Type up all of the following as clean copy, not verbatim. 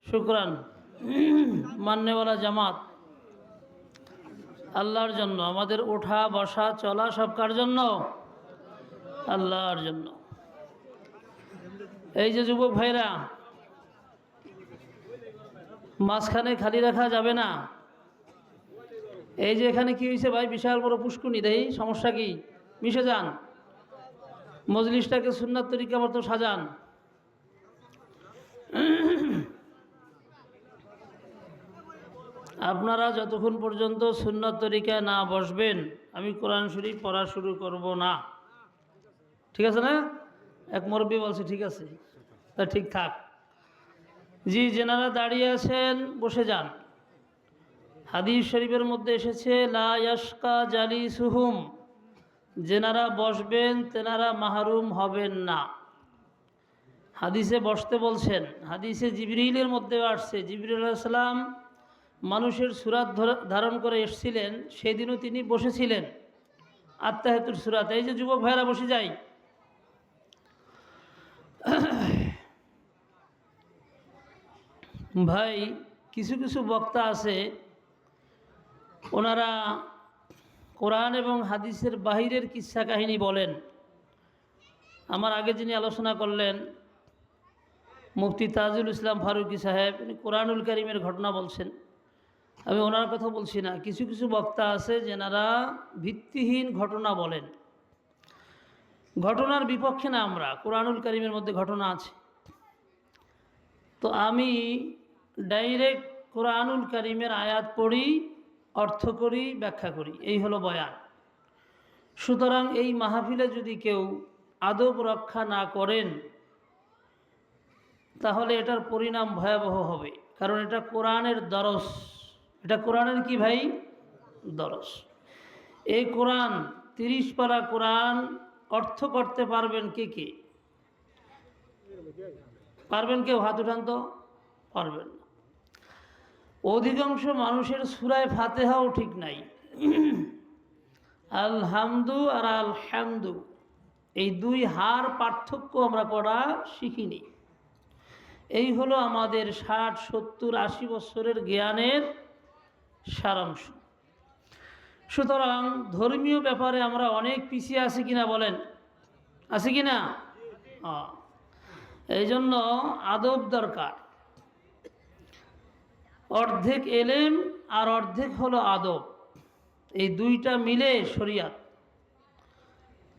শুকরান। মাননেওয়ালা জামাত আল্লাহর জন্য, আমাদের ওঠা বসা চলা সব কার জন্য? আল্লাহর জন্য। এই যে যুবক ভাইরা, মাঝখানে খালি রাখা যাবে না। এই যে এখানে কি হয়েছে ভাই, বিশাল বড় পুষ্কুনি, দেই সমস্যা কি? মিশে যান, মজলিসটাকে সুন্নাত তরিকা মতো সাজান। আপনারা যতক্ষণ পর্যন্ত সুন্নাত তরিকায় না বসবেন, আমি কোরআন শরীফ পড়া শুরু করব না। ঠিক আছে না? এক মুরব্বী বলছে ঠিক আছে, তা ঠিক থাক। জি, যেনারা দাঁড়িয়ে আছেন বসে যান। হাদিস শরীফের মধ্যে এসেছে লা ইয়াশকা জালিসুহুম, যেনারা বসবেন তেনারা মাহরুম হবেন না। হাদিসে বসতে বলছেন, হাদিসে জিবরিলের মধ্যেও আসছে, জিবরিল আলাইহিস সালাম মানুষের সুরাত ধারণ করে এসেছিলেন, সেদিনও তিনি বসেছিলেন আত্মাহিয়াতুর সুরাত। এই যে যুবক ভাইরা বসে যাই। ভাই, কিছু কিছু বক্তা আছে, ওনারা কোরআন এবং হাদিসের বাহিরের কিচ্ছা কাহিনী বলেন। আমার আগে যিনি আলোচনা করলেন মুফতি তাজুল ইসলাম ফারুকি সাহেব, উনি কোরআনুল কারীমের ঘটনা বলছেন। আমি ওনার কথা বলছি না। কিছু কিছু বক্তা আছে যেনারা ভিত্তিহীন ঘটনা বলেন। ঘটনার বিপক্ষে না আমরা, কোরআনুল কারীমের মধ্যে ঘটনা আছে। তো আমি ডাইরেক্ট কোরআনুল কারীমের আয়াত পড়ি, অর্থ করি, ব্যাখ্যা করি, এই হলো বয়ান। সুতরাং এই মাহফিলে যদি কেউ আদব রক্ষা না করেন, তাহলে এটার পরিণাম ভয়াবহ হবে। কারণ এটা কোরআনের দরস। এটা কোরআনের কি ভাই? দরস। এই কোরআন 30 পারা কোরআন অর্থ করতে পারবেন কে কে? পারবেন কেউ? হাত উঠান তো। পারবেন না। অধিকাংশ মানুষের সূরায়ে ফাতিহাও ঠিক নাই। আলহামদু আর আলহামদু, এই দুই হার পার্থক্য আমরা পড়া শিখিনি। এই হলো আমাদের 60, 70, 80 বছরের জ্ঞানের সারাংশ। সুতরাং ধর্মীয় ব্যাপারে আমরা অনেক পিছিয়ে আছি কিনা বলেন? আছি কিনা? এই জন্য আদব দরকার। অর্ধেক এলেম আর অর্ধেক হলো আদব, এই দুইটা মিলে শরিয়াত।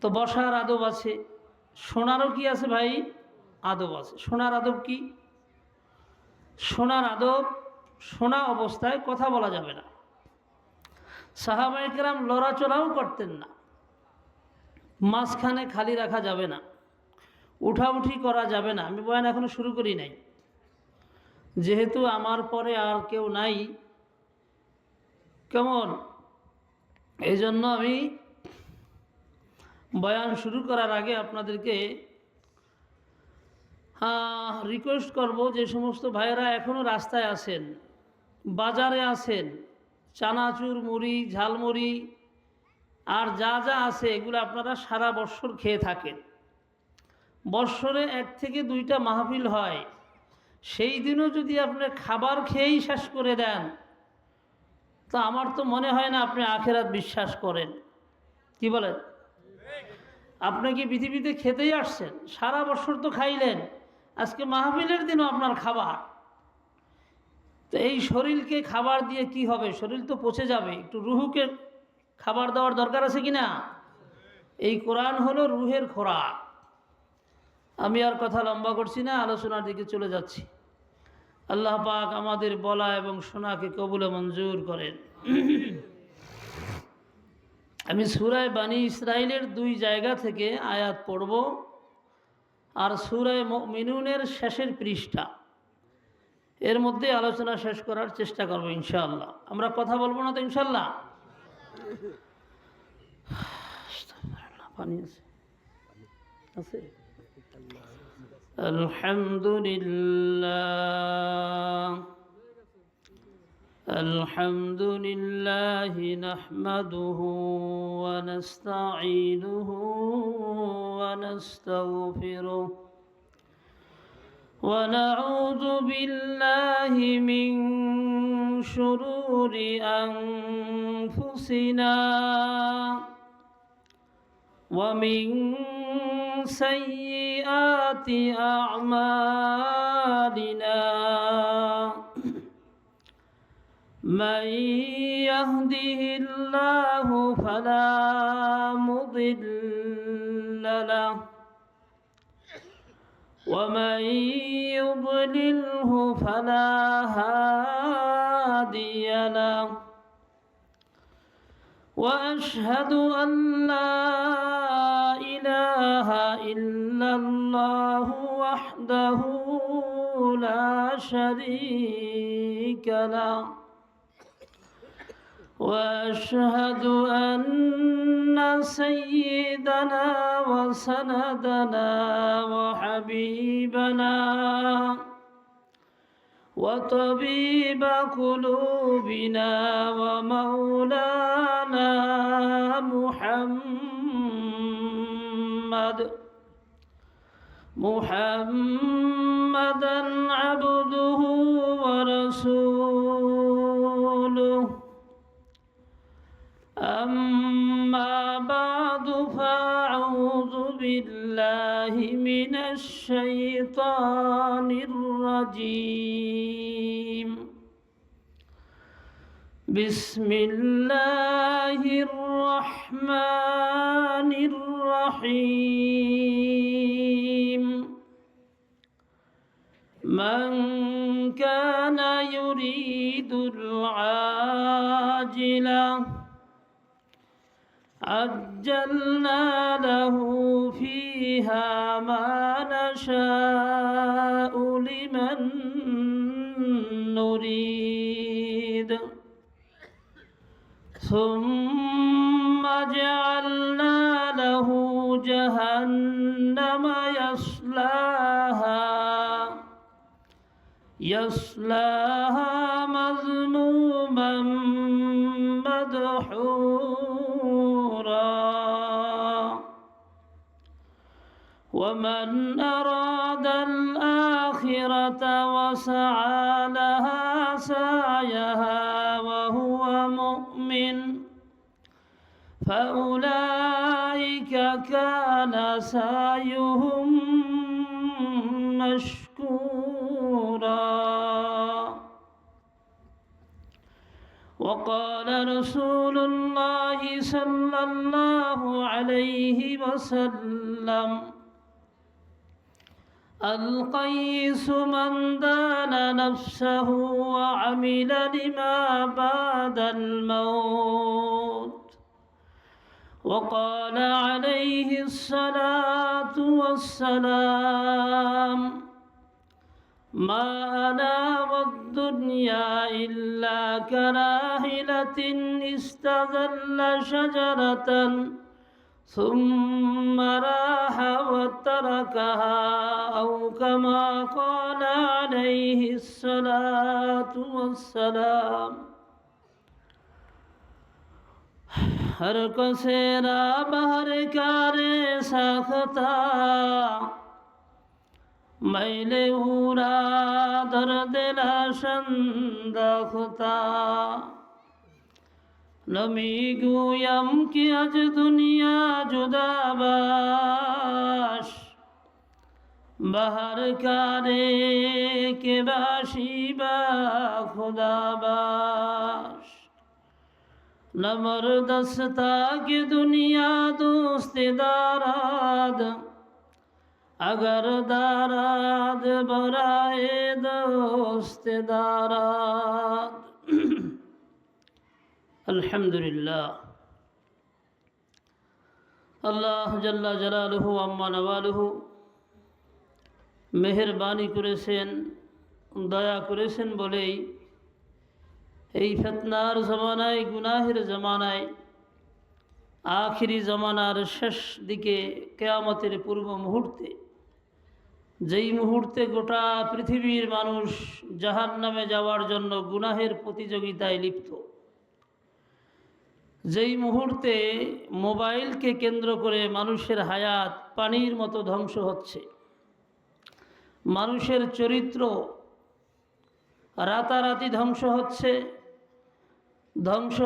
তো বসার আদব আছে, শোনারও কি আছে ভাই? আদব আছে। শোনার আদব কি? শোনার আদব, শোনা অবস্থায় কথা বলা যাবে না। সাহাবায়ে কেরাম লড়াচড়াও করতেন না। মাঝখানে খালি রাখা যাবে না, উঠাউঠি করা যাবে না। আমি বয়ান এখনো শুরু করি নাই, যেহেতু আমার পরে আর কেউ নাই, কেমন, এই জন্য আমি বয়ান শুরু করার আগে আপনাদেরকে রিকোয়েস্ট করব, যে সমস্ত ভাইয়েরা এখনও রাস্তায় আছেন, বাজারে আছেন, চানাচুর, মুড়ি, ঝালমুড়ি আর যা যা আছে এগুলো আপনারা সারা বৎসর খেয়ে থাকেন। বৎসরে 1 থেকে 2টা মাহফিল হয়, সেই দিনও যদি আপনি খাবার খেয়েই শেষ করে দেন, তো আমার তো মনে হয় না আপনি আখিরাত বিশ্বাস করেন। কি বলেন? আপনি কি পৃথিবীতে খেতেই আসছেন? সারা বছর তো খাইলেন, আজকে মাহফিলের দিনও আপনার খাবার। তো এই শরীরকে খাবার দিয়ে কি হবে? শরীর তো পচে যাবে। একটু রুহুকে খাবার দেওয়ার দরকার আছে কি না? এই কোরআন হলো রুহের খোরাক। আমি আর কথা লম্বা করছি না, আলোচনার দিকে চলে যাচ্ছি। আল্লাহ পাক আমাদের বলা এবং শোনাকে কবুল মঞ্জুর করেন। আমি সূরা বানী ইসরাইলের 2 জায়গা থেকে আয়াত পড়ব, আর সূরা মুমিনুনের শেষের পৃষ্ঠা, এর মধ্যে আলোচনা শেষ করার চেষ্টা করব ইনশাআল্লাহ। আমরা কথা বলবো না তো ইনশাআল্লাহ? পানি আছে? আছে? আলহামদুলিল্লাহ আলহামদুলিল্লাহি নাহমাদুহু ওয়া নাস্তাঈনুহু ওয়া নাস্তাগফিরুহু ونعوذ بالله من شرور أنفسنا ومن سيئات أعمالنا من يهده الله فلا مضل له ومن يضلله فلا هادي له وأشهد أن لا إله إلا الله وحده لا شريك له وأشهد أن سيدنا وسندنا وحبيبنا وطبيب قلوبنا ومولانا محمدا عبده ورسوله أما بعد فأعوذ بالله من الشيطان الرجيم بسم الله الرحمن الرحيم من كان يريد العاجلة عجلنا له فيها ما نشاء لمن نريد ثم جعلنا له جهنم يصلاها مذموما مدحورا ومن أراد الآخرة وسعى لها سعيها وهو مؤمن فأولئك كان سعيهم مشكورا وقال رسول الله صلى الله عليه وسلم القيس من دان نفسه وعمل لما بعد الموت وقال عليه الصلاة والسلام ما أنا والدنيا إلا كراهلة استظل شجرة ثم راح وتركها أو كما قال عليه الصلاة والسلام हर को सेरा बहर कारे साखता मैले उरा दर्द लाशंदखता नमी गुयम की अज दुनिया जुदाबाश बहर कारे के बाशिबा खुदाबाश नमर दस्ता की दुनिया दोस्त दाराद अगर दाराद बराए दोस्त दाराद अल्हम्दुलिल्लाह अल्लाह जल्ला जलालुहु अम्मा नवालुहु मेहरबानी करेছেন दया करेছেন বলেই এই ফিতনার জামানায় গুনাহের জামানায় আখিরি জামানার শেষ দিকে কিয়ামতের পূর্ব মুহূর্তে যেই মুহূর্তে গোটা পৃথিবীর মানুষ জাহান্নামে যাওয়ার জন্য গুনাহের প্রতিযোগিতায় লিপ্ত, যেই মুহূর্তে মোবাইলকে কেন্দ্র করে মানুষের হায়াত পানির মতো ধ্বংস হচ্ছে, মানুষের চরিত্র রাতারাতি ধ্বংস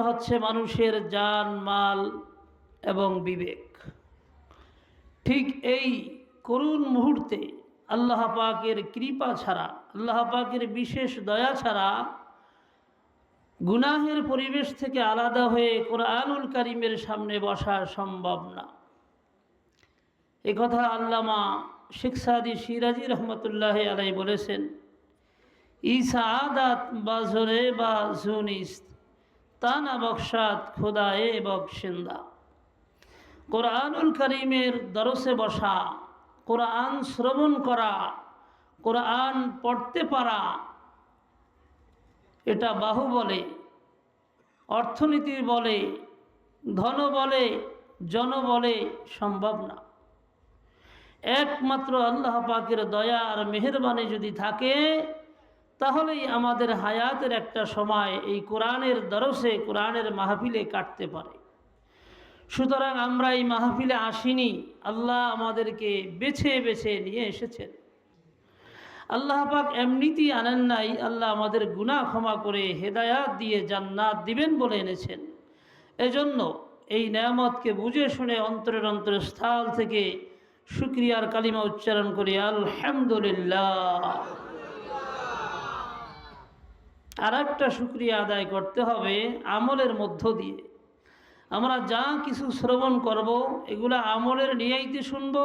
হচ্ছে মানুষের জান মাল এবং বিবেক। ঠিক এই করুণ মুহূর্তে আল্লাহ পাকের কৃপা ছাড়া, আল্লাহ পাকের বিশেষ দয়া ছাড়া গুনাহের পরিবেশ থেকে আলাদা হয়ে কোরআনুল কারীমের সামনে বসা সম্ভব না। এ কথা আল্লামা শেখ সাদি সিরাজি রহমতুল্লাহ আলাই বলেছেন, ইসাআদাত বাজরে বা জুনিস্ত তানা বখশাত খোদায়ে বখশিন্দা। কোরআনুল কারীমের দরসে বসা, কোরআন শ্রবণ করা, কোরআন পড়তে পারা, এটা বাহুবলে, অর্থনীতির বলে, ধন বলে, জনবলে সম্ভব না। একমাত্র আল্লাহ পাকের দয়া আর মেহেরবানি যদি থাকে তাহলেই আমাদের হায়াতের একটা সময় এই কোরআনের দরসে, কোরআনের মাহফিলে কাটতে পারে। সুতরাং আমরা এই মাহফিলে আসিনি, আল্লাহ আমাদেরকে বেছে বেছে নিয়ে এসেছেন। আল্লাহ পাক এমনিতেই আনেন নাই, আল্লাহ আমাদের গুনাহ ক্ষমা করে হেদায়াত দিয়ে জান্নাত দিবেন বলে এনেছেন। এজন্য এই নেয়ামতকে বুঝে শুনে অন্তরের অন্তরস্থল থেকে শুকরিয়ার কালিমা উচ্চারণ করি, আলহামদুলিল্লাহ। আর একটা শুকরিয়া আদায় করতে হবে আমলের মধ্য দিয়ে। আমরা যা কিছু শ্রবণ করব এগুলো আমলের নিয়াইতে শুনব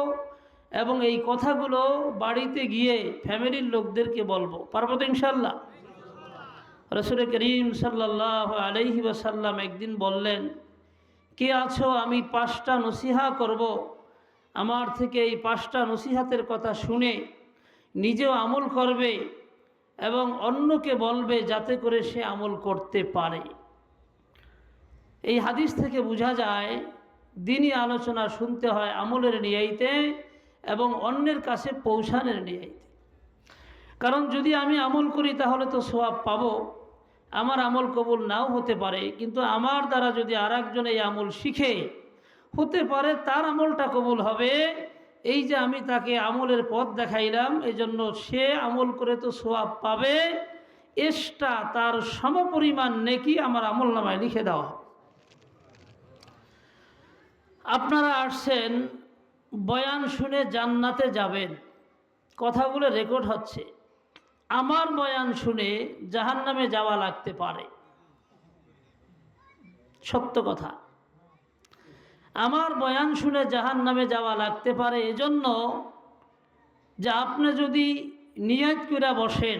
এবং এই কথাগুলো বাড়িতে গিয়ে ফ্যামিলির লোকদেরকে বলবো। পারবো তো ইনশাল্লাহ? রাসূল করিম সাল্লাল্লাহু আলাইহি ওয়াসাল্লাম একদিন বললেন, কে আছো আমি 5টা নসিহা করব, আমার থেকে এই 5টা নসিহাতের কথা শুনে নিজেও আমল করবে এবং অন্যকে বলবে যাতে করে সে আমল করতে পারে। এই হাদিস থেকে বোঝা যায় দিনই আলোচনা শুনতে হয় আমলের নিয়াইতে এবং অন্যের কাছে পৌঁছানোর নিয়াইতে। কারণ যদি আমি আমল করি তাহলে তো সওয়াব পাবো, আমার আমল কবুল নাও হতে পারে, কিন্তু আমার দ্বারা যদি আরেকজন এই আমল শিখে হতে পারে তার আমলটা কবুল হবে। এই যে আমি তাকে আমলের পথ দেখাইলাম, এই জন্য সে আমল করে তো সওয়াব পাবে, এক্সট্রা তার সমপরিমাণ নেকি আমার আমল নামায় লিখে দেওয়া হবে। আপনারা আসছেন বয়ান শুনে জান্নাতে যাবেন, কথাগুলো রেকর্ড হচ্ছে। আমার বয়ান শুনে জাহান্নামে যাওয়া লাগতে পারে, সত্য কথা। আমার বয়ান শুনে জাহান্নামে যাওয়া লাগতে পারে এজন্য যে আপনি যদি নিয়ত করে বসেন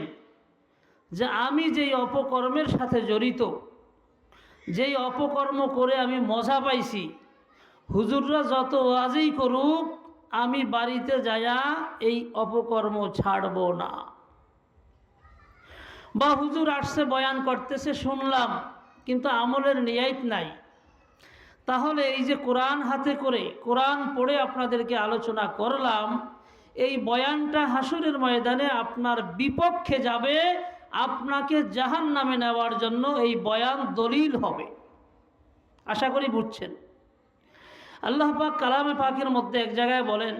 যে আমি যেই অপকর্মের সাথে জড়িত, যেই অপকর্ম করে আমি মজা পাইছি, হুজুররা যত ওয়াজই করুক আমি বাড়িতে যায়া এই অপকর্ম ছাড়ব না। বা হুজুর আসছে বয়ান করতেছে শুনলাম কিন্তু আমলের নিয়ত নাই, তাহলে এই যে কোরআন হাতে করে কোরআন পড়ে আপনাদেরকে আলোচনা করলাম, এই বয়ানটা হাসরের ময়দানে আপনার বিপক্ষে যাবে, আপনাকে জাহান্নামে নেওয়ার জন্য এই বয়ান দলিল হবে। আশা করি বুঝছেন। আল্লাহ পাক কালামে পাকের মধ্যে এক জায়গায় বলেন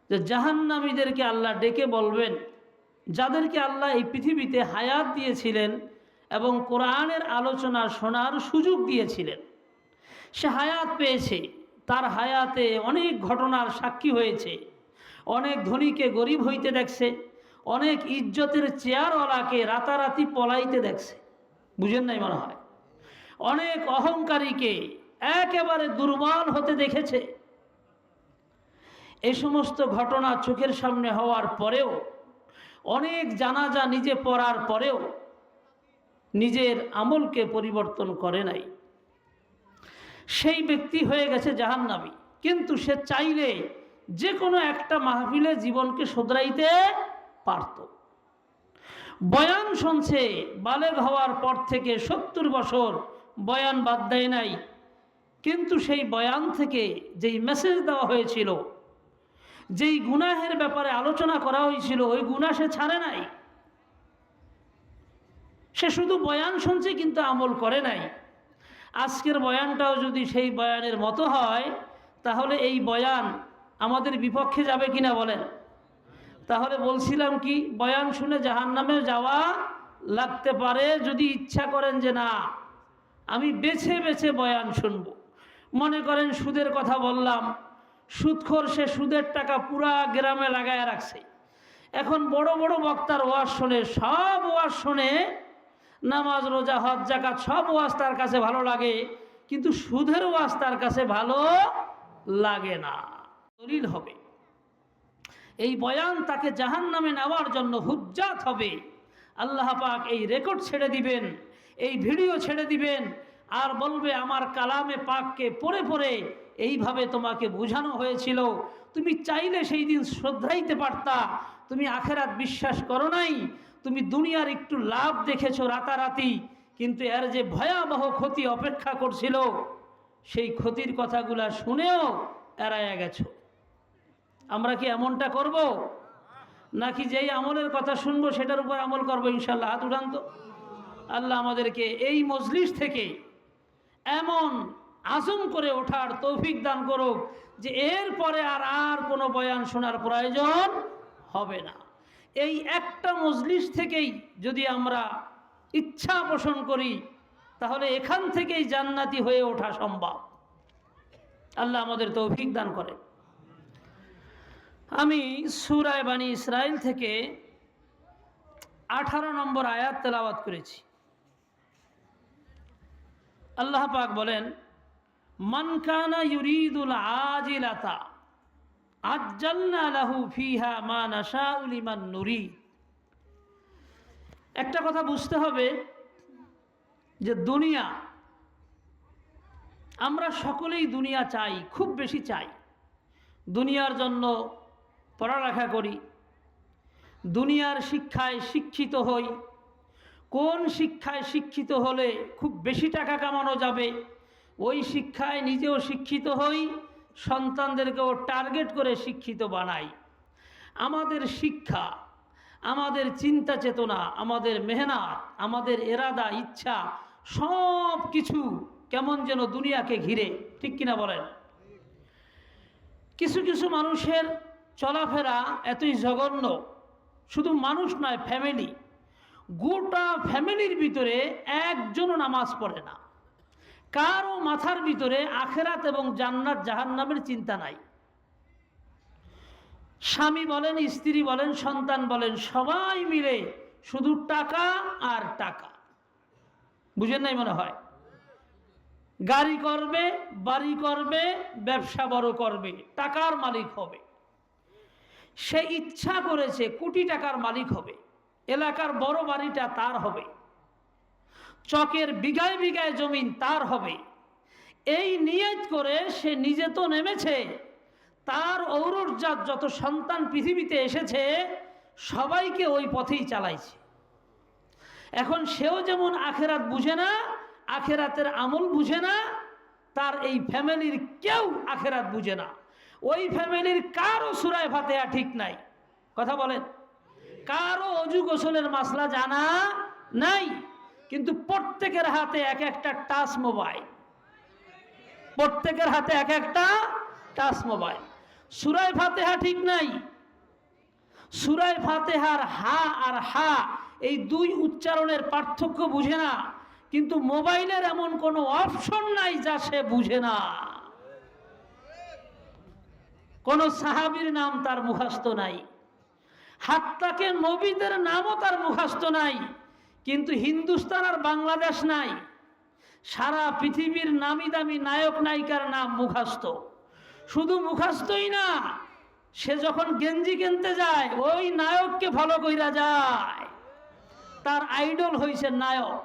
যে জাহান্নামীদেরকে আল্লাহ ডেকে বলবেন, যাদেরকে আল্লাহ এই পৃথিবীতে হায়াত দিয়েছিলেন এবং কোরআনের আলোচনা শোনার সুযোগ দিয়েছিলেন, সে হায়াত পেয়েছে, তার হায়াতে অনেক ঘটনার সাক্ষী হয়েছে, অনেক ধনীকে গরিব হইতে দেখছে, অনেক ইজ্জতের চেয়ারওয়ালাকে রাতারাতি পলাইতে দেখছে, বুঝেন নাই মনে হয়, অনেক অহংকারীকে একেবারে দুর্বল হতে দেখেছে। এই সমস্ত ঘটনা চোখের সামনে হওয়ার পরেও, অনেক জানাজা নিজে পড়ার পরেও নিজের আমলকে পরিবর্তন করে নাই, সেই ব্যক্তি হয়ে গেছে জাহান্নামী। কিন্তু সে চাইলে যে কোনো একটা মাহফিলে জীবনকে শুধরাইতে পারত। বয়ান শুনছে, বালেগ হওয়ার পর থেকে 70 বছর বয়ান বাদ দেয় নাই, কিন্তু সেই বয়ান থেকে যেই মেসেজ দেওয়া হয়েছিল, যেই গুনাহের ব্যাপারে আলোচনা করা হয়েছিল, ওই গুনাহ সে ছাড়ে নাই। সে শুধু বয়ান শুনছে কিন্তু আমল করে নাই। আজকের বয়ানটাও যদি সেই বয়ানের মতো হয় তাহলে এই বয়ান আমাদের বিপক্ষে যাবে কিনা বলেন? তাহলে বলছিলাম কি, বয়ান শুনে জাহান্নামে যাওয়া লাগতে পারে যদি ইচ্ছা করেন যে না আমি বেছে বেছে বয়ান শুনব। মনে করেন সুদের কথা বললাম, সুদখোর সে সুদের টাকা পুরা গ্রামে লাগায় রাখছে, এখন বড় বড় বক্তার ওয়াজ শোনে, সব ওয়াজ শোনে, নামাজ রোজা হজ জাকাত সব ওয়াজ তার কাছে ভালো লাগে, কিন্তু সুদের ওয়াজ তার কাছে ভালো লাগে না। দলিল হবে এই বয়ান তাকে জাহান্নামে নেওয়ার জন্য হুজ্জাত হবে। আল্লাহ পাক এই রেকর্ড ছেড়ে দিবেন, এই ভিডিও ছেড়ে দিবেন, আর বলবে আমার কালামে পাককে পড়ে পড়ে এইভাবে তোমাকে বোঝানো হয়েছিল, তুমি চাইলে সেই দিন শ্রদ্ধাইতে পারতা, তুমি আখেরাত বিশ্বাস করো নাই, তুমি দুনিয়ার একটু লাভ দেখেছো রাতারাতি, কিন্তু এর যে ভয়াবহ ক্ষতি অপেক্ষা করছিল সেই ক্ষতির কথাগুলা শুনেও এড়াইয়া গেছো। আমরা কি এমনটা করব, নাকি যেই আমলের কথা শুনবো সেটার উপর আমল করবো? ইনশাল্লাহ হাত উঠান তো। আল্লাহ আমাদেরকে এই মজলিস থেকে এমন আজম করে ওঠার তৌফিক দান করুক যে এরপরে আর কোনো বয়ান শোনার প্রয়োজন হবে না। এই একটা মজলিস থেকেই যদি আমরা ইচ্ছা পোষণ করি তাহলে এখান থেকেই জান্নাতি হয়ে ওঠা সম্ভব। আল্লাহ আমাদের তৌফিক দান করে। আমি সূরা বনী ইসরাইল থেকে 18 নম্বর আয়াত তেলাওয়াত করেছি। আল্লাহ পাক বলেন, মান কানা ইউরিদুল আজিলাতা আজ্জালনা লাহু ফিহা মা নাশাউ লিমান নুরিদ। একটা কথা বুঝতে হবে যে দুনিয়া, আমরা সকলেই দুনিয়া চাই, খুব বেশি চাই। দুনিয়ার জন্য পড়ালেখা করি, দুনিয়ার শিক্ষায় শিক্ষিত হই। কোন শিক্ষায় শিক্ষিত হলে খুব বেশি টাকা কামানো যাবে ওই শিক্ষায় নিজেও শিক্ষিত হই, সন্তানদেরকেও টার্গেট করে শিক্ষিত বানাই। আমাদের শিক্ষা, আমাদের চিন্তা চেতনা, আমাদের মেহনত, আমাদের এরাদা, ইচ্ছা সব কিছু কেমন যেন দুনিয়াকে ঘিরে, ঠিক কিনা বলেন? কিছু কিছু মানুষের চলাফেরা এতই জঘন্য, শুধু মানুষ নয়, ফ্যামিলি, গোটা ফ্যামিলির ভিতরে একজনও নামাজ পড়ে না, কারও মাথার ভিতরে আখেরাত এবং জান্নাত জাহান্নামের চিন্তা নাই। স্বামী বলেন, স্ত্রী বলেন, সন্তান বলেন, সবাই মিলে শুধু টাকা আর টাকা। বুঝেন নাই মনে হয়? গাড়ি করবে, বাড়ি করবে, ব্যবসা বড় করবে, টাকার মালিক হবে। সে ইচ্ছা করেছে কোটি টাকার মালিক হবে, এলাকার বড় বাড়িটা তার হবে, চকের বিঘায় বিঘায় জমিন তার হবে। এই নিয়ত করে সে নিজে তো নেমেছে, তার ঔরজাত যত সন্তান পৃথিবীতে এসেছে সবাইকে ওই পথেই চালাইছে। এখন সেও যেমন আখেরাত বুঝে না, আখেরাতের আমল বুঝে না, তার এই ফ্যামিলির কেউ আখেরাত বুঝে না। ওই ফ্যামিলির কারো সূরা ফাতিহা ঠিক নাই, কথা বলেন, কারো অজু গোসলের মাসলা জানা নাই, কিন্তু প্রত্যেকের হাতে এক একটা টাচ মোবাইল, প্রত্যেকের হাতে এক একটা টাচ মোবাইল। সূরা ফাতিহা ঠিক নাই, সূরা ফাতিহার হা আর হা এই দুই উচ্চারণের পার্থক্য বুঝে না, কিন্তু মোবাইলের এমন কোনো অপশন নাই যা সে বুঝে না। কোন সাহাবীর নাম তার মুখস্থ নাই, হাত্তাকে নবীদের নামও তার মুখস্থ নাই, কিন্তু হিন্দুস্তান আর বাংলাদেশ নাই, সারা পৃথিবীর নামি দামি নায়ক নায়িকার নাম মুখস্থ। শুধু মুখস্থই না, সে যখন গেঞ্জি কিনতে যায় ওই নায়ককে ফলো কইরা যায়, তার আইডল হইছে নায়ক।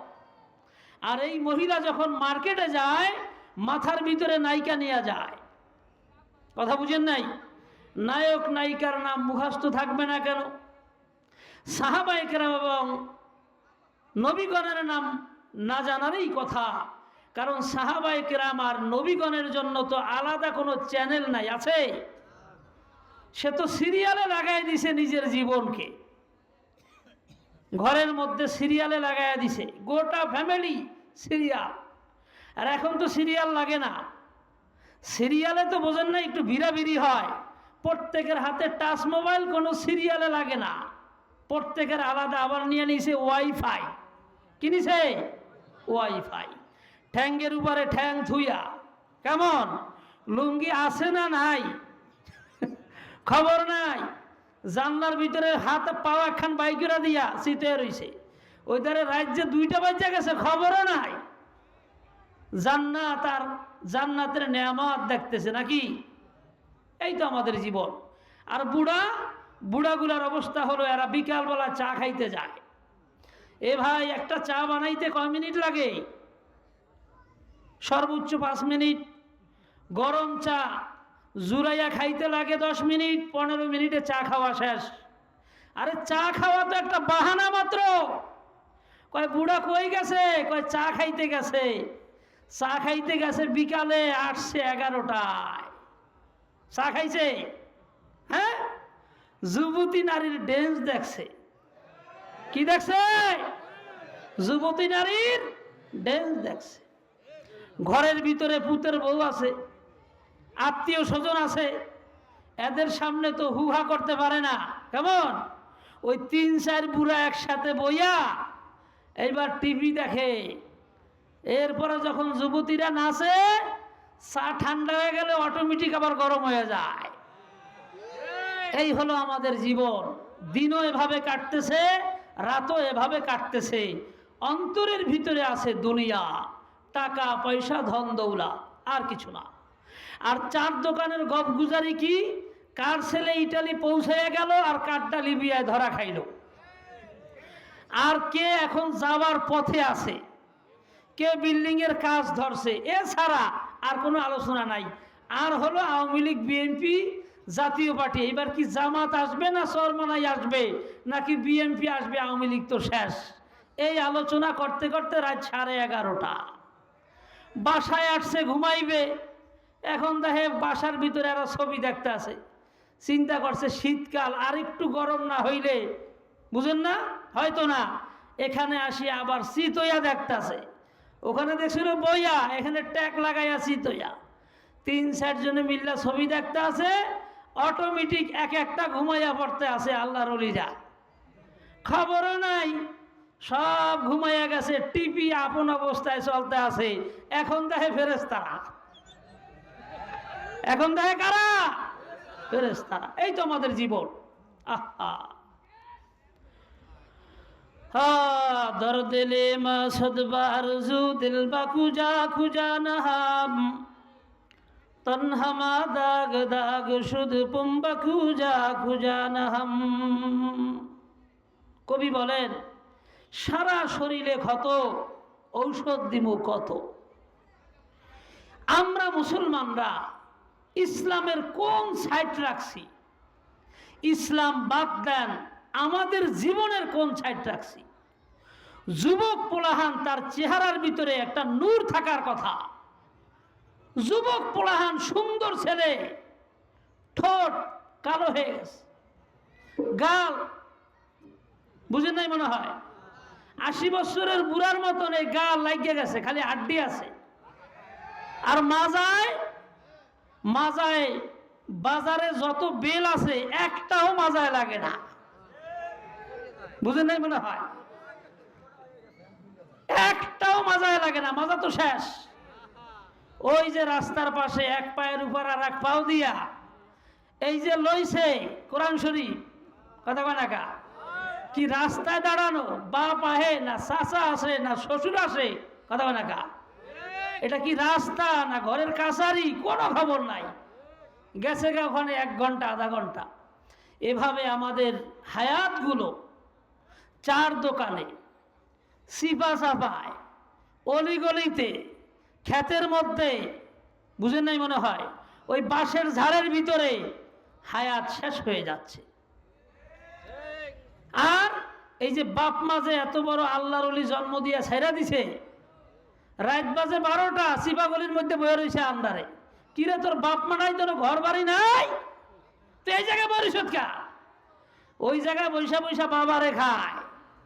আর এই মহিলা যখন মার্কেটে যায় মাথার ভিতরে নায়িকা নিয়ে যায়, কথা বুঝেন নাই? নায়ক নায়িকার নাম মুখস্থ থাকবে না কেন? সাহাবায়ে কেরাম এবং নবীগণের নাম না জানারই কথা, কারণ সাহাবায়ে কেরাম আর নবীগণের জন্য তো আলাদা কোনো চ্যানেল নাই, আছে? সে তো সিরিয়ালে লাগাই দিছে নিজের জীবনকে, ঘরের মধ্যে সিরিয়ালে লাগাই দিছে, গোটা ফ্যামিলি সিরিয়াল। আর এখন তো সিরিয়াল লাগে না, সিরিয়ালে তো বোঝেন না একটু ভিড়াভিড়ি হয়, প্রত্যেকের হাতে টাচ মোবাইল, কোনো সিরিয়ালে লাগে না, প্রত্যেকের আলাদা। আবার নিয়ে নিছে ওয়াইফাই। কি নিছে? ওয়াইফাই। ঠ্যাঙ্গের উপরে ঠ্যাং থুইয়া, কেমন লুঙ্গি আছে না নাই খবর নাই, জানলার ভিতরে হাত পাও একখান বাইকেরা দিয়া শীতে রইছে, ওই ধারে রাজ্যে 2টা বাজে গেছে, খবরও নাই। জান্নাত আর জান্নাতের নেয়ামত দেখতেছে নাকি? এই তো আমাদের জীবন। আর বুড়াগুলার অবস্থা হলো, এরা বিকালবেলা চা খাইতে যায়। এ ভাই, একটা চা বানাইতে কয় মিনিট লাগে? সর্বোচ্চ 5 মিনিট। গরম চা জুরাইয়া খাইতে লাগে 10 মিনিট, 15 মিনিটে চা খাওয়া শেষ। আরে চা খাওয়া তো একটা বাহানা মাত্র। কয় বুড়া কই গেছে? কয় চা খাইতে গেছে। চা খাইতে গেছে বিকালে, আসছে 11টায়। চা খাইছে, হ্যাঁ? যুবতী নারীর ড্যান্স দেখছে। কি দেখছে? যুবতী নারীর ড্যান্স দেখছে। ঘরের ভিতরে পুতের বউ আছে, আত্মীয় স্বজন আছে, এদের সামনে তো হুহা করতে পারে না। কেমন? ওই 3-4 বুড়া একসাথে বইয়া এইবার টিভি দেখে। এরপরে যখন যুবতীরা নাচে, চা ঠান্ডা হয়ে গেলে অটোমেটিক আবার গরম হয়ে যায়। এই হলো আমাদের জীবন। দিনও এভাবে কাটতেছে, রাতও এভাবে কাটতেছে। অন্তরের ভিতরে আছে দুনিয়া, টাকা পয়সা, ধন দৌলা, আর কিছু না। আর 4 দোকানের গপগুজারি কি? কার ছেলে ইটালি পৌঁছে গেল আর কারটা লিবিয়ায় ধরা খাইল, আর কে এখন যাওয়ার পথে আছে, কে বিল্ডিং এর কাজ ধরছে, এছাড়া আর কোনো আলোচনা নাই। আর হলো আওয়ামী লীগ, বিএনপি, জাতীয় পার্টি। এবার কি জামাত আসবে না চরমনাই আসবে, নাকি বিএনপি আসবে, আওয়ামী লীগ তো শেষ। এই আলোচনা করতে করতে রাত 11:30। বাসায় আসছে ঘুমাইবে, এখন দেখে বাসার ভিতরে এরা ছবি দেখতে আছে। চিন্তা করছে শীতকাল, আর একটু গরম না হইলে, বুঝেন না, হয়তো না, এখানে আসি আবার চিতইয়া দেখতেছে। ওখানে দেখছিল বইয়া, এখানে ট্যাগ লাগাইয়া চিতইয়া। 3-4 জনে মিল্লা ছবি দেখতে আছে, অটোমেটিক এক একটা ঘুমাইয়া পড়তে আছে আল্লাহর ওলিরা। খবরও নাই, সব ঘুমাইয়া গেছে, টিপি আপন অবস্থায় চলতে আছে। এখন দেখে ফেরেশতারা, এখন দেখে কারা? ফেরেশতারা। এই তো আমাদের জীবন। আহা দরদিলে মাসদ বারজু দিল বা খুজা খুজা নাহাম তনহামা দাগ দাগ শুধ পুম্বা খুজা খুজা নাহাম। কবি বলেন, সারা শরীরে ক্ষত, ঔষধ দিমু কত। আমরা মুসলমানরা ইসলামের কোন সাইড রাখছি? ইসলাম বাদ দেন, আমাদের জীবনের কোন সাইড রাখছি? যুবক পোলাহান, তার চেহারার ভিতরে একটা নূর থাকার কথা। যুবক পোলাহান, সুন্দর ছেলে, ঠোঁট কালো হয়ে গেছে, গাল, বুঝেন নাই মনে হয়, 80 বছরের বুড়ার মতন এই গাল লাগিয়ে গেছে, খালি হাড্ডি আছে। আর মাজায় মাজায় বাজারে যত বেল আছে একটাও মাজায় লাগে না, বুঝেন নাই মনে হয়, একটাও মাজায় লাগে না, মাজা তো শেষ। ওই যে রাস্তার পাশে এক পায়ের উপর আর এক পাও দিয়া এই যে লইছে কোরআন শরীফ, কথা কয় না কা? কি রাস্তায় দাঁড়ানো, বাপ আহে না চাচা আসে না শ্বশুর আসে, কথা কয় না কা? এটা কি রাস্তা না ঘরের কাছারি? কোনো খবর নাই, গেছে গা ওখানে 1 ঘন্টা আধা ঘন্টা। এভাবে আমাদের হায়াতগুলো 4 দোকানে, সিপা চাপায়, অলিগলিতে, ক্ষেতের মধ্যে, বুঝেন নাই মনে হয়, ওই বাঁশের ঝাড়ের ভিতরে হায়াত শেষ হয়ে যাচ্ছে। আর এই যে বাপ মা যে এত বড় আল্লাহর ওলি জন্ম দিয়া ছেড়া দিছে, রাত বাজে 12টা, সিপাগলির মধ্যে বয়ে রয়েছে আন্দারে। কিরে তোর বাপ মা নাই, তোর ঘর বাড়ি নাই, তো এই জায়গায় পরিশোধ কা? ওই জায়গায় বৈশা বৈশা বাবারে খায়।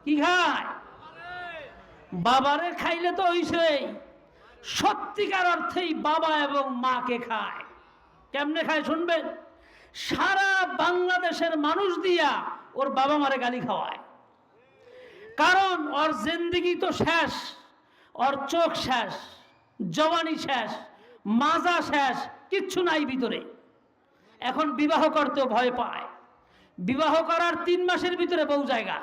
কি খায়? বাবারে খাইলে তো ওইসই সত্যিকার অর্থেই বাবা এবং মাকে খায়। কেমনে খায় শুনবেন? সারা বাংলাদেশের মানুষ দিয়া ওর বাবা মারে গালি খাওয়ায়। কারণ ওর জিন্দেগি তো শেষ, ওর চোখ শেষ, জওয়ানি শেষ, মাজা শেষ, কিচ্ছু নাই ভিতরে। এখন বিবাহ করতেও ভয় পায়। বিবাহ করার 3 মাসের ভিতরে বউ জায়গা।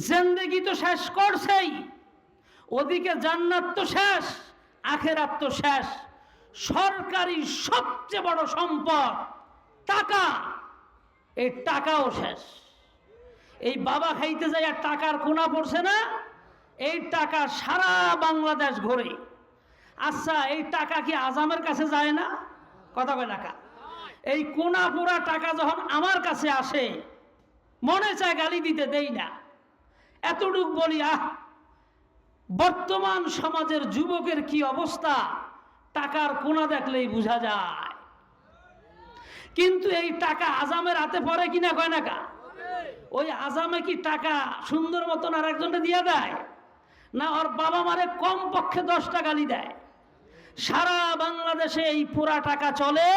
জিন্দেগি তো শেষ করছেই, ওদিকে জান্নাত তো শেষ, আখেরাত তো শেষ। সরকারি সবচেয়ে বড় সম্পদ টাকা, এই টাকাও শেষ। এই বাবা খাইতে যায় আর টাকার কোনা পড়ছে না, এই টাকা সারা বাংলাদেশ ঘোরে। আচ্ছা, এই টাকা কি আজামের কাছে যায় না? কথা কয় না কা? এই কোনা পোড়া টাকা যখন আমার কাছে আসে, মনে চায় গালি দিতে, দেই না। এতটুক বলি, বর্তমান সমাজের যুবকের কি অবস্থা টাকার কোনা দেখলেই বোঝা যায়। কিন্তু এই টাকা আজামের হাতে পড়ে কিনা কয় না কা? ওই আজামে কি টাকা সুন্দর মতন আর একজনে দিয়ে দেয় না? ওর বাবা মারে কম পক্ষে 10টা গালি দেয়। সারা বাংলাদেশে এই পুরা টাকা চলে,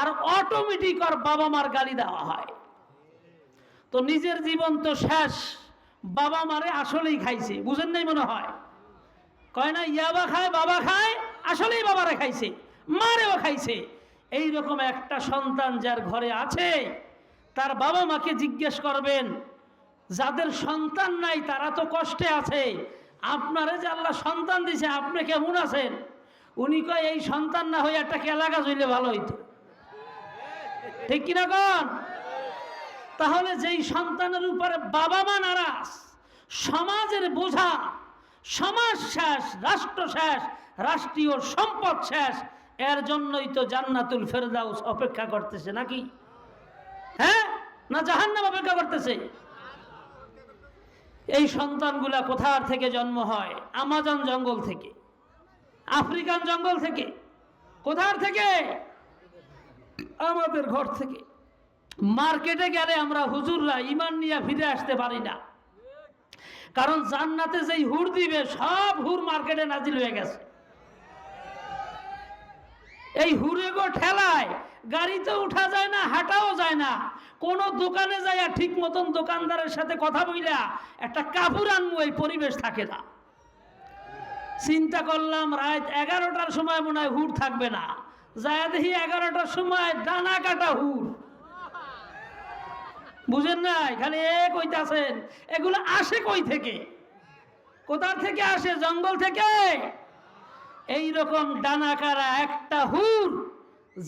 আর অটোমেটিক ওর বাবা মার গালি দেওয়া হয়। তো নিজের জীবন তো শেষ, বাবা মারে আসলেই খাইছে। বুঝেন নাই মনে হয়? কয় না ইয়াবা খায় বাবা খায়, আসলেই বাবারে খাইছে, মারেও খাইছে। এইরকম একটা সন্তান যার ঘরে আছে, তার বাবা মাকে জিজ্ঞেস করবেন। যাদের সন্তান নাই তারা তো কষ্টে আছে, আপনারে যে আল্লাহ সন্তান দিছে, আপনি কেমন আছেন? উনি কয় এই সন্তান না হয়ে একটা কেলা গাছ হইলে ভালো হইতো। ঠিক কিনা কন? তাহলে যেই সন্তানের উপরে বাবা মা নারাজ, সমাজের বোঝা, সমাজ শেষ, রাষ্ট্র শেষ, রাষ্ট্রীয় সম্পদ শেষ। এর জন্যই তো জান্নাতুল ফেরদাউস অপেক্ষা করতেছে, নাকি? হ্যাঁ না জাহান্নাম অপেক্ষা করতেছে? এই সন্তানগুলা কোথার থেকে জন্ম হয়? আমাজন জঙ্গল থেকে, আফ্রিকান জঙ্গল থেকে। কোথার থেকে? আমাদের ঘর থেকে। মার্কেটে গেলে আমরা হুজুররা ইমান নিয়ে ফিরে আসতে পারি না, কারণ জান্নাতে যেই হুর দিবে সব হুর মার্কেটে নাজিল হয়ে গেছে। এই হুরে গো ঠেলায় গাড়িতে উঠা যায় না, হাঁটাও যায় না। কোন দোকানে যায় ঠিক মতন দোকানদারের সাথে কথা বইলা একটা কাপড় আনবো, এই পরিবেশ থাকে না। চিন্তা করলাম রাত 11টার সময় মনে হয় হুর থাকবে না, যায় দেখি 11টার সময় ডানা কাটা হুর। বুঝেন নাই? খালি কইতাছেন এগুলো আসে কই থেকে? কোথার থেকে আসে? জঙ্গল থেকে। এই রকম ডানা কাটা একটা হুর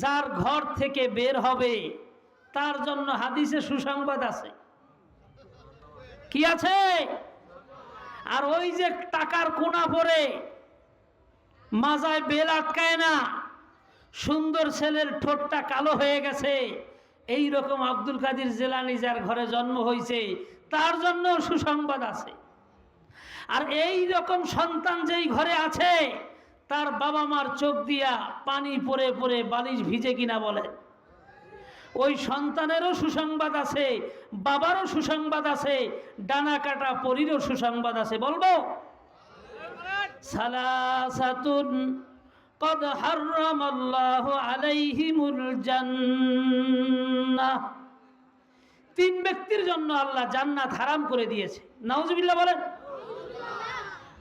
যার ঘর থেকে বের হবে, তার জন্য হাদিসে সুসংবাদ আছে। কি আছে? আর ওই যে টাকার কোনা পরে মাজায় বেল আটকায় না, সুন্দর ছেলের ঠোঁটটা কালো হয়ে গেছে, এই রকম আব্দুল কাদের জিলানী যার ঘরে জন্ম হয়েছে, তার জন্য সুসংবাদ আছে। আর এই রকম সন্তান যেই ঘরে আছে, তার বাবা মার চোখ দিয়া পানি পড়ে পড়ে বালিশ ভিজে কিনা বলে, ওই সন্তানেরও সুসংবাদ আছে, বাবারও সুসংবাদ আছে, ডানা কাটা পরীরও সুসংবাদ আছে। বলবো সালাসাতুন قد حرم الله عليهم الجنة। 3 ব্যক্তির জন্য আল্লাহ জান্নাত হারাম করে দিয়েছে। নাউজুবিল্লাহ বলেন।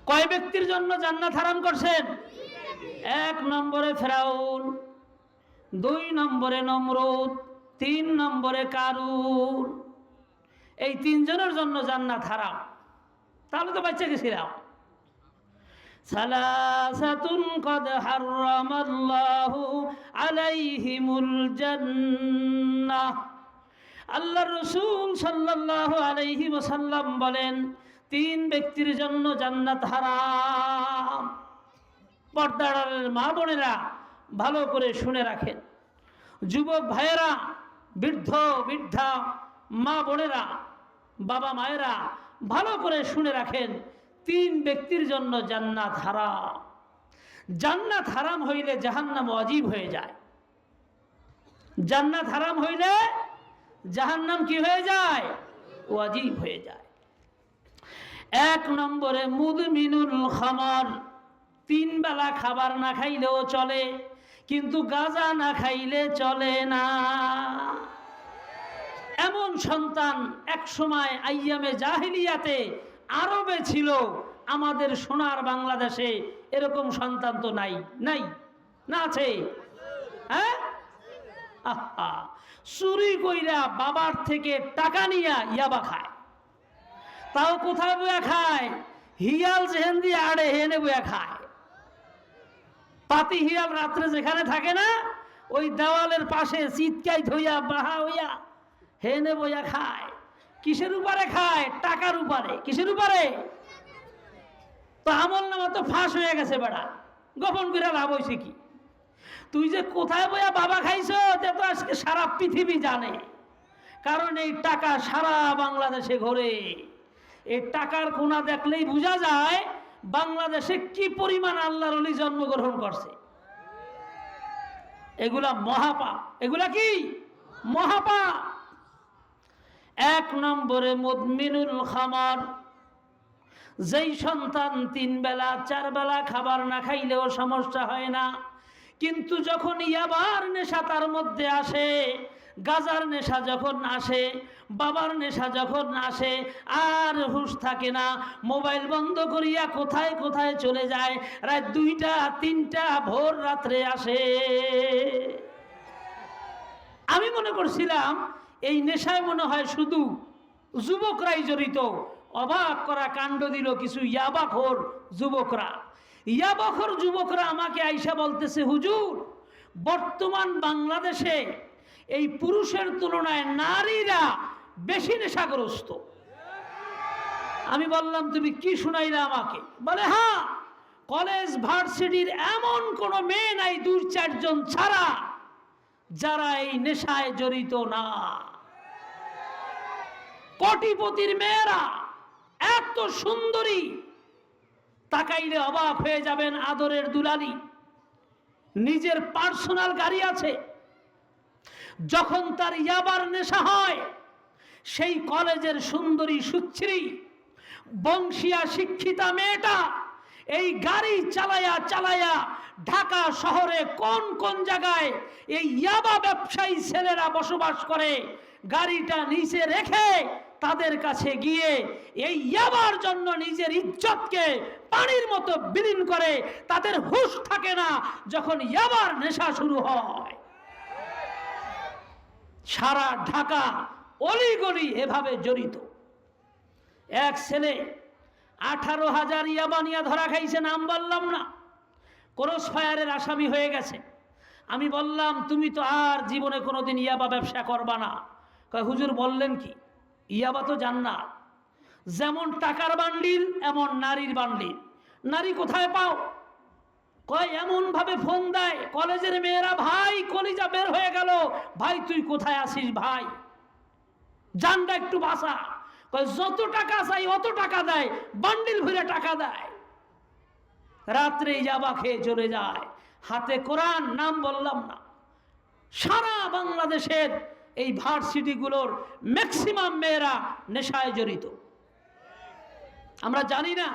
কয় ব্যক্তির জন্য জান্নাত হারাম করছেন? 1 নম্বরে ফেরাউন, 2 নম্বরে নমরুদ, 3 নম্বরে কারুন। এই 3 জনের জন্য জান্নাত হারাম। তাহলে তো বাচ্চা গেছিলাম। সালাসাতুন কদ হারামাল্লাহু আলাইহিমুল জান্নাহ। আল্লাহর রাসূল সাল্লাল্লাহু আলাইহি ওয়াসাল্লাম বলেন, 3 ব্যক্তির জন্য জান্নাত হারাম। পর্দার মা বোনেরা ভালো করে শুনে রাখেন, যুবক ভাইয়েরা, বৃদ্ধ বৃদ্ধা মা বোনেরা, বাবা মায়েরা ভালো করে শুনে রাখেন, 3 ব্যক্তির জন্য জান্নাত হারাম। জান্নাত হারাম হইলে জাহান্নাম ওয়াজিব হয়ে যায়। জান্নাত হারাম হইলে জাহান্নাম কি হয়ে যায়? ওয়াজিব হয়ে যায়। 1 নম্বরে মুদমিনুল খামর, 3 বেলা খাবার না খাইলেও চলে, কিন্তু গাঁজা না খাইলে চলে না। এমন সন্তান এক সময় আইয়ামে জাহিলিয়াতে আরবে ছিল, আমাদের সোনার বাংলাদেশে এরকম সন্তান তো নাই। নাই না আছে? হ্যাঁ, আহা, চুরি কইরা বাবার থেকে টাকা নিয়া ইয়াবা খায়। তাও কোথায় বইয়া খায়? হিয়াল যেহেন দিয়ে আড়ে হেনে বইয়া খায়। পাতি হিয়াল রাত্রে যেখানে থাকে না, ওই দেওয়ালের পাশে চিৎকাই ধইয়া বাহা হইয়া হেনে বইয়া খায়। কিসের উপরে খায়? টাকার উপরে। কিসের উপরে? তো আমল নামা তো ফাঁস হয়ে গেছে বেড়া, গোপন করে লাভ হয়েছে কি? তুই যে কোথায় বইয়া বাবা খাইছ তা তো আজকে সারা পৃথিবী জানে, কারণ এই টাকা সারা বাংলাদেশে ঘোরে। এই টাকার কোনা দেখলেই বোঝা যায় বাংলাদেশে কি পরিমাণ আল্লাহর ওলি জন্মগ্রহণ করছে। এগুলা মহাপাপ। এগুলা কি মহাপাপ? এক নম্বরে মুদমিনুল খামার, যেই সন্তান 3 বেলা 4 বেলা খাবার না খাইলেও সমস্যা হয় না, কিন্তু যখন ইয়াবার নেশা তার মধ্যে আসে, গাজার নেশা যখন আসে, বাবার নেশা যখন আসে, আর হুঁশ থাকে না, মোবাইল বন্ধ করিয়া কোথায় কোথায় চলে যায়, রাত 2টা 3টা ভোর রাত্রে আসে। আমি মনে করছিলাম এই নেশায় মনে হয় শুধু যুবকরাই জড়িত। অবাক করা কাণ্ড দিল কিছু ইয়াবাখোর যুবকরা। ইয়াবাখোর যুবকরা আমাকে আইসা বলতেছে, হুজুর, বর্তমান বাংলাদেশে এই পুরুষের তুলনায় নারীরা বেশি নেশাগ্রস্ত। আমি বললাম, তুমি কি শুনাইলা আমাকে? বলে, হ্যাঁ, কলেজ ভার্সিটির এমন কোনো মেয়ে নাই 2-4 জন ছাড়া যারা এই নেশায় জড়িত না। কোটিপতির মেয়েরা এত সুন্দরী, তাকাইলে অবাক হয়ে যাবেন, আদরের দুলালি, নিজের পার্সোনাল গাড়ি আছে। যখন তার ইয়াবার নেশা হয়, সেই কলেজের সুন্দরী সুশ্রী বংশীয়া শিক্ষিতা মেয়েটা এই গাড়ি চালায়া চালায়া ঢাকা শহরে কোন কোন জায়গায় এই ইয়াবা ব্যবসায়ী ছেলেরা বসবাস করে, গাড়িটা নিচে রেখে তাদের কাছে গিয়ে এই ইয়াবার জন্য নিজের ইজ্জতকে পানির মতো বিলীন করে। তাদের হুঁশ থাকে না যখন ইয়াবার নেশা শুরু হয়। সারা ঢাকা অলিগলি এভাবে জড়িত। এক ছেলে 18,000 ইয়াবা নিয়ে ধরা খাইছে, নাম বললাম না, ক্রস ফায়ারের আসামি হয়ে গেছে। আমি বললাম, তুমি তো আর জীবনে কোনোদিন ইয়াবা ব্যবসা করবা না। কয়, হুজুর বললেন কি? ইয়াবা তো জান্নাত, যেমন টাকার বান্ডিল এমন নারীর বান্ডিল। নারী কোথায় পাও? কয়, এমন ভাবে ফোন দেয় কলেজের মেয়েরা, ভাই কলিজা বের হয়ে গেল, ভাই তুই কোথায় আছিস, ভাই জানটা একটু বাঁচা। কয়, যত টাকা চাই অত টাকা দেয়, বান্ডিল ভরে টাকা দেয়। রাত্রে ইয়াবা খেয়ে চলে যায়, হাতে কোরআন, নাম বললাম না। সারা বাংলাদেশের এই ভার্সিটিগুলোর ম্যাক্সিমাম মেয়েরা নেশায় জড়িত। আমরা জানি না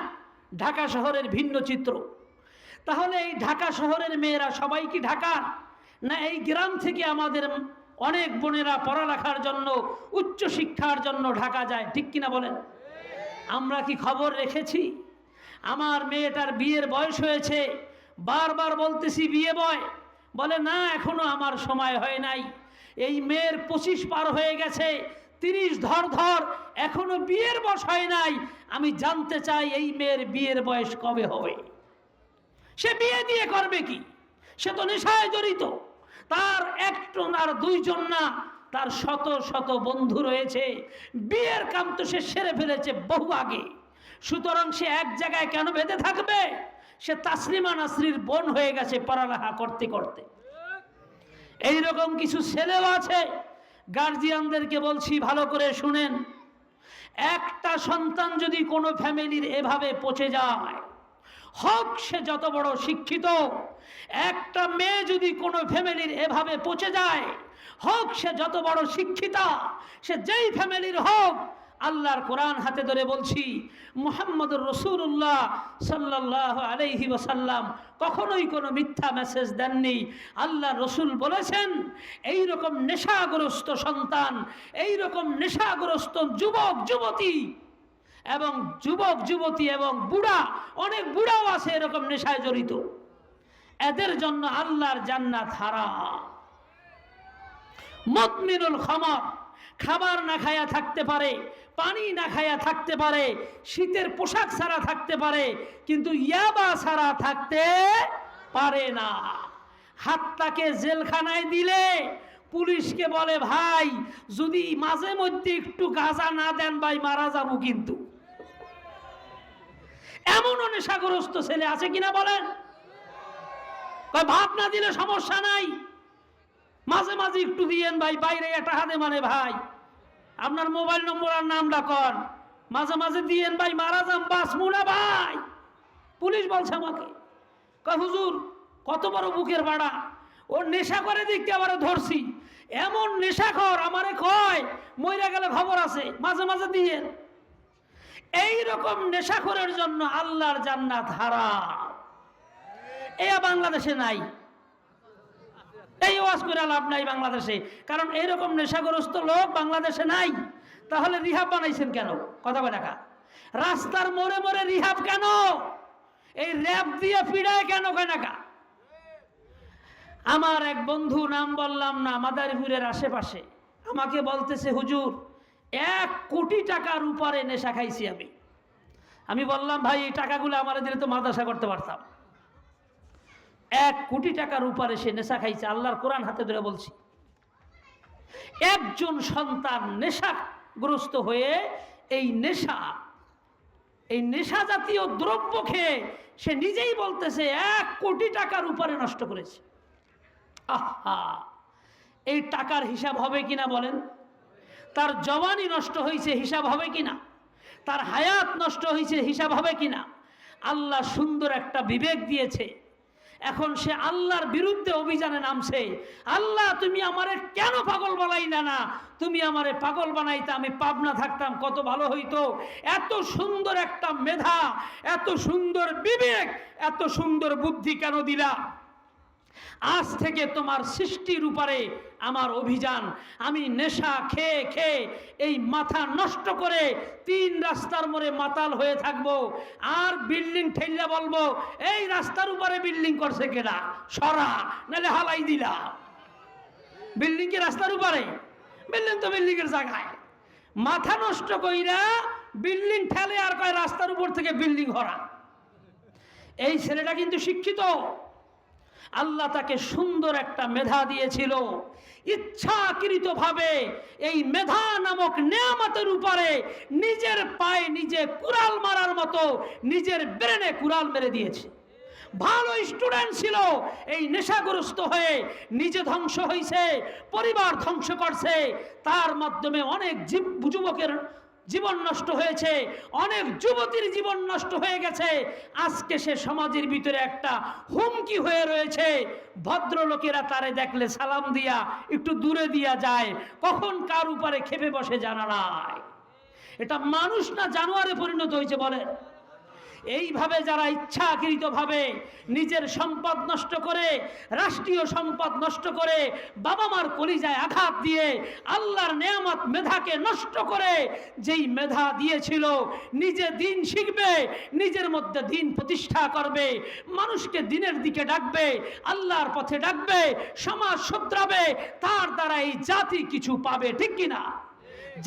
ঢাকা শহরের ভিন্ন চিত্র। তাহলে এই ঢাকা শহরের মেয়েরা সবাই কি ঢাকার? না এই গ্রাম থেকে আমাদের অনেক বোনেরা পড়ালেখার জন্য, উচ্চ শিক্ষার জন্য ঢাকা যায়, ঠিক কিনা বলেন? আমরা কি খবর রেখেছি? আমার মেয়েটার বিয়ের বয়স হয়েছে, বারবার বলতেছি বিয়ে বয়, বলে না এখনো আমার সময় হয় নাই। এই মেয়ের 25 পার হয়ে গেছে, 30 ধর, এখনো বিয়ের বয়স হয় নাই। আমি জানতে চাই এই মেয়ের বিয়ের বয়স কবে হবে? সে বিয়ে দিয়ে করবে কি? সে তো নেশায় জড়িত। তার 1 জন আর 2 জন না, তার শত শত বন্ধু রয়েছে। বিয়ের কাম তো সে সেরে ফেলেছে বহু আগে। সুতরাং সে এক জায়গায় কেন বেঁধে থাকবে? সে তাসলিমা নাসরির বোন হয়ে গেছে পড়ালেখা করতে করতে। এইরকম কিছু ছেলেও আছে। গার্জিয়ানদেরকে বলছি, ভালো করে শুনেন, একটা সন্তান যদি কোনো ফ্যামিলির এভাবে পচে যায়, হোক সে যত বড় শিক্ষিত, একটা মেয়ে যদি কোনো ফ্যামিলির এভাবে পচে যায়, হোক সে যত বড় শিক্ষিতা, সে যেই ফ্যামিলির হোক, আল্লাহর কোরআন হাতে ধরে বলছি, মুহাম্মদুর রাসূলুল্লাহ সাল্লাল্লাহু আলাইহি ওয়াসাল্লাম কখনোই কোনো মিথ্যা মেসেজ দেননি। আল্লাহ রসুল বলেছেন, এই রকম নেশাগ্রস্ত সন্তান, এই রকম নেশাগ্রস্ত যুবক যুবতী এবং যুবক যুবতী এবং বুড়া, অনেক বুড়াও আছে এরকম নেশায় জড়িত, এদের জন্য আল্লাহর জান্নাত হারাম। মুদমিনুল খামার, খাবার না খায়া থাকতে পারে, পানি না খায়া থাকতে পারে, শীতের পোশাক ছাড়া থাকতে পারে, কিন্তু ইয়াবা ছাড়া থাকতে পারে না। হাতটাকে জেলখানায় দিলে পুলিশকে বলে, ভাই যদি মাঝে মধ্যে একটু গাঁজা না দেন ভাই মারা যাবো। কিন্তু এমনও নেশাগ্রস্ত ছেলে আছে কিনা বলেন? ভাত না দিলে সমস্যা নাই, মাঝে মাঝে একটু দিয়েন ভাই, বাইরে এটা হাতে মানে ভাই আপনার মোবাইল নম্বর আর নামটা কর, মাঝে মাঝে দিয়েন ভাই, মারা যাম বাঁচবো না ভাই। পুলিশ বলছে আমাকে, হুজুর কত বড় বুকের বাড়া, ও নেশা করে দেখতে আবার ধরছি, এমন নেশাখোর আমারে কয় মইরা গেলে খবর আছে, মাঝে মাঝে দিয়েন। এই রকম নেশাখোরের জন্য আল্লাহর জান্নাত হারাম। এয়া বাংলাদেশে নাই, এই ওয়াজ করে লাভ নাই বাংলাদেশে, কারণ এইরকম নেশাগ্রস্ত লোক বাংলাদেশে নাই। তাহলে রিহাব বানাইছেন কেন? কথা বলে না, রাস্তার মোড়ে মোড়ে রিহাব কেন? এই র্যাব দিয়ে পিড়ায় কেন? কেনাকা আমার এক বন্ধু, নাম বললাম না, মাদারীপুরের আশেপাশে, আমাকে বলতেছে, হুজুর 1 কোটি টাকার উপরে নেশা খাইছি আমি বললাম, ভাই এই টাকাগুলো আমার দিলে তো মাদ্রাসা করতে পারতাম। 1 কোটি টাকার উপরে সে নেশা খাইছে, আল্লাহর কোরআন হাতে ধরে বলছি। একজন সন্তান নেশাগ্রস্ত হয়ে এই নেশা জাতীয় দ্রব্য খেয়ে সে নিজেই বলতেছে 1 কোটি টাকার উপরে নষ্ট করেছে। আহা, এই টাকার হিসাব হবে কিনা বলেন? তার জওয়ানি নষ্ট হয়েছে, হিসাব হবে কিনা? তার হায়াত নষ্ট হয়েছে, হিসাব হবে কিনা? আল্লাহ সুন্দর একটা বিবেক দিয়েছে, এখন সে আল্লাহর বিরুদ্ধে অভিযানে নামছে। আল্লাহ তুমি আমারে কেন পাগল বানাইলা না? তুমি আমারে পাগল বানাইতে আমি পাবনা থাকতাম কত ভালো হইতো। এত সুন্দর একটা মেধা, এত সুন্দর বিবেক, এত সুন্দর বুদ্ধি কেন দিলা? আজ থেকে তোমার সৃষ্টির উপরে আমার অভিযান। আমি নেশা খেয়ে খেয়ে এই মাথা নষ্ট করে 3 রাস্তার মোড়ে মাতাল হয়ে থাকবো, আর বিল্ডিং ঠেললে বলবো, এই রাস্তার উপরে বিল্ডিং করছে কেনা, সরা নাহলে হালাই দিলা। বিল্ডিং কি রাস্তার উপরে? বিল্ডিং তো বিল্ডিং এর জায়গায়। মাথা নষ্ট কইরা বিল্ডিং ঠেলে আর কয় রাস্তার উপর থেকে বিল্ডিং হরা। এই ছেলেটা কিন্তু শিক্ষিত, আল্লাহ তাকে সুন্দর একটা মেধা দিয়েছিল। ইচ্ছাকৃতভাবে এই মেধা নামক নেয়ামতের উপরে নিজের পায়ে নিজে কুড়াল মারার মতো নিজের ব্রেনে কুড়াল মেরে দিয়েছে। ভালো স্টুডেন্ট ছিল, এই নেশাগ্রস্ত হয়ে নিজে ধ্বংস হয়েছে, পরিবার ধ্বংস করছে, তার মাধ্যমে অনেক যুবকের জীবন নষ্ট হয়েছে, অনেক যুবতীর জীবন নষ্ট হয়ে গেছে। আজকে সে সমাজের ভিতরে একটা হুমকি হয়ে রয়েছে। ভদ্রলোকেরা তারে দেখলে সালাম দিয়া একটু দূরে দিয়া যায়, কখন কার উপরে খেপে বসে জানা নাই। এটা মানুষ না জানোয়ারে পরিণত হয়েছে বলেন। এইভাবে যারা ইচ্ছাকৃতভাবে নিজের সম্পদ নষ্ট করে, রাষ্ট্রীয় সম্পদ নষ্ট করে, বাবা মার কলিজায় আঘাত দিয়ে আল্লাহর নেয়ামত মেধাকে নষ্ট করে, যেই মেধা দিয়েছিল, নিজে দিন শিখবে, নিজের মধ্যে দিন প্রতিষ্ঠা করবে, মানুষকে দিনের দিকে ডাকবে, আল্লাহর পথে ডাকবে, সমাজ শুধরাবে, তার দ্বারা এই জাতি কিছু পাবে, ঠিক কিনা?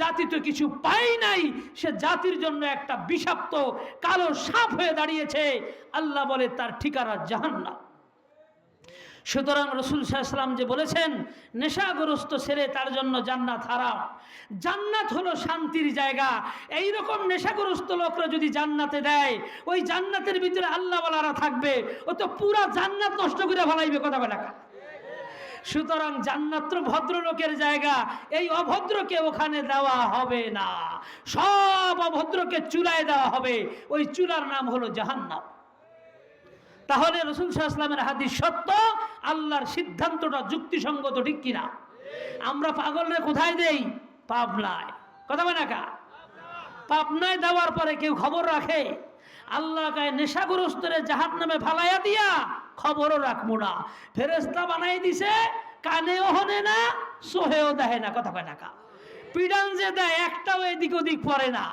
জাতি তো কিছু পাই নাই, সে জাতির জন্য একটা বিষাক্ত কালো সাপ হয়ে দাঁড়িয়েছে। আল্লাহ বলে তার ঠিকানা জাহান্নাম। সুতরাং রাসূল সাল্লাল্লাহু আলাইহি ওয়াসাল্লাম যে বলেছেন নেশাগ্রস্ত ছেলে তার জন্য জান্নাত হারাম। জান্নাত হলো শান্তির জায়গা। এই রকম নেশাগ্রস্ত লোকরা যদি জান্নাতে দেয়, ওই জান্নাতের ভিতরে আল্লাহ ওয়ালারা থাকবে, ও তো পুরা জান্নাত নষ্ট করে ফেলাইবে, কথা বলে না। সুতরাং জান্নাত ভদ্রলোকের জায়গা, এই অভদ্রকে ওখানে দেওয়া হবে না, সব অভদ্রকে চুলায় দেওয়া হবে, ওই চুলার নাম হলো জাহান্নাম। তাহলে রাসূল সাল্লাল্লাহু আলাইহি ওয়াসাল্লামের হাদিস সত্য, আল্লাহর সিদ্ধান্তটা যুক্তিসঙ্গত, ঠিক কিনা? আমরা পাগলরে কোথায় দেই? পাবনায়, কথা বলে না। পাবনায় দেওয়ার পরে কেউ খবর রাখে? আল্লাহ গায়ে নেশাগ্রস্তরে জাহান্নামে ফালাইয়া দিয়া খবরও রাখবো না। ফেরেশতা বানাই দিছে, কানেও হনে না, সোহেও দেয় না। কথা কয় টাকা পিডান যে দেয় একটাও এদিক ওদিক পড়ে না,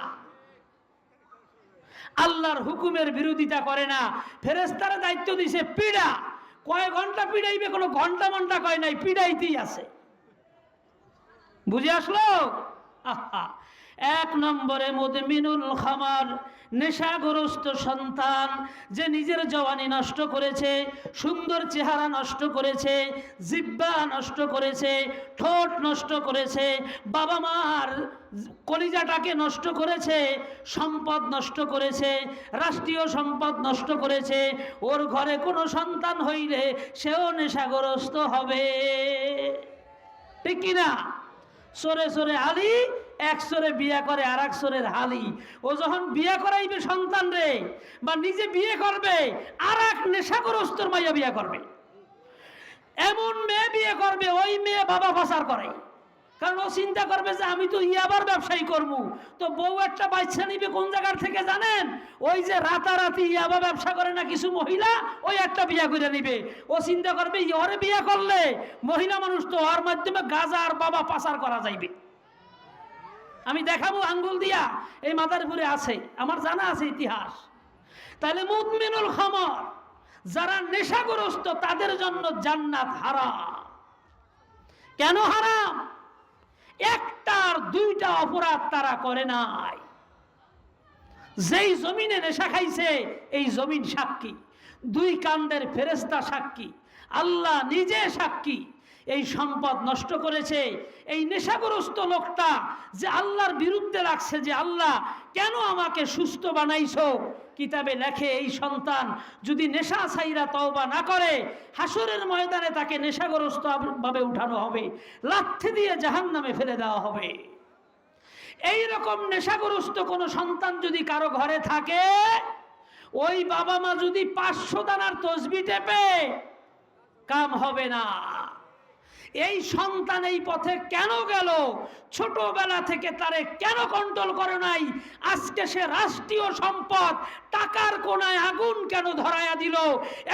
আল্লাহর হুকুমের বিরোধিতা করে না। ফেরেশতারা দায়িত্ব দিছে পিডা, কয় ঘন্টা পিডাইবে কোনো ঘন্টা মন্টা কয় নাই, পিডাইতেই আছে। বুঝে আসলো? আহা, এক নম্বরে মুদমিনুল খামার, নেশাগ্রস্ত সন্তান, যে নিজের জওয়ানি নষ্ট করেছে, সুন্দর চেহারা নষ্ট করেছে, জিহ্বা নষ্ট করেছে, ঠোঁট নষ্ট করেছে, বাবা মার কলিজাটাকে নষ্ট করেছে, সম্পদ নষ্ট করেছে, রাষ্ট্রীয় সম্পদ নষ্ট করেছে। ওর ঘরে কোনো সন্তান হইলে সেও নেশাগ্রস্ত হবে, ঠিক কিনা? সরে সরে আলী, এক সরে বিয়া করে আর এক সরের হালি। ও যখন বিয়া করাইবে সন্তান রে, বা নিজে বিয়ে করবে, আর এক নেশাগ্রস্তর মাইয়া বিয়া করবে। এমন মেয়ে বিয়ে করবে, ওই মেয়ে বাবা পাচার করে। কারণ ও চিন্তা করবে যে আমি তো ইয়াবার ব্যবসায়ী করবো, তো বউ একটা বাচ্চা নিবে কোন জায়গার থেকে জানেন? ওই যে রাতারাতি ইয়াবা ব্যবসা করে না কিছু মহিলা, ওই একটা বিয়া করে নিবে। ও চিন্তা করবে ওরে বিয়া করলে মহিলা মানুষ, তো ওর মাধ্যমে গাঁজা আর বাবা পাচার করা যাইবে। আমি দেখাবো আঙ্গুল দিয়া, এই মাদারীপুরে আছে, আমার জানা আছে ইতিহাস। তাহলে মুদমিনুল খামর, যারা নেশাগ্রস্ত, তাদের জন্য জান্নাত হারাম। কেন হারাম? একটার দুইটা অপরাধ তারা করে নাই। যেই জমিনে নেশা খাইছে এই জমিন সাক্ষী, দুই কান্দের ফেরেশতা সাক্ষী, আল্লাহ নিজে সাক্ষী। এই সম্পদ নষ্ট করেছে এই নেশাগ্রস্ত লোকটা, যে আল্লাহর বিরুদ্ধে লাগছে, যে আল্লাহ কেন আমাকে সুস্থ বানাইছো? কিতাবে লেখে এই সন্তান যদি নেশা ছাইরা তওবা না করে, হাসরের ময়দানে তাকে নেশাগ্রস্ত ভাবে উঠানো হবে, লাথি দিয়ে জাহান্নামে ফেলে দেওয়া হবে। এই রকম নেশাগ্রস্ত কোন সন্তান যদি কারো ঘরে থাকে, ওই বাবা মা যদি 500 দানার তসবিহ টেপে, কাম হবে না। এই সন্তান এই পথে কেন গেল? ছোটবেলা থেকে তারে কেন কন্ট্রোল করে নাই? আজকে সে রাষ্ট্রীয় সম্পদ, টাকার কোনায় আগুন কেন ধরায়া দিল?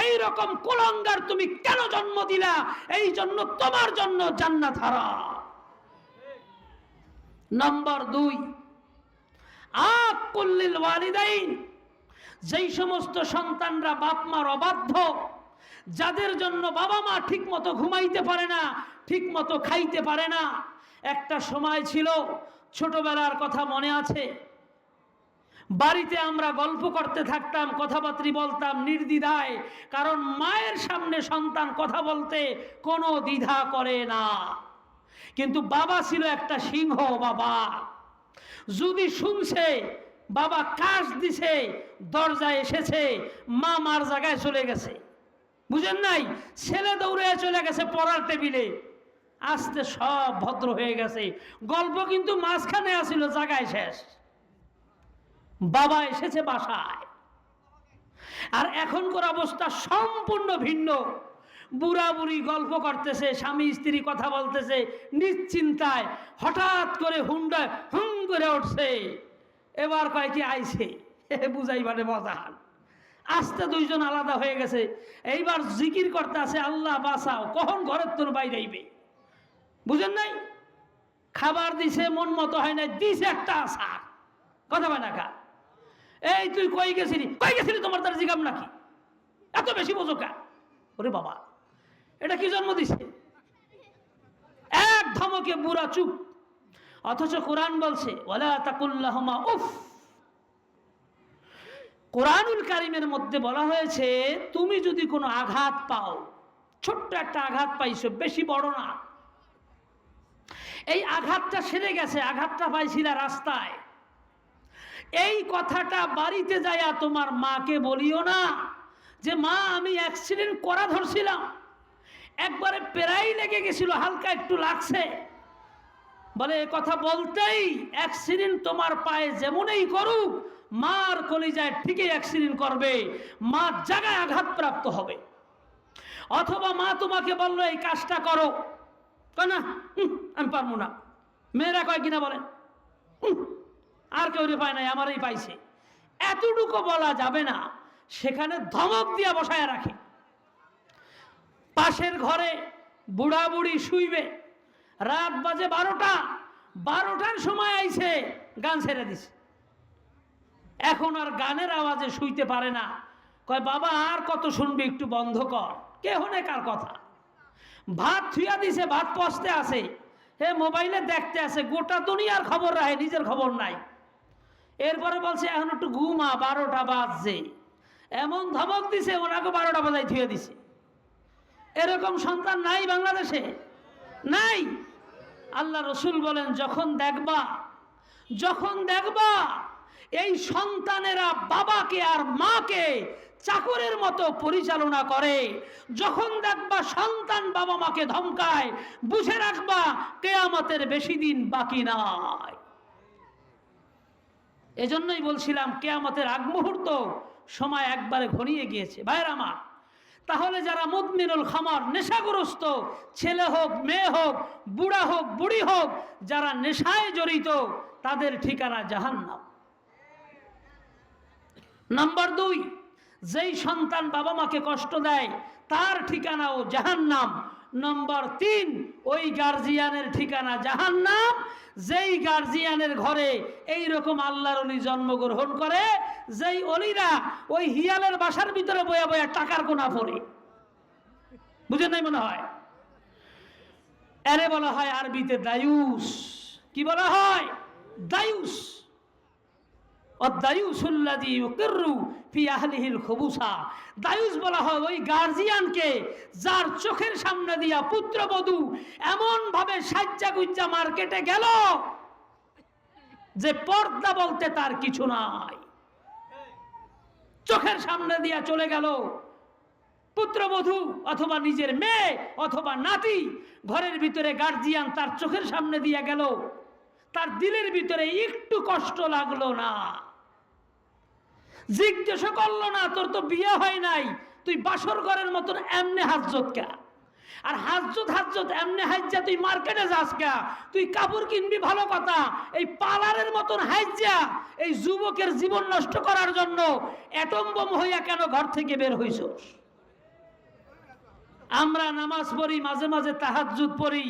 এই রকম কুলাঙ্গার তুমি কেন জন্ম দিলা? এই জন্য তোমার জন্য জান্নাত হারাম। নাম্বার 2, আকুল্লিল ওয়ালিদাইন, যেই সমস্ত সন্তানরা বাপ মার অবাধ্য, যাদের জন্য বাবা মা ঠিক মতো ঘুমাইতে পারে না, ঠিক মতো খাইতে পারে না। একটা সময় ছিল, ছোটবেলার কথা মনে আছে, বাড়িতে আমরা গল্প করতে থাকতাম, কথাবার্তা বলতাম নির্দ্বিধায়, কারণ মায়ের সামনে সন্তান কথা বলতে কোনো দ্বিধা করে না। কিন্তু বাবা ছিল একটা সিংহ বাবা, যদি শুনছে বাবা কাজ দিছে, দরজায় এসেছে, মা মার জায়গায় চলে গেছে, বুঝেন নাই? ছেলে দৌড়ে চলে গেছে পড়ার টেবিলে, আস্তে সব ভদ্র হয়ে গেছে। গল্প কিন্তু মাঝখানে আসিল, জায়গায় শেষ। বাবা এসেছে বাসায়। আর এখনকার অবস্থা সম্পূর্ণ ভিন্ন। বুড়া বুড়ি গল্প করতেছে, স্বামী স্ত্রী কথা বলতেছে নিশ্চিন্তায়, হঠাৎ করে হুন্ডা হুম করে উঠছে, এবার কয় কি আইছে, বুঝাইবারে মজার। আস্তে দুইজন আলাদা হয়ে গেছে, এইবার জিকির করতে আছে, আল্লাহ বাঁচাও, কখন ঘরের তোর বাইরে আইবে, বুঝেন নাই? খাবার দিছে, মন মতো হয় না, দিছে একটা আশা, কথা হয় না কা, এই তুই কই গেছিলি, কই গেছিলি, তোমার তার জিগাম নাকি, এত বেশি বোঝো কা? ওরে বাবা, এটা কি জন্ম দিছে? এক ধমকে বুড়া চুপ। অথচ কোরআন বলছে ওয়ালা তাকুল্লাহুমা উফ। কোরআনুল কারীমের মধ্যে বলা হয়েছে, তুমি যদি কোনো আঘাত পাও, ছোট্ট একটা আঘাত পাইছো, বেশি বড় না, এই আঘাতটা সেরে গেছে, আঘাতটা পাইছিলা রাস্তায়, এই কথাটা বাড়িতে যাইয়া তোমার মাকে বলিও না যে মা আমি অ্যাক্সিডেন্ট করা ধরছিলাম, একবারে প্রায় লেগে গেছিল, হালকা একটু লাগছে। বলে এ কথা বলতেই অ্যাক্সিডেন্ট তোমার পায়ে যেমনই করুক, মার কলিজায় ঠিকই অ্যাক্সিডেন্ট করবে, মা জায়গায় আঘাতপ্রাপ্ত হবে। অথবা মা তোমাকে বললো এই কাজটা করো, না আমি পারবো না, মেয়েরা কয় কিনা বলেন, আর কেউ পায় নাই, আমারই পাইছে, এতটুকু বলা যাবে না। সেখানে ধমক দিয়া বসায় রাখে। পাশের ঘরে বুড়া বুড়ি শুইবে, রাত বাজে 12টা, 12টার সময় আইছে গান ছেড়ে দিছে। এখন আর গানের আওয়াজে শুইতে পারে না। কয় বাবা আর কত শুনবি, একটু বন্ধ কর। কে হনে কার কথা। ভাত থুইয়া দিছে, ভাত পচতে আছে, হে মোবাইলে দেখতে আছে, গোটা দুনিয়ার খবর রাখে, নিজের খবর নাই। এরপরে বলছে এখন একটু ঘুমা, 12টা বাজছে। এমন ধমক দিছে ওনাকে 12টা বাজায় থুয়ে দিছে। এরকম সন্তান নাই বাংলাদেশে, নাই। আল্লাহ রসুল বলেন যখন দেখবা এই সন্তানেরা বাবাকে আর মাকে চাকরের মতো পরিচালনা করে, যখন দেখবা সন্তান বাবা মাকে ধমকায়, বুঝে রাখবা কিয়ামতের বেশি দিন বাকি নাই। এজন্যই বলছিলাম কিয়ামতের আগ মুহূর্ত সময় একবারে ঘনিয়ে গিয়েছে। ভাইরা আমার, তাহলে যারা মুদমিনুল খামার, নেশাগ্রস্ত, ছেলে হোক মেয়ে হোক, বুড়া হোক বুড়ি হোক, যারা নেশায় জড়িত, তাদের ঠিকানা জাহান্নাম। নাম্বার 2, যেই সন্তান বাবা মাকে কষ্ট দেয় তার ঠিকানাও জাহান্নাম। নম্বর 3, ওই গার্জিয়ানের ঠিকানা জাহান্নাম যেই গার্জিয়ানের ঘরে এই রকম আল্লাহর ওলি জন্মগ্রহণ করে, যেই অলিরা ওই হিয়ালের বাসার ভিতরে বয়া বয়া টাকার কোনা পড়ে। বুঝেন নাই মনে হয়? এরে বলা হয় আরবিতে দায়ুস। কি বলা হয়? দায়ুস। দায়ুস বলা হয় ওই গার্জিয়ানকে যার চোখের সামনে দিয়া পুত্রবধূ এমন ভাবে সাজ্জা গুজ্জা মার্কেটে গেল যে পর্দা বলতে তার কিছু নাই। চোখের সামনে দিয়া চলে গেল পুত্রবধূ অথবা নিজের মেয়ে অথবা নাতি, ঘরের ভিতরে গার্জিয়ান তার চোখের সামনে দিয়া গেল, তার দিলের ভিতরে একটু কষ্ট লাগলো না, জিজ্ঞেস করলো না তোর তো বিয়ে হয় নাই, তুই বাসর ঘরের মতন এমনে হাজ্জত কা, আর হাজ্জত এমনে হাজ্জা তুই মার্কেটে যাস কা, তুই কাপড় কিনবি ভালো কথা, এই পালারের মতন হাজ্জা এই যুবকের জীবন নষ্ট করার জন্য অ্যাটম বোম হইয়া কেন ঘর থেকে বের হইছস? আমরা নামাজ পড়ি, মাঝে মাঝে তাহাজ্জুদ পড়ি,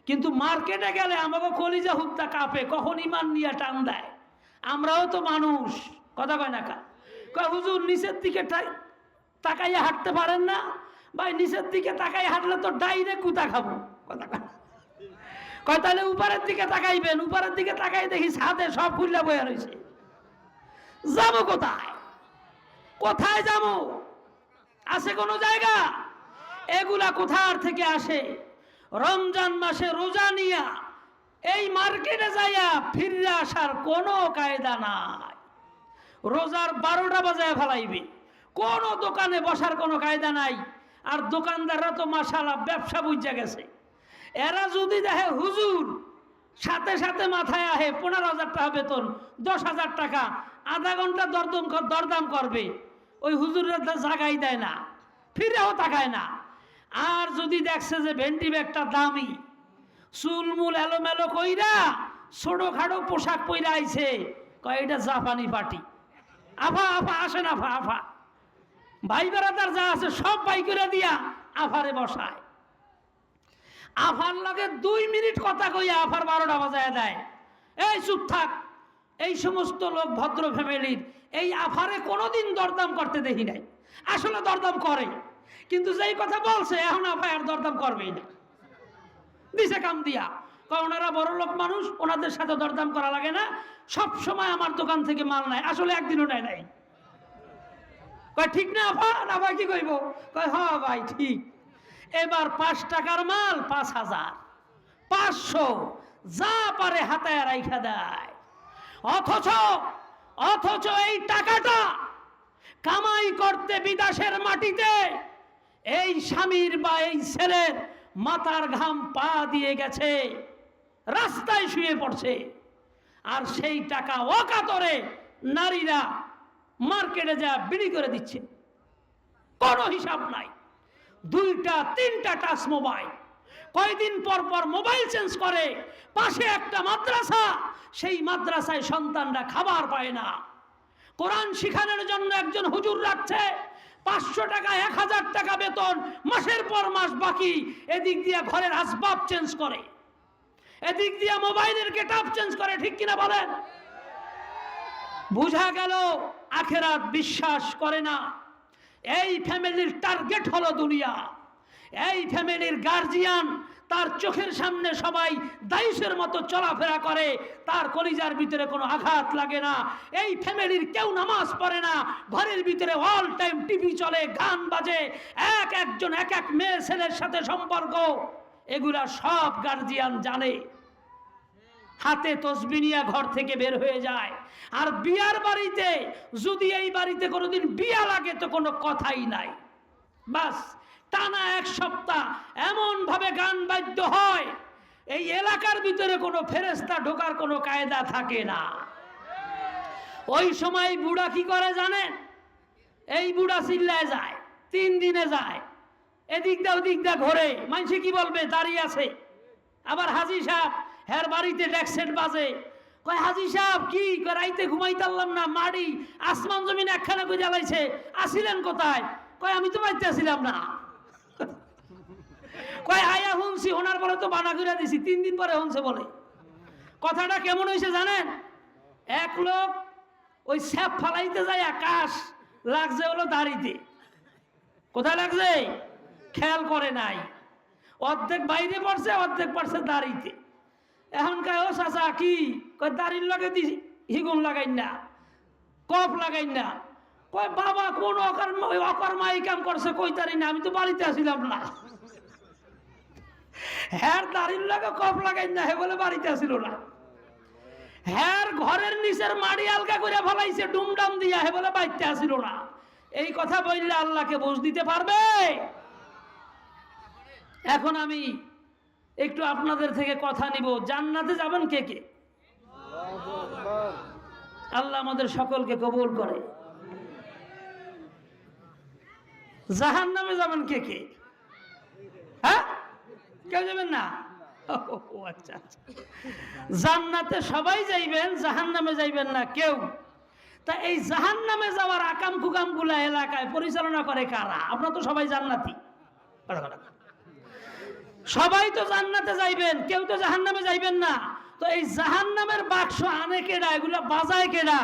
কিন্তু মার্কেটে গেলে আমাকে কলিজা হুত্তা কাঁপে, কখন ইমান নিয়ে টান দেয়। আমরাও তো মানুষ, কথা কয় না কা? কয় হুজুর নিচের দিকে তাকাইয়া হাঁটতে পারেন না? ভাই নিচের দিকে তাকাইয়া হাঁটলে তো ডাইরেক্ট কুতা খাবো, কথা কয়। কয় তাহলে উপরের দিকে তাকাইবেন, উপরের দিকে তাকাই দেখি ছাদে সব খুললা বইয়া রয়েছে। যাবো কোথায়? কোথায় যাবো? আছে কোনো জায়গা? এগুলা কোথার থেকে আসে? রমজান মাসে রোজা নিয়া এই মার্কেটে যাইয়া ফিরে আসার কোনো কায়দা নাই। রোজার 12টা বাজায় ফেলাইবে, কোনো দোকানে বসার কোনো কায়দা নাই। আর দোকানদাররা তো মাশাআল্লাহ ব্যবসা বুঝা গেছে। এরা যদি দেখে হুজুর সাথে সাথে মাথায় আহে 15,000 টাকা বেতন, 10,000 টাকা, আধা ঘন্টা দরদাম করবে, ওই হুজুরের জাগাই দেয় না, ফিরেও তাকায় না। আর যদি দেখছে যে ভেন্ডি ব্যাগটা দামি, চুলমুল এলোমেলো কইরা ছোটখাটো পোশাক পইরা আইছে, কয় এটা জাপানি পার্টি, আফা আফা আসেন, আফা আফা, ভাই বেড়াদার যা আছে সব বাই করে দিয়া আফারে বসায়। আফার লাগে 2 মিনিট কথা কইয়া আফার 12টা বাজায় দেয়। এই চুপ থাক। এই সমস্ত লোক ভদ্র ফ্যামিলির এই আফারে কোনোদিন দরদাম করতে দেখি নাই। আসলে দরদাম করে, কিন্তু যেই কথা বলছে এখন আফা আর দরদাম করবেই না, দিছে কাম দিয়া। কারণ ওনারা বড় লোক মানুষ, ওনাদের সাথে দরদাম করা লাগে না। সব সময় আমার দোকান থেকে মাল নেয়, আসলে একদিনও নেয় নাই। কয় ঠিক না আফা? না ভাই কি কইব? কয় হ্যাঁ ভাই ঠিক। এবার 5 টাকার মাল 5,000, 500 যা পারে হাতায় রাইখা দেয়। অথচ এই টাকাটা কামাই করতে বিদেশের মাটিতে এই স্বামীর বা এই ছেলের মাথার ঘাম পা দিয়ে গেছে, রাস্তায় শুয়ে পড়ছে, আর সেই টাকা অকাতরে নারীরা মার্কেটে যা বিক্রি করে দিচ্ছে, কোনো হিসাব নাই। 2টা 3টা টাচ মোবাইল, কয়দিন পর পর মোবাইল চেঞ্জ করে, পাশে একটা মাদ্রাসা, সেই মাদ্রাসায় সন্তানরা খাবার পায় না। কোরআন শিখানোর জন্য একজন হুজুর রাখছে 500 টাকা 1000 টাকা বেতন, মাসের পর মাস বাকি। এদিক দিয়ে ঘরের আসবাব চেঞ্জ করে, এদিক দিয়ে মোবাইলের গেটআপ চেঞ্জ করে, ঠিক কিনা বলেন? বুঝা গেল আখিরাত বিশ্বাস করে না। এই ফ্যামিলির টার্গেট হলো দুনিয়া। এই ফ্যামিলির গার্জিয়ান, তার চোখের সামনে সবাই দাইসের মতো চলাফেরা করে, তার কলিজার ভিতরে কোনো আঘাত লাগে না। এই ফ্যামিলির কেউ নামাজ পড়ে না, ঘরের ভিতরে অল টাইম টিভি চলে, গান বাজে, একজন এক মেয়ে ছেলের সাথে সম্পর্ক, এগুলা সব গার্জিয়ান জানে। হাতে তসবিহ নিয়ে ঘর থেকে বের হয়ে যায়। আর বিয়ার বাড়িতে যদি এই বাড়িতে কোনোদিন বিয়া লাগে তো কোনো কথাই নাই, বাস টানা 1 সপ্তাহ এমন ভাবে গান বাদ্য হয়, এই এলাকার ভিতরে কোনো ফেরেশতা ঢোকার কোনো কায়দা থাকে না। ওই সময় বুড়া কি করে জানেন? এই বুড়া চিল্লায় যায়, 3 দিনে যায়, এদিক দা ওদিক দা ঘোরে, মানুষে কি বলবে দাঁড়িয়ে আছে। আবার হাজি সাহেব হের বাড়িতে ডেকসেট বাজে, কয় হাজি সাহেব কি রাইতে ঘুমাইতারলাম না, মাড়ি আসমান জমিন একখানা করে জ্বালাইছে, আসিলেন কোথায়? কয় আমি তো বাড়িতে আসিলাম না। কয় আয়া হুনছি, ওনার পরে তো বানা করে দিছি, 3 দিন পরে হুনছে বলে। কথাটা কেমন হয়েছে জানেন? এক লোক ওই স্যাপ ফালাইতে যায়, আকাশ লাগছে হলো দাড়িতে। কোথায় লাগছে খেয়াল করে নাই, অর্ধেক বাইরে পড়ছে, অর্ধেক পড়ছে দাড়িতে। এখন কয় ও চাচা কি কয় দাড়ির লগে দি হিগুন লাগাই না, কফ লাগাই না। কয় বাবা কোন অকর্মাই কাম করছে কইতারি না, আমি তো বাড়িতে আসিলাম না। হ্যার দাড়ির লগে কফ লাগাই না, হে বলে বাড়িতে আসিল না। হ্যার ঘরের নিচের মাড়ি আলগা করে ফলাইছে ডুমডাম দিয়া, হে বলে বাড়িতে আসিল না। এই কথা বললে আল্লাহকে বুঝ দিতে পারবে? এখন আমি একটু আপনাদের থেকে কথা নিব, জান্নাতে যাবেন কে কে? আল্লাহ আমাদের সকলকে কবুল করে। জাহান্নামে যাবেন কে কে? হ্যাঁ, কেউ যাবেন না? আচ্ছা আচ্ছা, জান্নাতে সবাই যাইবেন, জাহান্নামে যাইবেন না কেউ। তা এই জাহান্নামে যাওয়ার আকাম কুকাম গুলা এলাকায় পরিচালনা করে কারা? আপনারা তো সবাই জান্নাতি, সবাই তো জান্নাতে যাইবেন, কেউ তো জাহান্নামে যাইবেন না। তো এই জাহান্নামের বাক্স আনে কেডা, এগুলা বাজায় কেডা?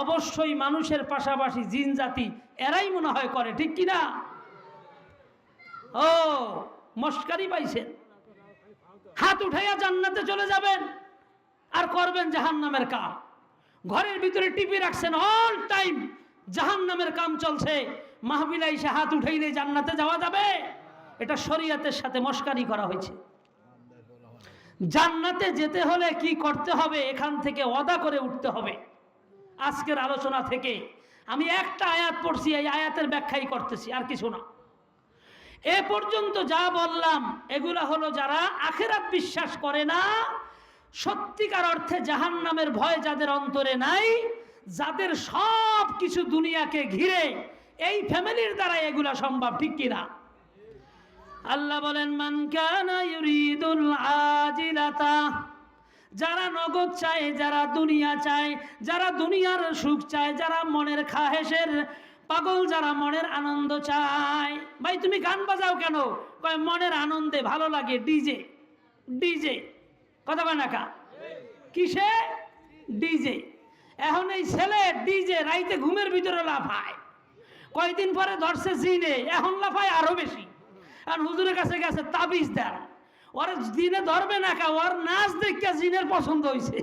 অবশ্যই মানুষের পাশাপাশি জিন জাতি, এরাই মনে হয় করে, ঠিক কিনা? ও মস্কারি পাইছেন? হাত উঠাইয়া জান্নাতে চলে যাবেন আর করবেন জাহান্নামের কাম। ঘরের ভিতরে টিপি রাখছেন, অল টাইম জাহান্নামের কাম চলছে, মাহফিলে এসে হাত উঠাইলে জান্নাতে যাওয়া যাবে? এটা শরীয়তের সাথে মস্কারি করা হয়েছে। জান্নাতে যেতে হলে কি করতে হবে? এখান থেকে ওয়াদা করে উঠতে হবে। আজকের আলোচনা থেকে আমি একটা আয়াত পড়ছি, এই আয়াতের ব্যাখ্যাই করতেছি, আর কিছু না। এ পর্যন্ত যা বললাম এগুলা হলো যারা আখিরাত বিশ্বাস করে না, সত্যিকার অর্থে জাহান্নামের ভয় যাদের অন্তরে নাই, যাদের সব কিছু দুনিয়াকে ঘিরে, এই ফ্যামিলির দ্বারা এগুলা সম্ভব, ঠিক কিনা? আল্লাহ বলেন মান কানা ইউরিদুল আজিলাতা, যারা নগদ চায়, যারা দুনিয়া চায়, যারা দুনিয়ার সুখ চায়, যারা মনের খাহেশের পাগল, যারা মনের আনন্দ চায়। ভাই তুমি গান বাজাও কেন? কয় মনের আনন্দে ভালো লাগে, ডিজে ডিজে। কথা কয় না কা? কিসে? ডিজে। এখন এই ছেলে ডিজে রাইতে ঘুমের ভিতরে লাফায়, কয়দিন পরে ধরছে জিনে, এখন লাফায় আরো বেশি। আর হুজুরের কাছে গেছে তাবিজ দেন, ওর জিনে ধরবে না কা, ওর নাচ দেখে জিনের পছন্দ হয়েছে।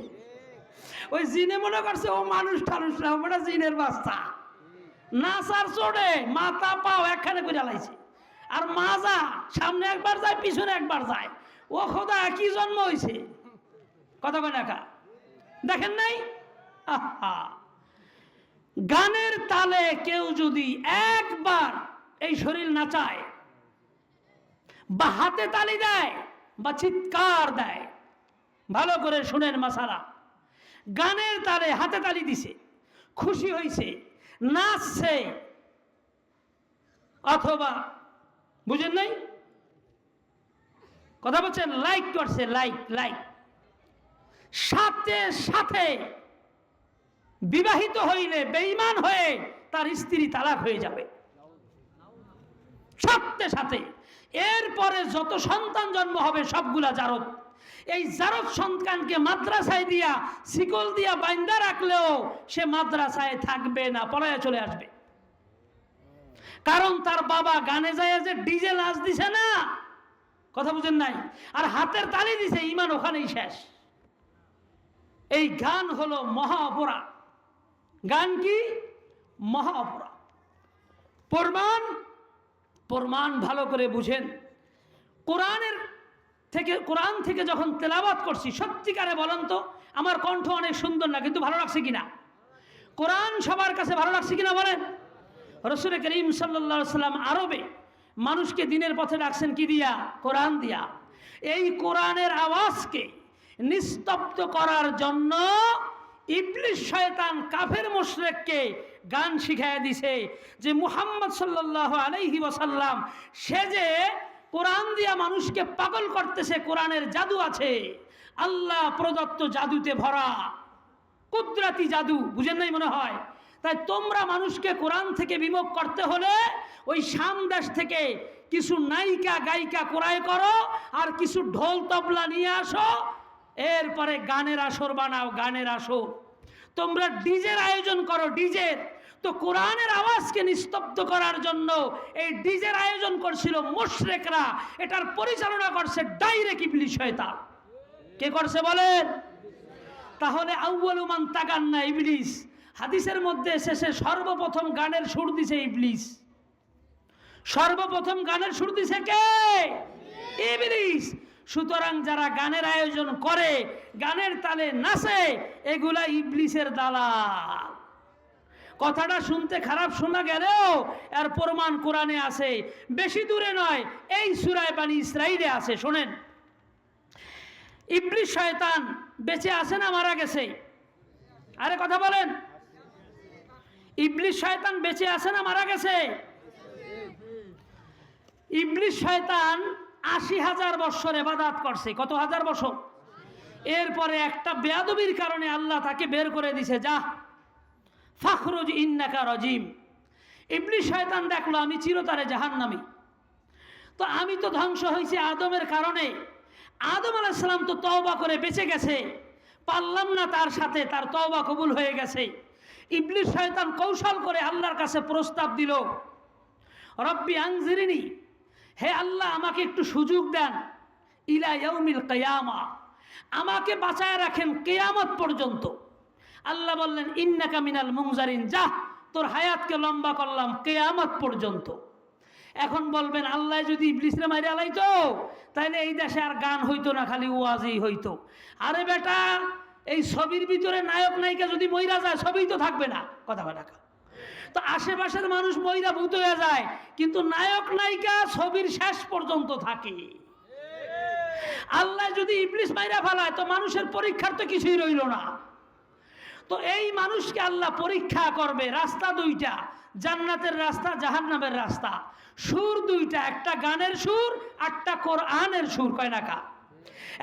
ওই জিনে মনে করছে ও মানুষ টানুষ না, ওটা জিনের বাচ্চা। নাচ আর চড়ে মাথা পাও একখানে করে লাইছে, আর মাজা সামনে একবার যায় পিছনে একবার যায়। ও খোদা কি জন্ম হয়েছে? কথা কয় না কা? দেখেন নাই? আহা, গানের তালে কেউ যদি একবার এই শরীর নাচায়, বা হাতে তালি দেয়, বা চিৎকার দেয়, ভালো করে শুনেন মাসালা। গানের তালে হাতে তালি দিছে, খুশি হয়েছে, নাচছে, অথবা বুঝেন নাই কথা বলছেন? লাইক করছে, লাইক লাইক। সাথে সাথে বিবাহিত হইলে বেঈমান হয়ে তার স্ত্রী তালাক হয়ে যাবে, সাথে সাথে। এরপরে যত সন্তান জন্ম হবে সবগুলা জারদ। এই জারদ সন্তানকে মাদ্রাসায় দিয়া শিকল দিয়া বাইন্দা রাখলেও সে মাদ্রাসায় থাকবে না, পলায়া চলে আসবে। কারণ তার বাবা গানে যায় যে ডিজে নাচ দিছে না, কথা বুঝেন নাই, আর হাতের তালি দিছে, ইমান ওখানেই শেষ। এই গান হলো মহা অপরাধ। গান কি? মহা অপরাধ। প্রমাণ, প্রমাণ ভালো করে বুঝেন। কোরআন থেকে যখন তেলাওয়াত করছি, সত্যিকারে বলেন তো আমার কণ্ঠ অনেক সুন্দর না, কিন্তু ভালো লাগছে কিনা? কোরআন সবার কাছে ভালো লাগছে কিনা বলেন? রাসূল করিম সাল্লাল্লাহু আলাইহি ওয়াসাল্লাম আরবে মানুষকে দিনের পথে ডাকছেন কি দিয়া? কোরআন দিয়া। এই কোরআনের আওয়াজকে নিস্তব্ধ করার জন্য ইবলিস শয়তান কাফের মুশরিককে গান শিখাইয়া দিছে যে মুহাম্মদ সাল্লাল্লাহু আলাইহি ওয়াসাল্লাম সে যে কোরআন দিয়া মানুষকে পাগল করতেছে, কোরআনের জাদু আছে, আল্লাহ প্রদত্ত জাদুতে ভরা, কুদরতি জাদু, বুঝেন নাই মনে হয়। তাই তোমরা মানুষকে কোরআন থেকে বিমুখ করতে হলে ওই শাম দেশ থেকে কিছু নায়িকা গায়িকা ক্রয় করো, আর কিছু ঢোল তবলা নিয়ে আসো, এরপরে গানের আসর বানাও, গানের আসর। তোমরা ডিজের আয়োজন করো, ডিজের। তো কোরআনের আওয়াজকে নিস্তব্ধ করার জন্য এই ডিজের আয়োজন করছিল মুশরিকরা, এটার পরিচালনা করছে ডাইরেক্ট ইবলিস শয়তান। কে করছে বলেন? তাহলে আউয়ালু মান তাগান্না ইবলিস। হাদিসের মধ্যে এসেছে সর্বপ্রথম গানের সুর দিছে ইবলিস। সর্বপ্রথম গানের সুর দিছে কে? ইবলিস। সুতরাং যারা গানের আয়োজন করে, গানের তালে নাচে, এগুলা ইবলিসের দালাল। কথাটা শুনতে খারাপ শোনা গেলেও এর প্রমাণ কোরআনে আছে, বেশি দূরে নয়, এই সূরা বনী ইসরাঈলে আছে। শোনেন, ইবলিস শয়তান বেঁচে আছে না মারা গেছে? আরে কথা বলেন, ইবলিস শয়তান বেঁচে আছে না মারা গেছে? ইবলিস শয়তান ৮০,০০০ বছর ইবাদত করছে। কত হাজার বছর? এরপরে একটা বেয়াদবির কারণে আল্লাহ তাকে বের করে দিছে, যা ফাখরুজ ইন্নাকা রাজিম। ইবলিস শয়তান দেখলো আমি চিরতরে জাহান্নামী, তো আমি তো ধ্বংস হয়েছি আদমের কারণে। আদম আলাইহিস সালাম তো তওবা করে বেঁচে গেছে, পারলাম না তার সাথে, তার তওবা কবুল হয়ে গেছে। ইবলিস শয়তান কৌশল করে আল্লাহর কাছে প্রস্তাব দিল, রব্বি আনজিরনি, হে আল্লাহ আমাকে একটু সুযোগ দেন, ইলা ইয়াউমিল কিয়ামা, আমাকে বাঁচায় রাখেন কিয়ামত পর্যন্ত। আল্লাহ বললেন ইন্নাকা মিনাল মুনজারিন, যা তোর হায়াতকে লম্বা করলাম কিয়ামত পর্যন্ত। এখন বলবেন আল্লাহ যদি ইবলিসরে মাইরে আলাইতো তাহলে এই দেশে আর গান হইতো না, খালি ওয়াজই হইতো। আরে বেটা, এই ছবির ভিতরে নায়ক নায়িকা যদি মইরা যায় ছবি তো থাকবে না, কথা বলা। তো আশেপাশের মানুষ মইরা ভূত হয়ে যায়, কিন্তু নায়ক নায়িকা ছবির শেষ পর্যন্ত থাকে। আল্লাহ যদি ইবলিস মাইরা ফেলায় তো মানুষের পরীক্ষার তো কিছুই রইল না। তো এই মানুষকে আল্লাহ পরীক্ষা করবে। রাস্তা দুইটা, জান্নাতের রাস্তা, জাহান্নামের রাস্তা। সুর দুইটা, একটা গানের সুর, একটা কোরআনের সুর, কয় নাকা।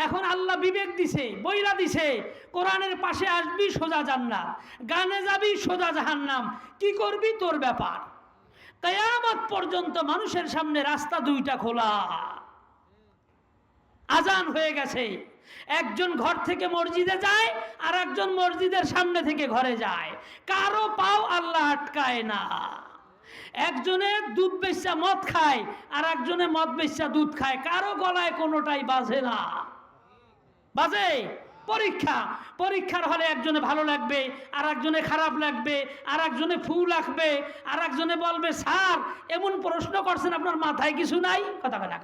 এখন আল্লাহ বিবেক দিছে, বইরা দিছে, কোরআনের পাশে আসবি সোজা জান্নাত, গানে যাবি সোজা জাহান্নাম, কি করবি তোর ব্যাপার। কিয়ামত পর্যন্ত মানুষের সামনে রাস্তা দুইটা খোলা। আজান হয়ে গেছে, একজন ঘর থেকে মসজিদে যায়, আর একজন মসজিদের সামনে থেকে ঘরে যায়, কারো পাও আল্লাহ আটকায় না। একজনে দুধ বেচা মদ খায়, আর একজনে মদ বেচা দুধ খায়, কারো গলায় কোনোটাই বাজে না। বাজে? পরীক্ষা। পরীক্ষার হলে একজনে ভালো লাগবে, আর একজনে খারাপ লাগবে, আর একজনে ফুল লাগবে, আর একজনে বলবে স্যার এমন প্রশ্ন করছেন আপনার মাথায় কিছু নাই, কথা বলা।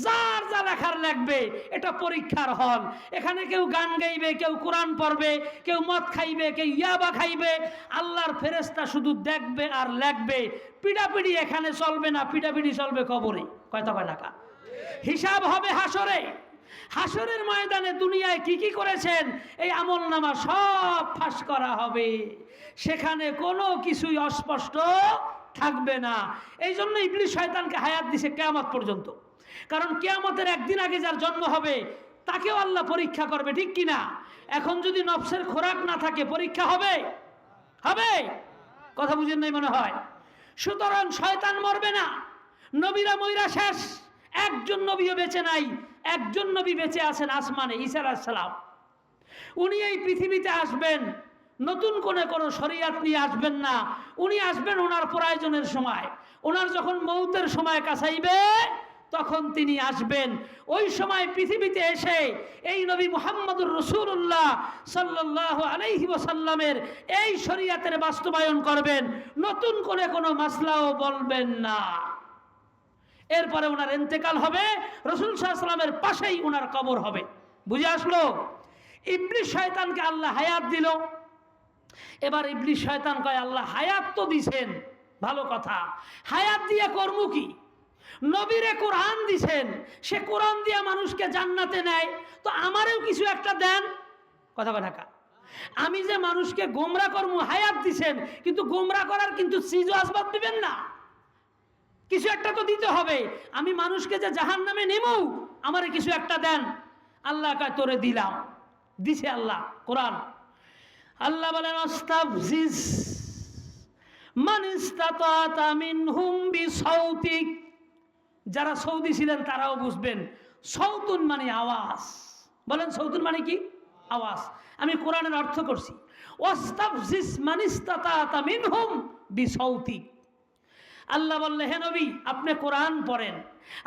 যার যা লেখার লাগবে, এটা পরীক্ষার হল। এখানে কেউ গান গাইবে, কেউ কোরআন পড়বে, কেউ মদ খাইবে, কেউ ইয়াবা খাইবে। আল্লাহর ফেরেশতা শুধু দেখবে আর লাগবে। পিড়াপিড়ি এখানে চলবে না, পিড়াপিড়ি চলবে কবরে, কয়টা টাকা। হিসাব হবে হাসরে। হাসরের ময়দানে দুনিয়ায় কি কি করেছেন এই আমলনামা সব ফাঁস করা হবে, সেখানে কোনো কিছুই অস্পষ্ট থাকবে না। এই জন্য ইবলিস শয়তানকে হায়াত দিছে কিয়ামত পর্যন্ত। কারণ কিয়ামতের একদিন আগে যার জন্ম হবে তাকেও আল্লাহ পরীক্ষা করবে, ঠিক কিনা? এখন যদি নফসের খোরাক না থাকে পরীক্ষা হবে? হবে? কথা বুঝেন নাই মনে হয়। সুতরাং শয়তান মরবে না, নবীরা মইরা শেষ, একজন নবীও বেঁচে নাই। একজন নবী বেঁচে আছেন আসমানে, ঈসা আলাইহিস সালাম। উনি এই পৃথিবীতে আসবেন, নতুন কোনো শরীয়ত নিয়ে আসবেন না। উনি আসবেন ওনার প্রয়োজনের সময়, ওনার যখন মৌতের সময় কাছাইবে তখন তিনি আসবেন। ওই সময় পৃথিবীতে এসে এই নবী মুহাম্মদুর রাসূলুল্লাহ সাল্লাল্লাহু আলাইহি ওয়াসাল্লামের এই শরীয়তের বাস্তবায়ন করবেন, নতুন করে কোনো মাসলাও বলবেন না। এরপরে ওনার ইন্তেকাল হবে, রাসূল সাল্লাল্লাহু আলাইহি ওয়াসাল্লামের পাশেই ওনার কবর হবে। বুঝে আসলো? ইবলিস শয়তানকে আল্লাহ হায়াত দিল। এবার ইবলিস শয়তান কয়, আল্লাহ হায়াত তো দিছেন, ভালো কথা, হায়াত দিয়ে কর্ম কি? নবীরে কোরআন দিছেন, সে কোরআন দিয়ে মানুষকে জান্নাতে নেয়, তো আমারেও কিছু একটা দেন। কথা ঢাকা, আমি যে মানুষকে গোমরা করবো, হায়াত দিছেন, কিন্তু গোমরা করার কিন্তু চিজ আসবাব দিবেন না, কিছু একটা তো দিতে হবে। আমি মানুষকে যে জাহান্নামে নেমু, আমারে কিছু একটা দেন। আল্লাহ কয়, তোরে দিলাম। দিছে আল্লাহ কোরআন। আল্লাহ বলেন, আস্তাফজিজ মান ইসতাতা মিনহুম বিসাউতিক। যারা সৌদি ছিলেন তারাও বুঝবেন, সৌতুন মানে আওয়াজ। বলেন সৌতুন মানে কি? আওয়াজ। আমি কোরআনের অর্থ করছি, ওয়াস্তাফজিজ মান ইসতাতা মিনহুম বিসাউতিক। আল্লাহ বললে, হে নবী আপনি কোরআন পড়েন,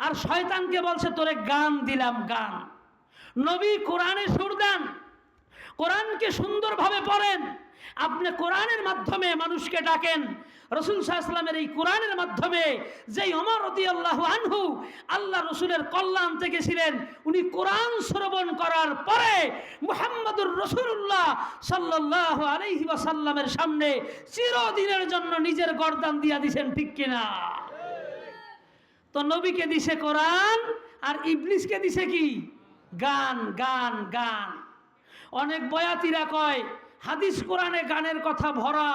আর শয়তানকে বলছে তোরে গান দিলাম, গান। নবী কোরআনে সুর দেন, কোরআনকে সুন্দরভাবে পড়েন। আপনি কোরআনের মাধ্যমে মানুষকে ডাকেন। রাসূল সাল্লাল্লাহু আলাইহি ওয়াসাল্লামের এই কোরআনের মাধ্যমে যেই ওমর রাদিয়াল্লাহু আনহু আল্লাহ রাসূলের কল্যাণ থেকে ছিলেন, উনি কোরআন শ্রবণ করার পরে মুহাম্মদুর রাসূলুল্লাহ সাল্লাল্লাহু আলাইহি ওয়াসাল্লামের সামনে চিরদিনের জন্য নিজের গর্দান দিয়া দিয়েছেন, ঠিক কিনা? তো নবীকে দিছে কোরআন, আর ইবলিসকে দিছে কি? গান, গান, গান। অনেক বয়াতিরা কয় হাদিস কোরআনে গানের কথা ভরা।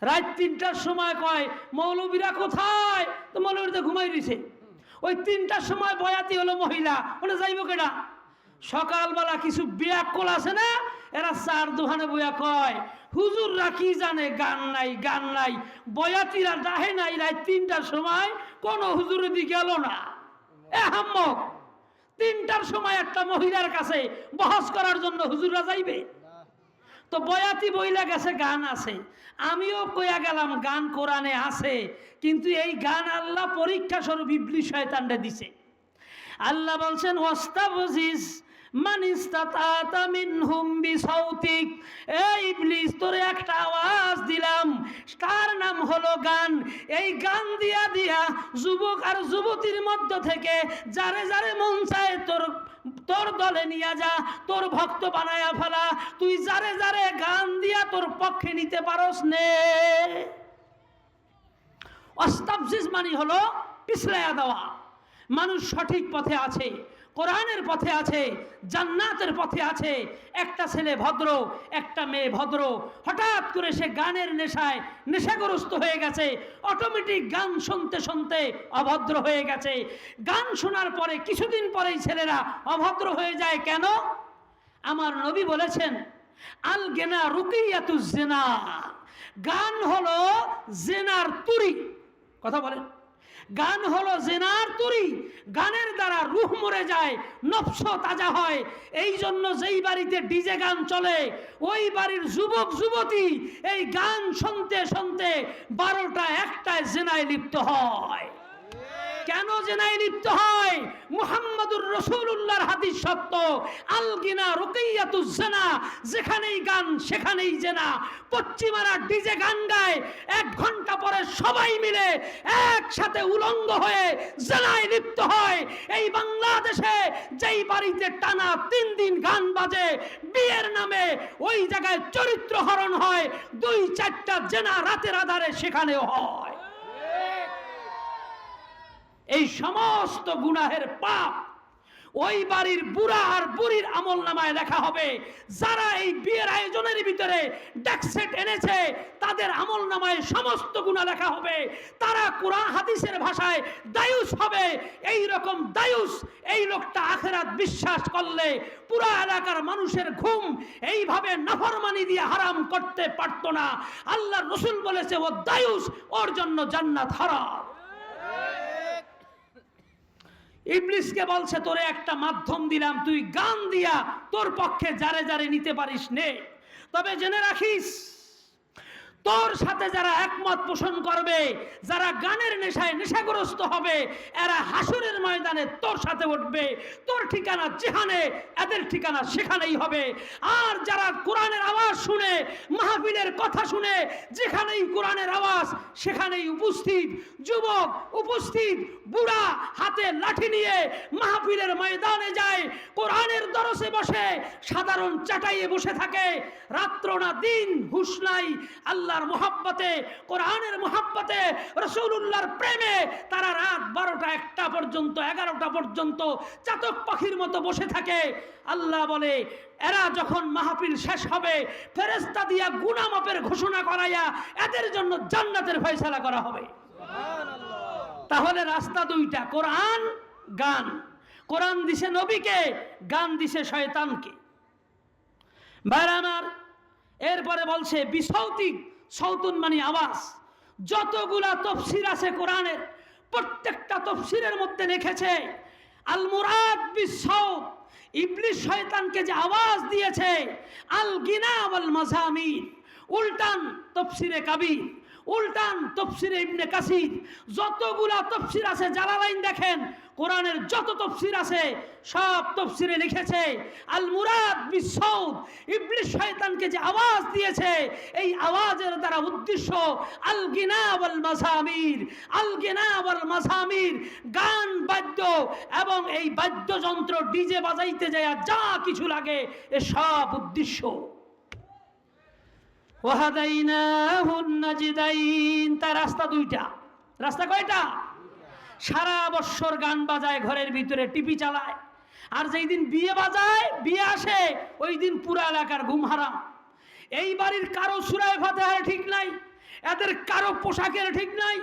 রাত 3টার সময় কয় মৌলবীরা কোথায়? তো মৌলবীরা ঘুমাই দিছে। ওই 3টার সময় বয়াতি হলো মহিলা, ওটা যাইব কেডা? সকালবেলা কিছু বিয়াক্কল আছে না, এরা চার দোকানে বইয়া কয় হুজুররা কি জানে গান নাই, গান নাই। বয়াতিরা ডাহে নাই রাত 3টার সময়, কোন হুজুরের দিকে গেল না। এ হাম্মক, 3টার সময় একটা মহিলার কাছে বহস করার জন্য হুজুররা যাইবে? তো বয়াতি বইলা গেছে গান আছে, আমিও কইয়া গেলাম গান কোরআনে আছে, কিন্তু এই গান আল্লাহ পরীক্ষা স্বরূপ ইবলিস শয়তানরে দিছে। আল্লাহ বলছেন, ওয়াস্তাফজিজ মান ইসতাতা মিনহুম বিসাউতিক। এই ইবলিস তোরে একটা আওয়াজ দিলাম, তার নাম হলো গান। এই গান দিয়া দিয়া যুবক আর যুবতীর মধ্য থেকে যারে যারে মন চায় তোর দলে নিয়ে যা, তোর ভক্ত বানায়া ফেলা। তুই যারে যারে গান দিয়া তোর পক্ষে নিতে পারস নে। ওয়াস্তাফজিজ মানে হলো পিছলাইয়া দেওয়া। মানুষ সঠিক পথে আছে, কোরআনের পথে আছে, জান্নাতের পথে আছে। একটা ছেলে ভদ্র, একটা মেয়ে ভদ্র, হঠাৎ করে সে গানের নেশায় নেশাগ্রস্ত হয়ে গেছে, অটোমেটিক গান শুনতে শুনতে অভদ্র হয়ে গেছে। গান শোনার পরে কিছুদিন পরেই ছেলেরা অভদ্র হয়ে যায়। কেন? আমার নবী বলেছেন, আল গেনা রুকিয়াতুজ জিনা। গান হলো জেনার তুরি। কথা বলেন, গান হলো জেনার তুরি। গানের দ্বারা রূহ মরে যায়, নফস তাজা হয়। এই জন্য যেই বাড়িতে ডিজে গান চলে, ওই বাড়ির যুবক যুবতী এই গান শুনতে শুনতে 12টা 1টায় জেনায় লিপ্ত হয়। কেন জেনায় লিপ্ত হয়? মুহাম্মদুর রাসূলুল্লাহর হাদিস সত্য, আল গিনা রুকিয়াতুজ জিনা। যেখানেই গান সেখানেই জেনা। পশ্চিমারা ডিজে গান গায়, 1 ঘন্টা পরে সবাই মিলে একসাথে উলঙ্গ হয়ে জেনায় লিপ্ত হয়। এই বাংলাদেশে যেই বাড়িতে টানা 3 দিন গান বাজে বিয়ের নামে, ওই জায়গায় চরিত্র হরণ হয়। 2-4টা জেনা রাতের আধারে সেখানেও হয়। এই সমস্ত গুনাহের পাপ ওই বাড়ির বুড়া আর বুড়ির আমল নামায় লেখা হবে। যারা এই বিয়ের আয়োজনের ভিতরে ডেকসেট এনেছে তাদের আমল নামায় সমস্ত গুনাহ লেখা হবে। তারা কোরআন হাদিসের ভাষায় দায়ুস হবে। এই রকম দায়ুস এই লোকটা আখিরাত বিশ্বাস করলে পুরা এলাকার মানুষের ঘুম এইভাবে নাফরমানি দিয়ে হারাম করতে পারতো না। আল্লাহর রাসূল বলেছে ও দায়ুস, ওর জন্য জান্নাত হারাম। ইবলিসকে বলছে তোরে একটা মাধ্যম দিলাম, তুই গান দিয়া তোর পক্ষে যারে যারে নিতে পারিস নে, তবে জেনে রাখিস তোর সাথে যারা একমত পোষণ করবে, যারা গানের নেশায় নেশাগ্রস্ত হবে, এরা হাসরের ময়দানে তোর সাথে উঠবে। তোর ঠিকানা যেখানে, এদের ঠিকানা সেখানেই হবে। আর যারা কোরআনের আওয়াজ শুনে, মাহফিলের কথা শুনে, যেখানেই কোরআনের আওয়াজ সেখানেই উপস্থিত, যুবক উপস্থিত, বুড়া হাতে লাঠি নিয়ে মাহফিলের ময়দানে যায়, কোরআনের দরসে বসে সাধারণ চাটাইয়ে বসে থাকে, রাত্র না দিন হুঁশ নাই। আল্লাহর মুহাব্বতে, কোরআনের মুহাব্বতে, রাসূলুল্লাহর প্রেমে তারা রাত 12টা 1টা পর্যন্ত, 11টা পর্যন্ত চাতক পাখির মতো বসে থাকে। আল্লাহ বলে এরা যখন মাহফিল শেষ হবে ফেরেশতা দিয়া গুনাহ মাপের ঘোষণা করাইয়া এদের জন্য জান্নাতের ফয়সালা করা হবে। সুবহানাল্লাহ। তাহলে রাস্তা দুইটা, কোরআন গান। কোরআন দিছে নবীকে, গান দিছে শয়তানকে। ভাইরা আমার, এরপরে বলছে বিসৌতিক, সৌতুন মানে আওয়াজ। যতগুলা তফসির আছে কোরআনের, প্রত্যেকটা তফসিরের মধ্যে লিখেছে আল মুরাদ বিসৌত, ইবলিস শয়তানকে যে আওয়াজ দিয়েছে, আল গিনা ওয়াল মাজামির। উল্টান তফসিরে কাবির, উল্টান তফসিরে ইবনে কাসির, যতগুলা তফসির আছে, জালালাইন দেখেন, কোরআনের যত তফসির আছে সব তফসিরে লিখেছে আল মুরাদ বিসৌত, ইবলিস শয়তানকে যে আওয়াজ দিয়েছে এই আওয়াজের দ্বারা উদ্দেশ্য আল গিনা ওয়াল মাজামির। আল গিনা ওয়াল মাজামির, গান বাদ্য এবং এই বাদ্যযন্ত্র ডিজে বাজাইতে যায় যা কিছু লাগে এ সব উদ্দেশ্য। ওয়াহাদাইনাহুন নাজদাইন, তার রাস্তা দুইটা। রাস্তা কয়টা? সারা বছর গান বাজায়, ঘরের ভিতরে টিভি চালায়, আর যেই দিন বিয়ে বাজায়, বিয়ে আসে, ওই দিন পুরা এলাকার ঘুম হারাম। এই বাড়ির কারো সূরা ফাতিহার ঠিক নাই, এদের কারো পোশাকের ঠিক নাই,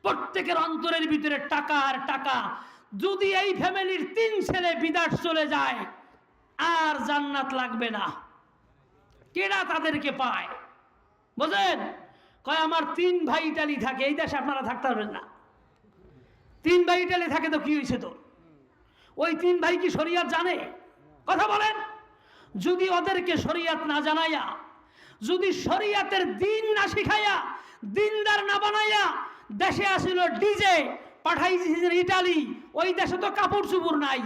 প্রত্যেকের অন্তরের ভিতরে টাকা আর টাকা। যদি এই ফ্যামিলির 3 ছেলে বিদেশ চলে যায় আর জান্নাত লাগবে না। কেডা তাদেরকে পায় বুঝেন? কয় আমার 3 ভাই ইটালি থাকে, এই দেশে আপনারা থাকতে পারবেন না। 3 ভাই ইটালি থাকে তো কি হয়েছে? তো ওই 3 ভাই কি শরিয়াত জানে? কথা বলেন। যদি ওদেরকে শরিয়াত না জানাইয়া, যদি শরিয়াতের দিন না শিখাইয়া, দিনদার না বানাইয়া দেশে আসিল ডিজে পাঠাইছে ইটালি, ওই দেশে তো কাপড় চুপড় নাই,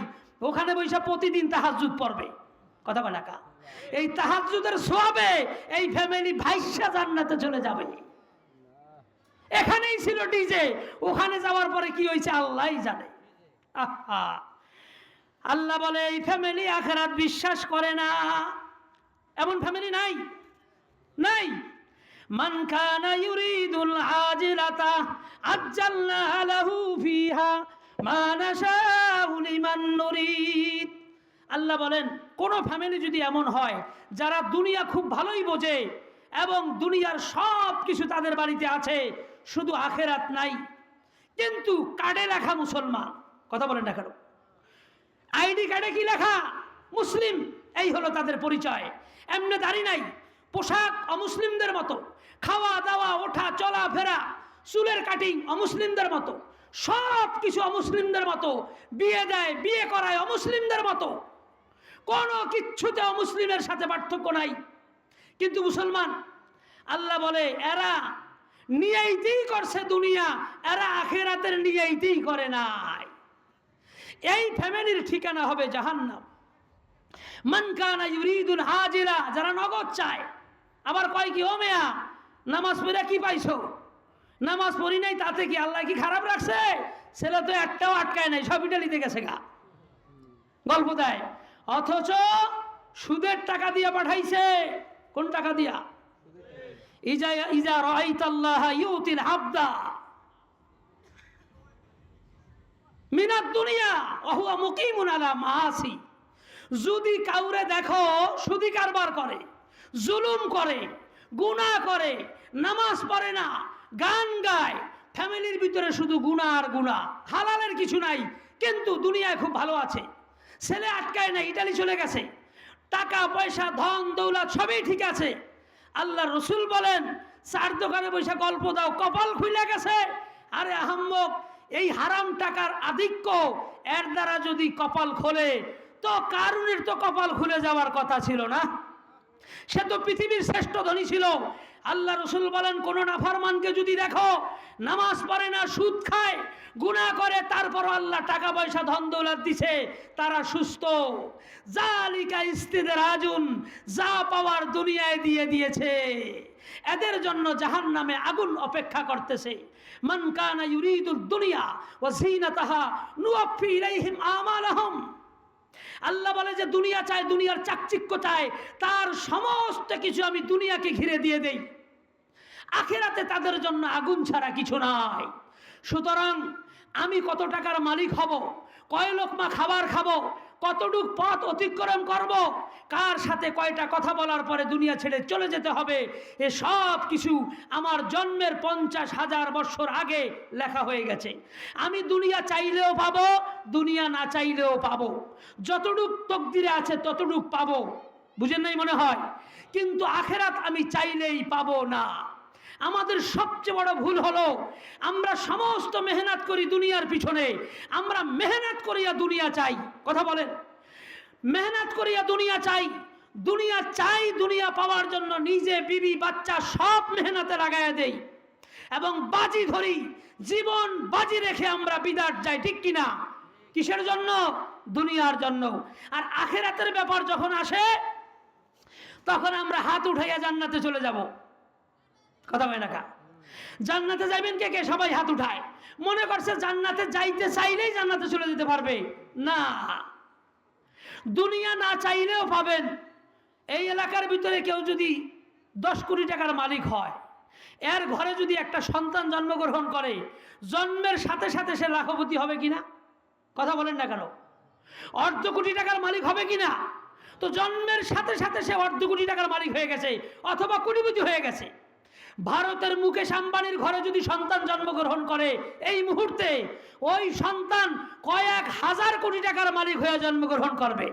ওখানে বৈশা প্রতিদিন তাহাজ্জুদ পড়বে। কথা বলে না, এই তাহাজ্জুদের সওয়াবে এই ফ্যামিলি ভাইসা জান্নাতে চলে যাবে। এখানেই ছিল ডিজে, ওখানে যাওয়ার পরে কি হয়েছে আল্লাহই জানে। আহা, আল্লাহ বলে এই ফ্যামিলি আখিরাত বিশ্বাস করে না। এমন ফ্যামিলি নাই, নাই। মান কানা ইউরিদুল আজিলাতা আজ্জালনা লাহু ফিহা মা নাশাউ লিমান নুরিদ। আল্লাহ বলেন কোন ফ্যামিলি যদি এমন হয় যারা দুনিয়া খুব ভালোই বোঝে এবং দুনিয়ার সব কিছু তাদের বাড়িতে আছে, শুধু আখিরাত নাই, কিন্তু কার্ডে লেখা মুসলমান। কথা বলেন না কেন? আইডি কার্ডে কি লেখা? মুসলিম। এই হলো তাদের পরিচয়। এমনি দাড়ি নাই, পোশাক অমুসলিমদের মতো, খাওয়া দাওয়া, ওঠা চলা ফেরা, চুলের কাটিং অমুসলিমদের মতো, সব কিছু অমুসলিমদের মতো, বিয়ে দেয়, বিয়ে করায় অমুসলিমদের মতো, কোনো কিচ্ছুতে অমুসলিমের সাথে পার্থক্য নাই, কিন্তু মুসলমান। আল্লাহ বলে এরা নিয়াইতেই করছে দুনিয়া, এরা আখিরাতের নিয়াইতেই করে নাই। এই ফ্যামিলির ঠিকানা হবে জাহান্নাম। মান কানা ইউরিদুল আজিলা, যারা নগদ চায়। আবার কয় কি, ও মেয়া নামাজ পড়ে কি পাইছো? নামাজ পড়ি নাই তাতে কি আল্লাহ কি খারাপ রাখছে? ছেলে তো একটাও আটকায় নাই, সব ইটালিতে গেছে গা, গল্প দেয়। অথচ সুদের টাকা দিয়া পাঠাইছে। কোন টাকা দিয়া? ইজা রাআইতাল্লাহ ইউতিল আবদা। মিনাদ দুনিয়া ওয়া হুয়া মুকিমুন আলা মাআসি। যদি কাউরে দেখো সুদি কারবার করে, জুলুম করে, গুনাহ করে, নামাজ পড়ে না, গান গায়, ফ্যামিলির ভিতরে শুধু গুনাহ আর গুনাহ, হালালের কিছু নাই, কিন্তু দুনিয়ায় খুব ভালো আছে, ছেলে আটকায় না, ইটালি চলে গেছে, টাকা পয়সা ধন দৌলত সবই ঠিক আছে, আল্লাহ রসুল বলেন চার দোকানে বসে গল্প দাও, কপাল খুলে গেছে। আরে আহাম্মক, এই হারাম টাকার আধিক্য এর দ্বারা যদি কপাল খোলে তো কারুনের তো কপাল খুলে যাওয়ার কথা ছিল না? সে তো পৃথিবীর শ্রেষ্ঠ ধনী ছিল। আল্লাহ রসুল বলেন কোন নাফরমানকে যদি দেখো নামাজ পড়ে না, সুদ খায়, গুনাহ করে, তারপর আল্লাহ টাকা পয়সা ধন দৌলত দিছে, তারা সুস্থ। জালিকা ইস্তিদরাজুন, যা পাওয়ার দুনিয়ায় দিয়ে দিয়েছে, এদের জন্য জাহান্নামে আগুন অপেক্ষা করতেছে। মান কানা ইউরিদুদ দুনিয়া ওয়া যিনাতাহা নুওয়াফি ইলাইহিম আমালাহুম। আল্লাহ বলে যে দুনিয়া চায়, দুনিয়ার চাকচিক্য চায়, তার সমস্ত কিছু আমি দুনিয়াকে ঘিরে দিয়ে দেই, আখিরাতে তাদের জন্য আগুন ছাড়া কিছু নাই। সুতরাং আমি কত টাকার মালিক হব, কয় লোকমা খাবার খাবো, কতটুক পথ অতিক্রম করব, কার সাথে কয়টা কথা বলার পরে দুনিয়া ছেড়ে চলে যেতে হবে, এ সব কিছু আমার জন্মের 50,000 বছর আগে লেখা হয়ে গেছে। আমি দুনিয়া চাইলেও পাবো, দুনিয়া না চাইলেও পাবো, যতটুক তকদিরে আছে ততটুক পাবো, বুঝেন নাই মনে হয়? কিন্তু আখেরাত আমি চাইলেই পাবো না। আমাদের সবচেয়ে বড় ভুল হলো আমরা সমস্ত মেহনত করি দুনিয়ার পিছনে, আমরা মেহনত করিয়া দুনিয়া চাই। কথা বলেন, মেহনত করিয়া দুনিয়া চাই, দুনিয়া চাই, দুনিয়া পাওয়ার জন্য নিজে বিবি বাচ্চা সব মেহনতে লাগাইয়া দেই এবং বাজি ধরি, জীবন বাজি রেখে আমরা বিদাত যাই, ঠিক কিনা? কিসের জন্য? দুনিয়ার জন্য। আর আখিরাতের ব্যাপার যখন আসে তখন আমরা হাত উঠাইয়া জান্নাতে চলে যাব। কথা হয় না কা? জান্নাতে যাবেন কে কে? সবাই হাত উঠায়, মনে করছে জান্নাতে যাইতে চাইলেই জান্নাতে চলে যেতে পারবে। না, দুনিয়া না চাইলেও পাবেন। এই এলাকার ভিতরে কেউ যদি 10 কোটি টাকার মালিক হয়, এর ঘরে যদি একটা সন্তান জন্মগ্রহণ করে, জন্মের সাথে সাথে সে লাখপতি হবে কিনা? কথা বলেন না কেন? অর্ধ কোটি টাকার মালিক হবে কিনা? তো জন্মের সাথে সাথে সে অর্ধ কোটি টাকার মালিক হয়ে গেছে অথবা কোটিপতি হয়ে গেছে। ভারতের মুকেশ আম্বানির ঘরে যদি সন্তান জন্মগ্রহণ করে, এই মুহূর্তে ওই সন্তান কয়েক হাজার কোটি টাকার মালিক হয়ে জন্মগ্রহণ করবে,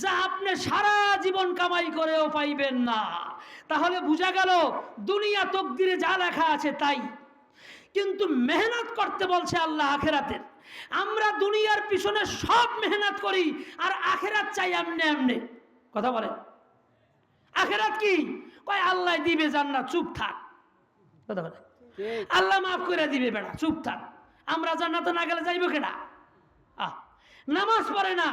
যা আপনি সারা জীবন কামাই করেও পাইবেন না। তাহলে বোঝা গেল দুনিয়া তকদিরে যা লেখা আছে তাই, কিন্তু মেহনত করতে বলছে আল্লাহ আখেরাতের। আমরা দুনিয়ার পিছনে সব মেহনত করি আর আখেরাত চাই এমনি এমনি। কথা বলেন, আখেরাত কি? কয় আল্লাহ দিবে জান্নাত, চুপ থাক। কথা বলে, আল্লাহ মাফ করে দিবে, বেড়া চুপ থাক। আমরা জান্নাতে না গেলে যাইব কেনা? নামাজ পড়ে না,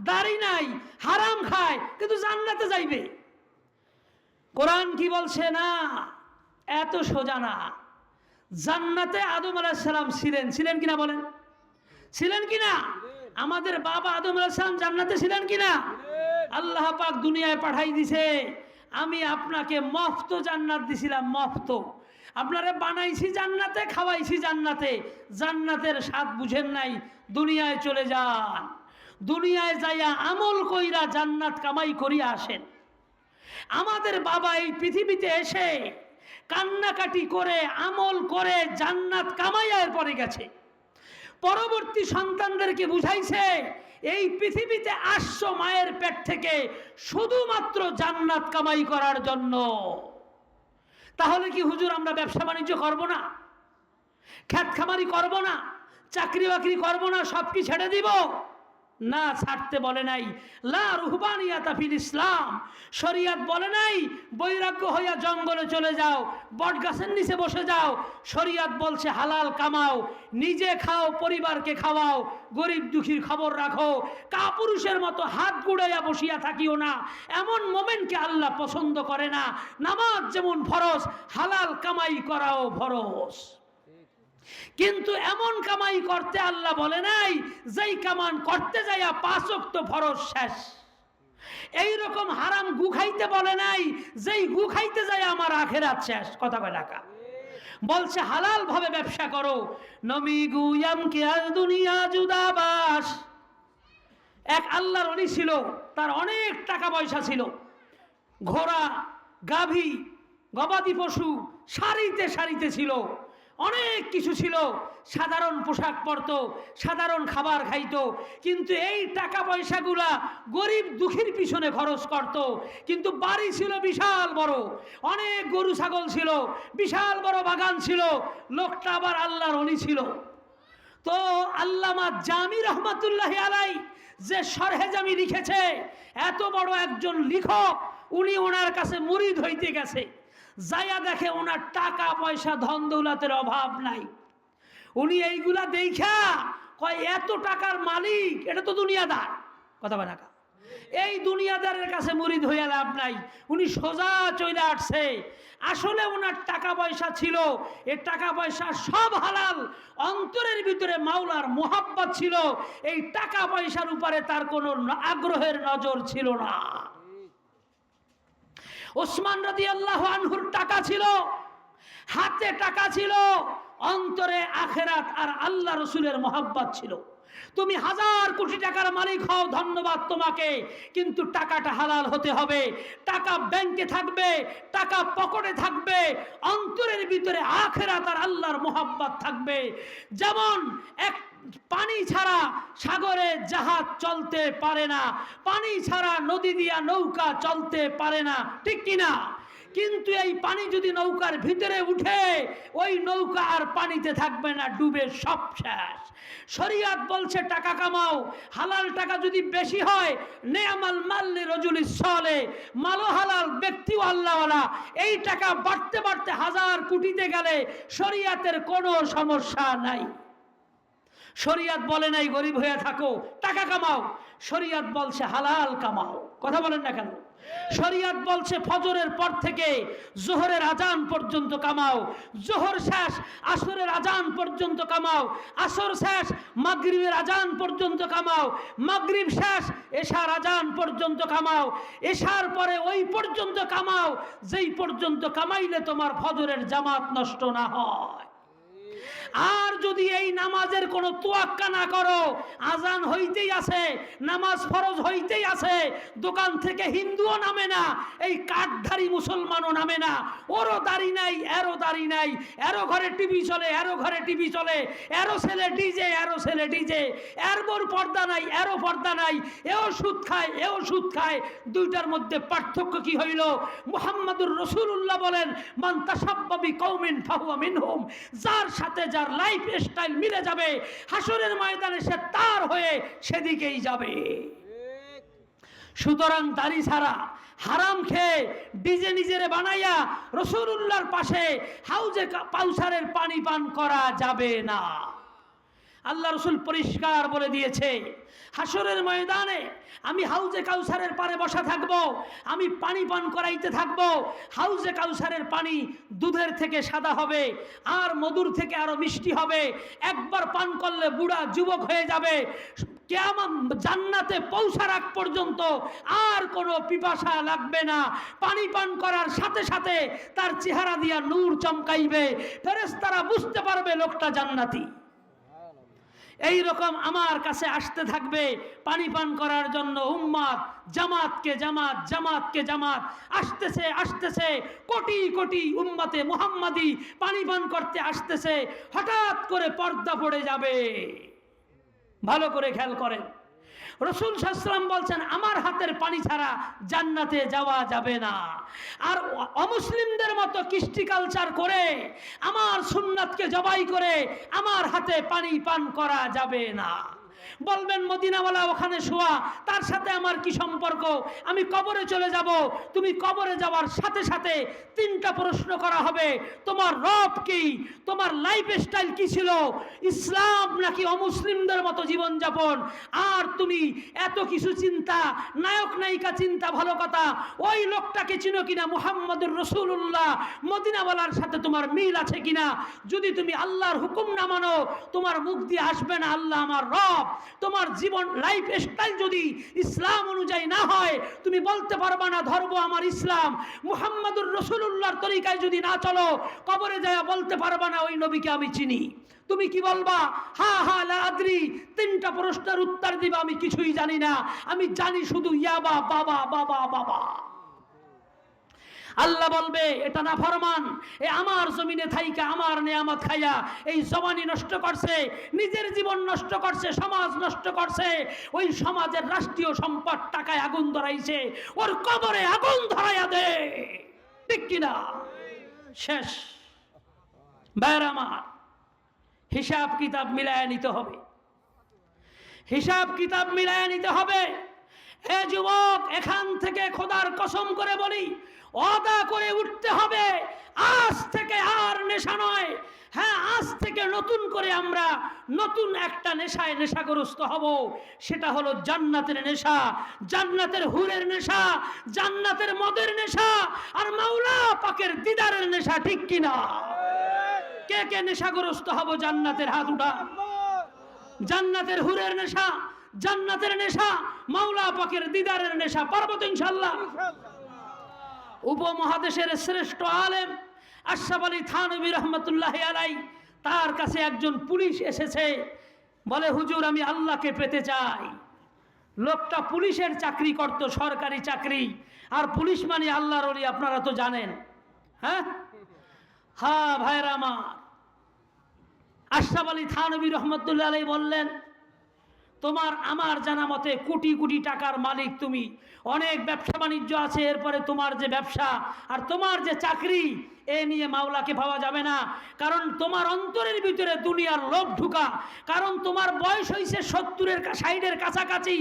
দাড়ি নাই, হারাম খায়, কিন্তু জান্নাতে যাইবে। কোরআন কি বলছে? না, এত সোজা না। জান্নাতে আদম আলাইহিস সালাম ছিলেন, ছিলেন কিনা বলেন? ছিলেন কিনা? আমাদের বাবা আদম আলাইহিস সালাম জান্নাতে ছিলেন কিনা? আল্লাহ পাক দুনিয়ায় পাঠাই দিছে। আমি আপনাকে মফত জান্নাত দিছিলাম, মফত। আপনারা বানাইছি জান্নাতে, খাওয়াইছি জান্নাতে, জান্নাতের স্বাদ বুঝেন নাই, দুনিয়ায় চলে যান। দুনিয়ায় যাইয়া আমল কইরা জান্নাত কামাই করিয়া আসেন। আমাদের বাবা এই পৃথিবীতে এসে কান্নাকাটি করে আমল করে জান্নাত কামাইয়া পরে গেছে। পরবর্তী সন্তানদেরকে বুঝাইছে এই পৃথিবীতে আসছো মায়ের পেট থেকে শুধুমাত্র জান্নাত কামাই করার জন্য। তাহলে কি হুজুর আমরা ব্যবসা বাণিজ্য করব না, খেত খামারি করব না, চাকরি বাকরি করব না, সব কি ছেড়ে দিব? না, ছাড়তে বলে নাই। লা রুহবানিয়াতা ফিল ইসলাম, শরিয়ত বলে নাই বৈরাগ্য হইয়া জঙ্গলে চলে যাও, বট গাছের নিচে বসে যাও। শরিয়ত বলছে হালাল কামাও, নিজে খাও, পরিবারকে খাওয়াও, গরিব দুঃখীর খবর রাখো। কাপুরুষের মতো হাত গুড়াইয়া বসিয়া থাকিও না, এমন মোমেন্টকে আল্লাহ পছন্দ করে না। নামাজ যেমন ফরজ, হালাল কামাই করাও ফরজ। কিন্তু এমন কামাই করতে আল্লাহ বলে নাই যেই কামান করতে যাইয়া 5 ওয়াক্ত ফরজ শেষ। এই রকম হারাম গু খাইতে বলে নাই যেই গু খাইতে যায় আমার আখেরাত শেষ। কথা কয় টাকা। বলছে হালাল ভাবে ব্যবসা করো। নবী গুয়াম কে আর দুনিয়া জুদাবাস। এক আল্লাহর ওলি ছিল, তার অনেক টাকা পয়সা ছিল, ঘোড়া, গাভী, গবাদি পশু সারিতে সারিতে ছিল, অনেক কিছু ছিল, সাধারণ পোশাক পরতো, সাধারণ খাবার খাইতো, কিন্তু এই টাকা পয়সাগুলা গরিব দুঃখীর পিছনে খরচ করত। কিন্তু বাড়ি ছিল বিশাল বড়, অনেক গরু ছাগল ছিল, বিশাল বড় বাগান ছিল, লোকটা আবার আল্লাহর ওলি ছিল। তো আল্লামা জামি রহমাতুল্লাহ আলাই যে শরহে জামি লিখেছে, এত বড় একজন লেখক, উনি ওনার কাছে মুরিদ হইতে গেছে, যাইয়া দেখে ওনার টাকা পয়সা ধন দৌলতের অভাব নাই। উনি এইগুলা দেখা কয় এত টাকার মালিক এটা তো দুনিয়াদার, কথা বলে না, এই দুনিয়াদারের কাছে মুরিদ হইয়া লাভ নাই। উনি সোজা চলে আসছে, আসলে ওনার টাকা পয়সা ছিল, এই টাকা পয়সা সব হালাল, অন্তরের ভিতরে মাওলার মোহাব্বত ছিল, এই টাকা পয়সার উপরে তার কোনো আগ্রহের নজর ছিল না। ওসমান রাদিয়াল্লাহু আনহুর টাকা ছিল, হাতে টাকা ছিল, অন্তরে আখেরাত আর আল্লাহ রসুলের মোহাব্বত ছিল। তুমি 1000 কোটি টাকার মালিক হও, ধন্যবাদ তোমাকে, কিন্তু টাকাটা হালাল হতে হবে। টাকা ব্যাংকে থাকবে, টাকা পকেটে থাকবে, অন্তরের ভিতরে আখেরাত আর আল্লাহর মোহাব্বত থাকবে। যেমন এক পানি ছাড়া সাগরে জাহাজ চলতে পারে না, পানি ছাড়া নদী দিয়া নৌকা চলতে পারে না, ঠিক কিনা? কিন্তু এই পানি যদি নৌকার ভিতরে উঠে, ওই নৌকা আর পানিতে থাকবে না, ডুবে সব শেষ। শরিয়ত বলছে টাকা কামাও, হালাল টাকা যদি বেশি হয়, নেয়ামাল মাল্লি রজুলিস সালেহ, মালো হালাল, ব্যক্তিও আল্লাহওয়ালা। এই টাকা বাড়তে বাড়তে 1000 কোটিতে গেলে শরিয়তের কোনো সমস্যা নাই। শরিয়ত বলে নাই গরিব হয়ে থাকো, টাকা কামাও। শরিয়ত বলছে হালাল কামাও, কথা বলেন না কেন? শরিয়ত বলছে ফজরের পর থেকে জোহরের আজান পর্যন্ত কামাও, জোহর শেষ আসরের আজান পর্যন্ত কামাও, আসর শেষ মাগরিবের আজান পর্যন্ত কামাও, মাগরিব শেষ এশার আজান পর্যন্ত কামাও, এশার পরে ওই পর্যন্ত কামাও যেই পর্যন্ত কামাইলে তোমার ফজরের জামাত নষ্ট না হয়। আর যদি এই নামাজের কোনো তোয়াক্কা না করো, আজান হইতেই আছে, নামাজ ফরজ হইতেই আছে, দোকান থেকে হিন্দুও নামে না, এই কাঠধারী মুসলমানও নামে না, ওরও দাড়ি নাই, এরও দাড়ি নাই, এরও ঘরে টিভি চলে, এরও ঘরে টিভি চলে, এরও ছেলে ডিজে, এরও ছেলে ডিজে, এর বোর পর্দা নাই, এরও পর্দা নাই, এও সুদ খায়, এও সুদ খায়, দুইটার মধ্যে পার্থক্য কি হইল? মুহাম্মাদুর রাসূলুল্লাহ বলেন, মান তাশাব্বা বিকওমিন ফাহুয়া মিনহুম, যার সাথে যার লাইফ স্টাইল মিলে যাবে, হাসরের ময়দানে সে তার হয়ে সেদিকেই যাবে। সুতরাং দাড়ি ছাড়া হারাম খেয়ে ডিজে নিজেরে বানাইয়া রাসূলুল্লাহর পাশে হাউজে কাউসারের পানি পান করা যাবে না। আল্লাহ রসুল পরিষ্কার বলে দিয়েছে, হাসরের ময়দানে আমি হাউজে কাউসারের পারে বসা থাকব, আমি পানি পান করাইতে থাকব। হাউজে কাউসারের পানি দুধের থেকে সাদা হবে, আর মধুর থেকে আরো মিষ্টি হবে। একবার পান করলে বুড়া যুবক হয়ে যাবে। কিয়ামত জান্নাতে পৌঁছার আগ পর্যন্ত আর কোনো পিপাসা লাগবে না। পানি পান করার সাথে সাথে তার চেহারা দিয়া নূর চমকাইবে, ফেরেশতারা বুঝতে পারবে লোকটা জান্নাতি। এই রকম আমার কাছে আসতে থাকবে পানি পান করার জন্য উম্মত, জামাতকে জামাত, জামাতকে জামাত, আসতেছে আসতেছে কোটি কোটি উম্মতে মুহাম্মাদি পানি পান করতে আসতেছে। হঠাৎ করে পর্দা পড়ে যাবে। ভালো করে খেয়াল করেন, রাসূল সাল্লাল্লাহু আলাইহি ওয়াসাল্লাম বলছেন, আমার হাতের পানি ছাড়া জান্নাতে যাওয়া যাবে না। আর অমুসলিমদের মতো কৃষ্টি কালচার করে, আমার সুন্নাতকে জবাই করে আমার হাতে পানি পান করা যাবে না। বলবেন মদিনাওয়ালা ওখানে শোয়া, তার সাথে আমার কি সম্পর্ক? আমি কবরে চলে যাব। তুমি কবরে যাওয়ার সাথে সাথে 3টা প্রশ্ন করা হবে, তোমার রব কি, তোমার লাইফ স্টাইল কি ছিল, ইসলাম নাকি অমুসলিমদের মতো জীবনযাপন। আর তুমি এত কিছু চিন্তা, নায়ক নায়িকা চিন্তা ভালো কথা, ওই লোকটাকে চিনো কিনা, মুহাম্মাদুর রাসূলুল্লাহ, মদিনাওয়ালার সাথে তোমার মিল আছে কিনা। যদি তুমি আল্লাহর হুকুম না মানো, তোমার মুখ দিয়ে আসবে না আল্লাহ আমার রব, তোমার জীবন লাইফ স্টাইল যদি ইসলাম অনুযায়ী না হয়, তুমি বলতে পারবা না ধর্ম আমার ইসলাম। মুহাম্মাদুর রাসূলুল্লাহর তরিকায় যদি না চলো, কবরে যায় বলতে পারবা না ওই নবীকে আমি চিনি। তুমি কি বলবা? হা হা লা আদ্রি, তিনটা প্রশ্নের উত্তর দিবা আমি কিছুই জানি না, আমি জানি শুধু ইয়াবা বাবা বাবা বাবা। আল্লাহ বলবে এটা না ফরমান, এ আমার জমিনে থাইকা আমার নিয়ামত খাইয়া এই জবানি নষ্ট করছে, নিজের জীবন নষ্ট করছে, সমাজ নষ্ট করছে, ওই সমাজের রাষ্ট্রীয় সম্পদ টাকায় আগুন ধরাইছে, ওর কবরে আগুন ধরাইয়া দে, ঠিক কিনা? শেষ। ভাইরা আমার, হিসাব কিতাব মিলায়া নিতে হবে, হিসাব কিতাব মিলায়া নিতে হবে। হে যুবক, এখান থেকে খোদার কসম করে বলি, ওয়াদা করে উঠতে হবে, আজ থেকে আর নেশা নয়, হ্যাঁ আজ থেকে নতুন করে আমরা নতুন একটা নেশায় নেশাগ্রস্ত হব। সেটা হলো জান্নাতের নেশা, জান্নাতের হুরের নেশা, জান্নাতের মদের নেশা, আর মাওলা পাকের দিদারের নেশা, ঠিক কিনা? কে কে নেশাগ্রস্ত হব? জান্নাতের হাত উঠা। জান্নাতের হুরের নেশা, জান্নাতের নেশা, মাওলা পাকের দিদারের নেশা, পারবো তো ইনশাআল্লাহ? উপমহাদেশের শ্রেষ্ঠ আলেম আশরাফ আলী থানভী রহমতুল্লাহি আলাইহি, তার কাছে একজন পুলিশ এসেছে, বলে হুজুর আমি আল্লাহকে পেতে চাই। লোকটা পুলিশের চাকরি করত, সরকারি চাকরি, আর পুলিশ মানে আল্লাহর ওলি, আপনারা তো জানেন। হ্যাঁ হ্যাঁ ভাইরা আমার, আশরাফ আলী থানভী রহমতুল্লাহি আলাইহি বললেন, তোমার আমার জানা মতে কোটি কোটি টাকার মালিক তুমি, অনেক ব্যবসা বাণিজ্য আছে, এরপরে তোমার যে ব্যবসা আর তোমার যে চাকরি, এ নিয়ে মাওলাকে পাওয়া যাবে না। কারণ তোমার অন্তরের ভিতরে দুনিয়ার লোভ ঢুকা, কারণ তোমার বয়স হয়েছে 70-60-এর কাছাকাছি,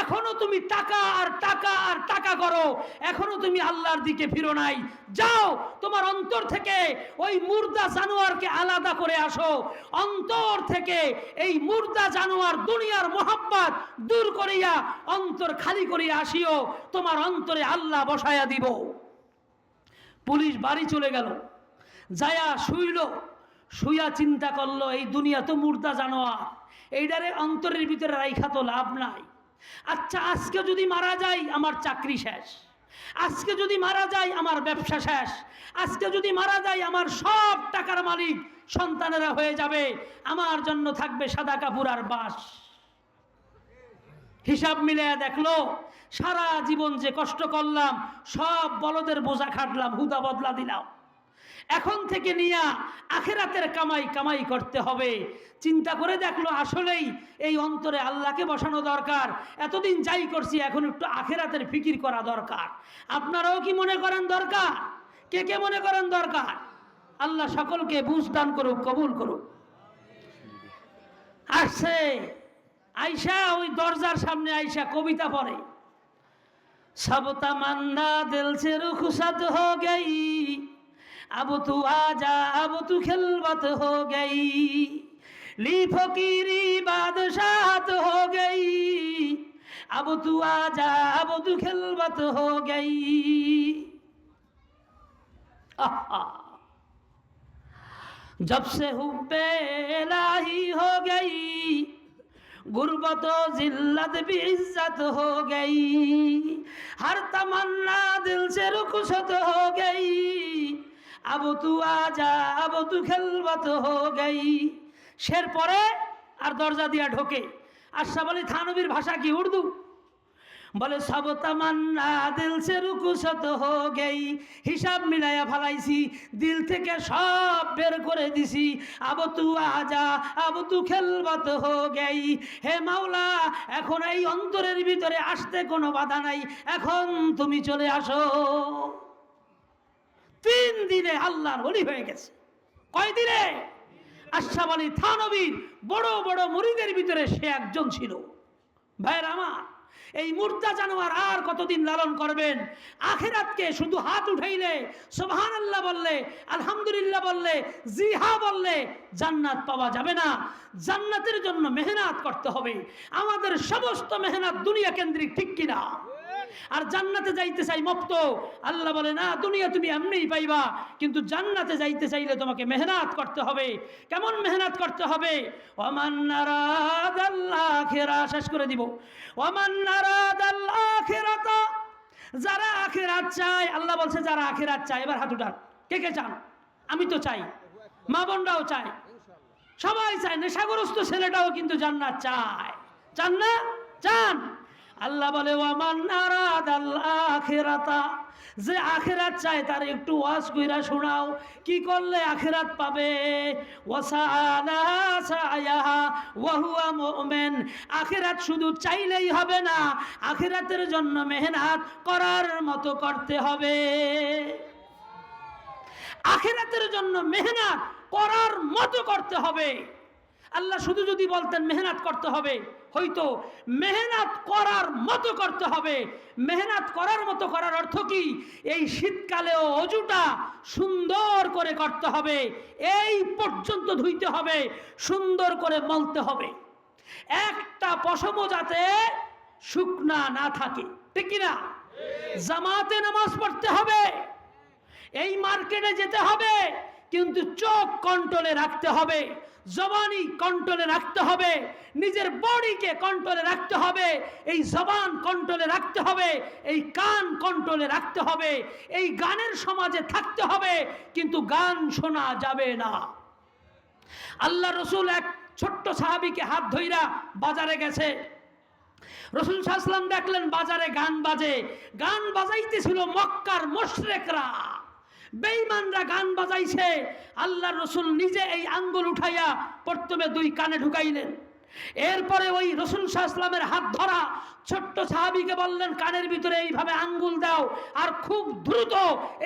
এখনো তুমি টাকা আর টাকা আর টাকা করো, এখনো তুমি আল্লাহর দিকে ফিরো নাই। যাও তোমার অন্তর থেকে ওই মুর্দা জানোয়ারকে আলাদা করে আসো, অন্তর থেকে এই মুর্দা জানোয়ার দুনিয়ার মোহাব্বত দূর করিয়া অন্তর খালি করিয়া আসিও, তোমার অন্তরে আল্লাহ বসায়া দিব। পুলিশ বাড়ি চলে গেল, যায়া শুইল, শুইয়া চিন্তা করলো এই দুনিয়া তো মুর্দা জানোয়ার, এইটারে অন্তরের ভিতরে রাইখা তো লাভ নাই। আচ্ছা আজকে যদি মারা যাই আমার চাকরি শেষ, আজকে যদি মারা যাই আমার ব্যবসা শেষ, আজকে যদি মারা যাই আমার সব টাকার মালিক সন্তানেরা হয়ে যাবে, আমার জন্য থাকবে সাদা কাপড় আর বাস। হিসাব মিলিয়ে দেখলো সারা জীবন যে কষ্ট করলাম, সব বলদের বোঝা খাটলাম, হুদা বদলা দিলাম, এখন থেকে নিয়া আখিরাতের কামাই কামাই করতে হবে। চিন্তা করে দেখলো আসলেই এই অন্তরে আল্লাহকে বসানো দরকার, এতদিন যাই করছি এখন একটু আখিরাতের ফিকির করা দরকার। আপনারাও কি মনে করেন দরকার? কে কে মনে করেন দরকার? আল্লাহ সকলকে বুঝ দান করুক, কবুল করুক। আসছে আয়শা, ওই দরজার সামনে আয়শা কবিতা পড়ে, সব তামান্না দিল সে রুখসত হো গই, अब तू आजा अब तू खिलवत हो गई, ली फकीरी बादशाहत हो गई, अब तू आजा अब तू खिलवत हो गई। जब से हुब्बे इलाही हो गई, गुर्बत जिल्लत भी इज्जत हो गई, हर तमन्ना दिल से रुखसत हो गई, अब तू आजा अब तू खिलवत हो गई। শের পরে আর দরজা দিয়া ঢোকে। আশরাফ আলী থানভীর ভাষা কি? উর্দু। বলে সব তামান্না দিল সে রুকুসত হো গই, হিসাব মিলাইয়া ফালাইছি, দিল থেকে সব বের করে দিছি, আব তু আজা আব তু খেলবত হো গই। হে মাওলা, এখন এই অন্তরের ভিতরে আসতে কোনো বাধা নাই, এখন তুমি চলে আসো। 3 দিনে আল্লাহর ওলি হয়ে গেছে। কয় দিনে? আশরাফ আলী থানভীর বড় বড় মুরিদের ভিতরে সে একজন ছিল। ভাইয়ের আমার, এই মুর্দা জানোয়ার আর কতদিন লালন করবেন? আখিরাতকে শুধু হাত উঠাইলে, সুবহানাল্লাহ বললে, আলহামদুলিল্লাহ বললে, জি হ্যাঁ বললে জান্নাত পাওয়া যাবে না। জান্নাতের জন্য মেহনত করতে হবে। আমাদের সমস্ত মেহনত দুনিয়া কেন্দ্রিক, ঠিক কিনা? আর জান্নাতে যাইতে চাই মুক্ত। আল্লাহ বলে না, দুনিয়া তুমি এমনিই পাইবা, কিন্তু জান্নাতে যাইতে চাইলে তোমাকে মেহনত করতে হবে। কেমন মেহনত করতে হবে? ওয়ামান নারাদাল আখিরা, শেষ করে দিব। ওয়ামান নারাদাল আখিরাতা, যারা আখিরাত চায়, আল্লাহ বলছে যারা আখিরাত চায়, এবার হাত উঠান, কে কে চান? আমি তো চাই, মা বোনরাও চায়, সবাই চায়। নেশাগ্রস্ত ছেলেটাও কিন্তু জান্নাত চায়, চান না? চান। আল্লাহ বলে ওয়ামান নারাদাল আখিরাতা, যে আখিরাত চায় তার একটু ওয়াজ কইরা শোনাও, কি করলে আখিরাত পাবে। ওয়াসাআলা সায়াহা ওয়া হুয়া মুমিন, আখিরাত শুধু চাইলেই হবে না, আখিরাতের জন্য মেহনত করার মতো করতে হবে। আখিরাতের জন্য মেহনত করার মতো করতে হবে। আল্লাহ শুধু যদি বলতেন মেহনত করতে হবে, হয়তো মেহনত করার মতো করতে হবে। মেহনত করার মতো করার অর্থ কি? এই শীতকালেও অজুটা সুন্দর করে করতে হবে, এই পর্যন্ত ধুইতে হবে, সুন্দর করে মলতে হবে, একটা পশমও যাতে শুকনা না থাকে, ঠিক কিনা? জামাতে নামাজ পড়তে হবে, এই মার্কেটে যেতে হবে, কিন্তু চোখ কন্ট্রোলে রাখতে হবে, জবানি কন্ট্রোলে রাখতে হবে, নিজের বডিকে কন্ট্রোলে রাখতে হবে, এই জবান কন্ট্রোলে রাখতে হবে, এই কান কন্ট্রোলে রাখতে হবে, এই গানের সমাজে থাকতে হবে, কিন্তু গান শোনা যাবে না। আল্লাহ রসুল এক ছোট্ট সাহাবীকে হাত ধইরা বাজারে গেছে, রসুল সাল্লাল্লাহু আলাইহি ওয়াসাল্লাম দেখলেন বাজারে গান বাজে, গান বাজাইতেছিল মক্কার মুশরিকরা, বেঈমানরা গান বাজাইছে। আল্লাহ রসুল নিজে এই আঙ্গুল উঠাইয়া প্রথমে দুই কানে ঢুকাইলেন, এরপরে ওই রসুল সাল্লাল্লাহু আলাইহি ওয়াসাল্লামের হাত ধরা ছোট্ট সাহাবীকে বললেন কানের ভিতরে এইভাবে আঙ্গুল দাও, আর খুব দ্রুত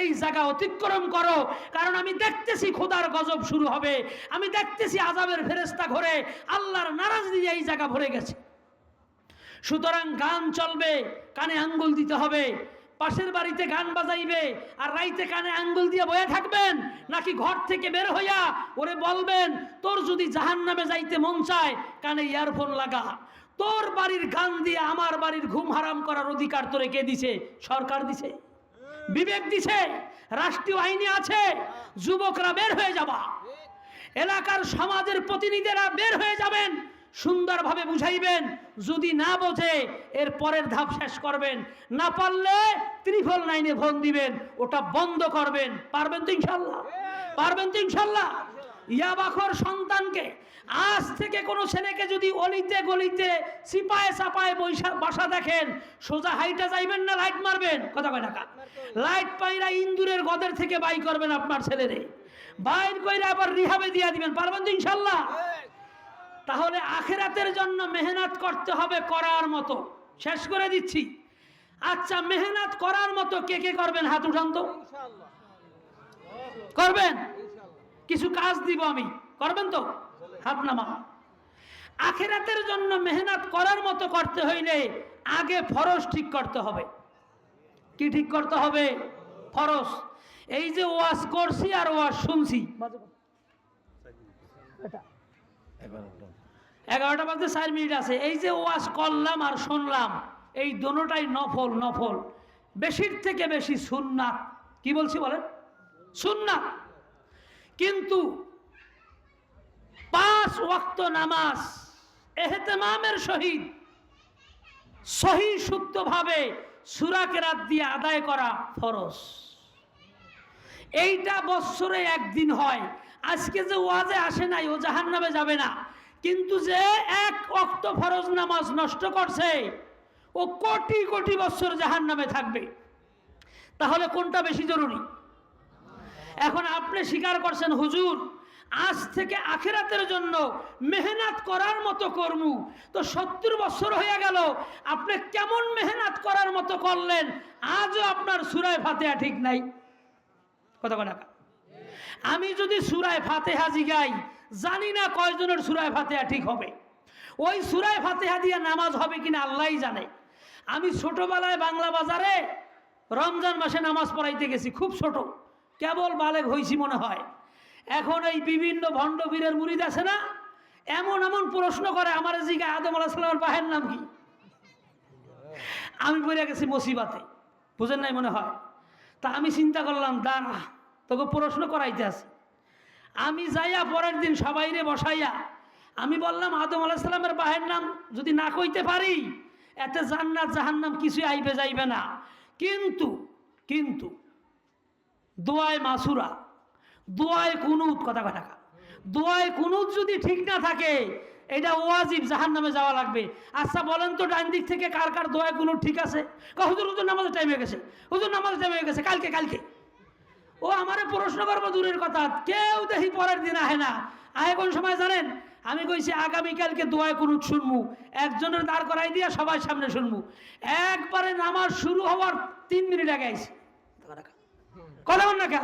এই জায়গা অতিক্রম করো, কারণ আমি দেখতেছি খোদার গজব শুরু হবে, আমি দেখতেছি আযাবের ফেরেশতা ঘরে, আল্লাহর নারাজ দিয়ে এই জায়গা ভরে গেছে। সুতরাং গান চলবে, কানে আঙ্গুল দিতে হবে। পাশের বাড়িতে গান বাজাইবে আর রাইতে কানে আঙ্গুল দিয়ে বয়ে থাকবেন, নাকি ঘর থেকে বের হইয়া ওরে বলবেন তোর যদি জাহান্নামে যাইতে মন চায় কানে ইয়ারফোন লাগা। তোর বাড়ির গান দিয়ে আমার বাড়ির ঘুম হারাম করার অধিকার তোরে কে দিছে? সরকার দিছে, বিবেক দিছে, রাষ্ট্রীয় আইনে আছে। যুবকরা বের হয়ে যাবা, এলাকার সমাজের প্রতিনিধিরা বের হয়ে যাবেন, সুন্দরভাবে বুঝাইবেন, যদি না বোঝে এর পরের ধাপ শেষ করবেন, না পারলে 999 ফোন দিবেন, ওটা বন্ধ করবেন। পারবেন তো ইনশাল্লাহ? পারবেন তো ইনশাল্লাহ? ইয়াবাখর সন্তানকে আজ থেকে কোনো ছেলেকে যদি অলিতে গলিতে সিপায়ে চাপায়ে বাসা দেখেন, সোজা হাইটা যাইবেন না লাইট মারবেন? কথা কয় টাকা লাইট পাইরা ইন্দুরের গদের থেকে বাই করবেন আপনার ছেলেরে, বাইর কইরা আবার রিহাবে দিয়া দিবেন। পারবেন তো ইনশাল্লাহ? তাহলে আখিরাতের জন্য মেহনত করতে হবে করার মতো। শেষ করে দিচ্ছি। আচ্ছা, মেহনত করার মতো কে কে করবেন? হাত উঠান তো। করবেন? কিছু কাজ দিব আমি, করবেন তো? হাত নামা। আখিরাতের জন্য মেহনত করার মতো করতে হইলে আগে ফরজ ঠিক করতে হবে। কি ঠিক করতে হবে? ফরজ। এই যে ওয়াজ করছি আর ওয়াজ শুনছি, 11টা বাজে 4 মিনিট আছে, এই যে ওয়াজ করলাম আর শুনলাম, এই দোনোটাই নফল। নফল বেশির থেকে বেশি সুন্নাত। কি বলছি বলেন? সুন্নাত। কিন্তু 5 ওয়াক্ত নামাজ ইহতিমামের সহিত সহি শুদ্ধভাবে সূরা কেরাত দিয়ে আদায় করা ফরজ। এইটা বছরে একদিন হয়। আজকে যে ওয়াজে আসে নাই ও জাহান্নামে যাবে না, কিন্তু যে 1 ওয়াক্ত ফরজ নামাজ নষ্ট করছে ও কোটি কোটি বছর জাহান্নামে থাকবে। তাহলে কোনটা বেশি জরুরি? এখন আপনি স্বীকার করছেন হুজুর আজ থেকে আখিরাতের জন্য মেহনত করার মতো করমু, তো 70 বছর হয়ে গেল, আপনি কেমন মেহনত করার মতো করলেন? আজও আপনার সূরা ফাতিহা ঠিক নাই। কত টাকা? আমি যদি সূরা ফাতিহা জিগাই, জানি না কয়জনের সূরা ফাতিহা ঠিক হবে। ওই সূরা ফাতিহা দিয়ে নামাজ হবে কিনা আল্লাহই জানে। আমি ছোটবেলায় বাংলা বাজারে রমজান মাসে নামাজ পড়াইতে গেছি, খুব ছোট, কেবল বালেগ হয়েছি মনে হয়। এখন এই বিভিন্ন ভণ্ড বীরের মুরিদ আছে না, এমন এমন প্রশ্ন করে আমার জিগায় আদম আলাইহিস সালামের পায়ের নাম কি? আমি পড়ে গেছি মুসিবাতে, বুঝেন নাই মনে হয়। তা আমি চিন্তা করলাম দাঁড়া তোকে প্রশ্ন করাইতে আসি। আমি যাইয়া পরের দিন সবাইরে বসাইয়া আমি বললাম আদম আলাইহিস সালামের বাহের নাম যদি না কইতে পারি এতে জান্নাত জাহান্নাম কিছুই আইবে যাইবে না, কিন্তু কিন্তু দোয়ায় মাসুরা, দোয়ায় কুনুত, কথা টাকা, দোয়ায় কুনুত যদি ঠিক না থাকে এটা ওয়াজিব, জাহান্নামে যাওয়া লাগবে। আচ্ছা বলেন তো ডান দিক থেকে কার কার দোয়ায় কুনুত ঠিক আছে? হুজুর হুজুর নামাজের টাইম হয়ে গেছে, হুজুর নামাজের টাইম হয়ে গেছে, কালকে কালকে। ও আমারে প্রশ্ন করবো দূরের কথা, কেউ দেখি পরের দিন আহে না। আহে কোন সময় জানেন? আমি কইছি আগামীকালকে দোয়ায় কুনুত শুনবো, একজনের দাঁড় করাই দিয়া সবার সামনে শুনবো। একবারে নামাজ শুরু হওয়ার 3 মিনিট আগে আইছি, কথা বল না কে?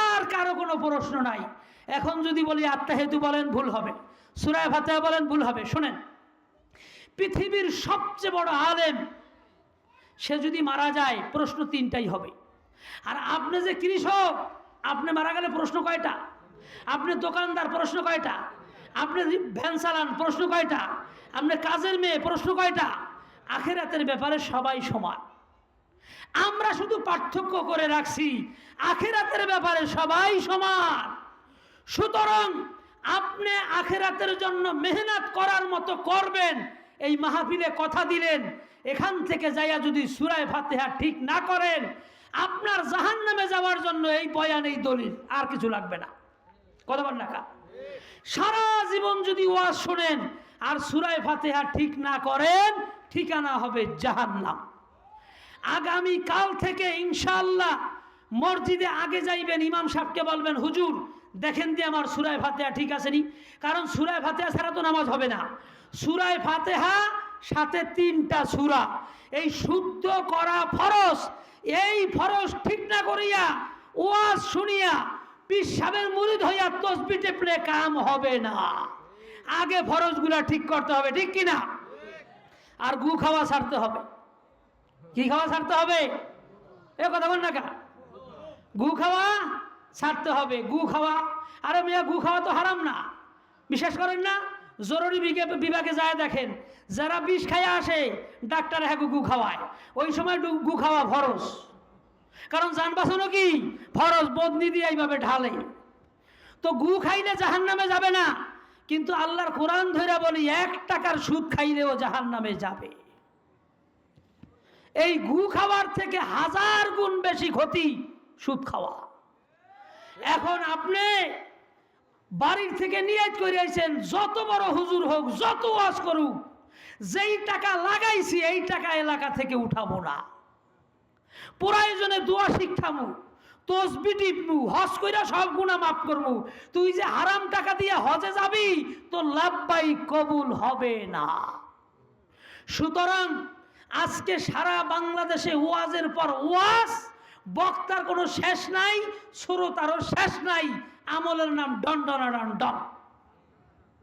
আর কারো কোনো প্রশ্ন নাই। এখন যদি বলি আত্মাহেতু বলেন ভুল হবে, সূরা ফাতিহা বলেন ভুল হবে। শোনেন, পৃথিবীর সবচেয়ে বড় আলেম সে যদি মারা যায় প্রশ্ন 3টাই হবে। আর আপনি যে কৃষক, আপনি মারা গেলে প্রশ্ন কয়টা? আপনি দোকানদার, প্রশ্ন কয়টা? আপনি ভ্যান চালান, প্রশ্ন কয়টা? আপনি কাজের মেয়ে, প্রশ্ন কয়টা? আখিরাতের ব্যাপারে সবাই সমান। আমরা শুধু পার্থক্য করে রাখছি, আখিরাতের ব্যাপারে সবাই সমান। সুতরাং আপনি আখিরাতের জন্য মেহনত করার মতো করবেন। এই মাহফিলে কথা দিলেন, এখান থেকে যাইয়া যদি সূরা ফাতিহা ঠিক না করেন আপনার জাহান্নামে যাওয়ার জন্য এই বয়ান, এই দলিল, আর কিছু লাগবে না। কথা বল না কা? সারা জীবন যদি ওয়াজ শোনেন আর সূরা ফাতিহা ঠিক না করেন ঠিকানা হবে জাহান্নাম। আগামী কাল থেকে ইনশাআল্লাহ মসজিদে আগে যাইবেন, ইমাম সাহেবকে বলবেন হুজুর দেখেন দিয়ে আমার সূরা ফাতিহা ঠিক আছে নি, কারণ সূরা ফাতিহা ছাড়া তো নামাজ হবে না। সূরা ফাতিহা সাথে 3টা সূরা, এই শুদ্ধ করা ফরজ। এই ফরজ ঠিক না করিয়া ওয়াজ শুনিয়া পীর সাহেবের মুরিদ হইয়া তসবিহ টেপলে কাম হবে না। আগে ফরজগুলা ঠিক করতে হবে, ঠিক কিনা? আর গু খাওয়া ছাড়তে হবে। কি খাওয়া ছাড়তে হবে? এ কথা বল না কা? গু খাওয়া ছাড়তে হবে। গু খাওয়া, আরে মিয়া গু খাওয়া তো হারাম না, বিশ্বাস করেন না? জরুরি বিভাগে যায় দেখেন, যারা বিষ খাইয়া আসে ডাক্তার হ্যাঁ গু খাওয়ায়, ওই সময় গু খাওয়া ফরজ, কারণ জান বাঁচানো কি ফরজ, বদনি দিয়ে এইভাবে ঢালে। তো গু খাইলে জাহান্নামে যাবে না, কিন্তু আল্লাহর কোরআন ধরে বলি 1 টাকার সুদ খাইলেও জাহান্নামে যাবে। এই গু খাওয়ার থেকে 1000 গুণ বেশি ক্ষতি সুদ খাওয়া। এখন আপনি বাড়ির থেকে নিয়ত করে আইছেন, যত বড় হুজুর হোক, যত ওয়াজ করুক, যেই টাকা লাগাইছি এই টাকা এলাকা থেকে উঠাবো না। প্রয়োজনে দোয়া শিখামু, তসবিহ টিপমু, হজ কইরা সব গুনাহ মাফ করমু। তুই যে হারাম টাকা দিয়ে হজে যাবি তো লাভবাই কবুল হবে না। সুতরাং আজকে সারা বাংলাদেশে ওয়াজের পর ওয়াজ, বক্তার কোনো শেষ নাই, শ্রোতারও শেষ নাই, আমলের নাম ডন।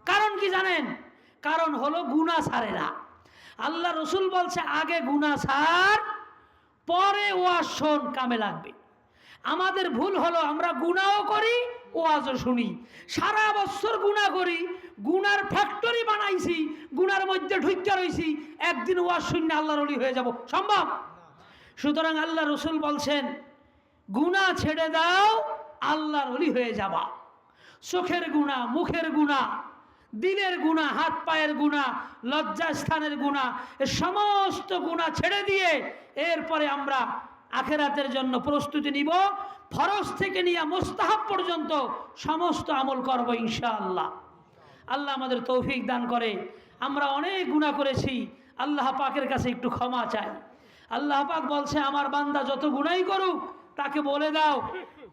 কারণ কি জানেন? কারণ হলো গুনাহ ছাড়ে না। আল্লাহ রসুল বলছে আগে গুনাহ ছাড়, পরে ওয়াজ শোন, কামে লাগবে। আমাদের ভুল হলো আমরা গুনাহও করি, ওয়াজও শুনি। সারা বছর গুনাহ করি, গুনার ফ্যাক্টরি বানাইছি, গুনার মধ্যে ঢুইকা রইছি, একদিন ওয়াজ শুনলে আল্লাহর ওলি হয়ে যাব? সম্ভব? সুতরাং আল্লাহ রসুল বলছেন গুনাহ ছেড়ে দাও, আল্লাহর ওলি হয়ে যাবা। চোখের গুনাহ, মুখের গুনাহ, দিলের গুনাহ, হাত পায়ের গুনাহ, লজ্জাস্থানের গুনাহ, এ সমস্ত গুনাহ ছেড়ে দিয়ে এরপরে আমরা আখিরাতের জন্য প্রস্তুতি নিব। ফরজ থেকে নিয়ে মুস্তাহাব পর্যন্ত সমস্ত আমল করব ইনশাআল্লাহ। আল্লাহ আমাদের তৌফিক দান করে। আমরা অনেক গুনাহ করেছি, আল্লাহ পাকের কাছে একটু ক্ষমা চাই। আল্লাহ পাক বলছে আমার বান্দা যত গুনাহই করুক তাকে বলে দাও,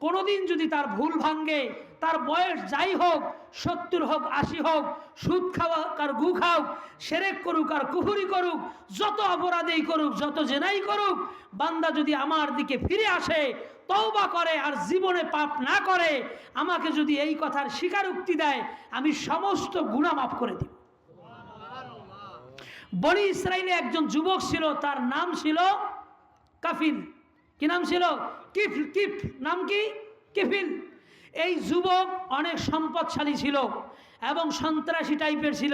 কোনোদিন যদি তার ভুল ভাঙ্গে, তার বয়স যাই হোক, 70 হোক 80 হোক, সুদ খাওয়া আর গু খাও, শিরক করুক আর কুফরি করুক, যত অপরাধই করুক, যত জেনাই করুক, বান্দা যদি আমার দিকে ফিরে আসে, তওবা করে আর জীবনে পাপ না করে, আমাকে যদি এই কথার স্বীকারোক্তি দেয়, আমি সমস্ত গুনাহ মাফ করে দিব। বনি ইসরাইলে একজন যুবক ছিল, তার নাম ছিল কাফিল। কি নাম ছিল? কিফ। নাম কি? কিফিল। এই যুবক অনেক সম্পদশালী ছিল এবং সন্ত্রাসী টাইপের ছিল।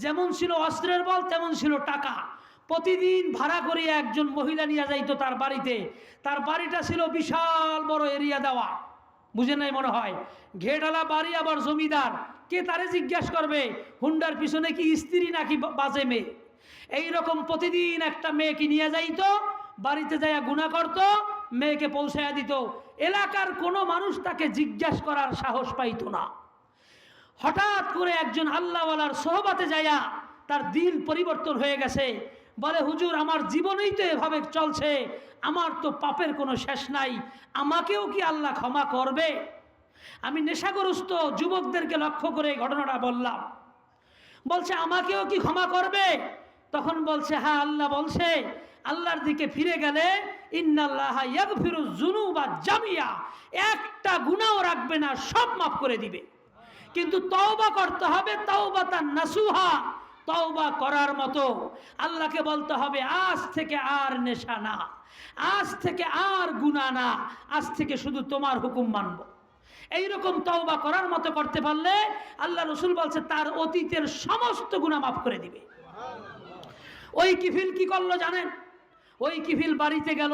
যেমন ছিল অস্ত্রের বল, তেমন ছিল টাকা। প্রতিদিন ভাড়া করে একজন মহিলা নিয়ে যাইতো তার বাড়িতে। তার বাড়িটা ছিল বিশাল বড় এরিয়া দেওয়া, বুঝেন নাই মনে হয়, ঘেটালা বাড়ি, আবার জমিদার। কে তারে জিজ্ঞাসা করবে হুন্ডার পিছনে কি স্ত্রী নাকি বাজে মেয়ে? এইরকম প্রতিদিন একটা মেয়েকে নিয়ে যাইতো, বাড়িতে যাইয়া গুনাহ করত, মেয়েকে পৌঁছাইয়া দিত। এলাকার কোনো মানুষ তাকে জিজ্ঞাসা করার সাহস পাইত না। হঠাৎ করে একজন আল্লাহওয়ালার সোহবাতে যাইয়া তার দিল পরিবর্তন হয়ে গেছে। বলে, হুজুর আমার জীবনেই তো এভাবে চলছে, আমার তো পাপের কোনো শেষ নাই, আমাকেও কি আল্লাহ ক্ষমা করবে? আমি নেশাগ্রস্ত যুবকদেরকে লক্ষ্য করে এই ঘটনাটা বললাম। বলছে, আমাকেও কি ক্ষমা করবে? তখন বলছে, হ্যাঁ, আল্লাহ বলছে আল্লাহর দিকে ফিরে গেলে ইন্নাল্লাহা ইয়াগফিরুজ যুনুবা জামিয়া, একটা গুনাহও রাখবে না, সব মাফ করে দিবে। কিন্তু তওবা করতে হবে, তাওবাতান নাসুহা, তওবা করার মতো। আল্লাহকে বলতে হবে, আজ থেকে আর নেশা না, আজ থেকে আর গুনাহ না, আজ থেকে শুধু তোমার হুকুম মানব। এইরকম তওবা করার মতো করতে পারলে আল্লাহ রসুল বলছে তার অতীতের সমস্ত গুনাহ মাফ করে দিবে। ওই কিফিল কি করলো জানেন? ওই কিফিল বাড়িতে গেল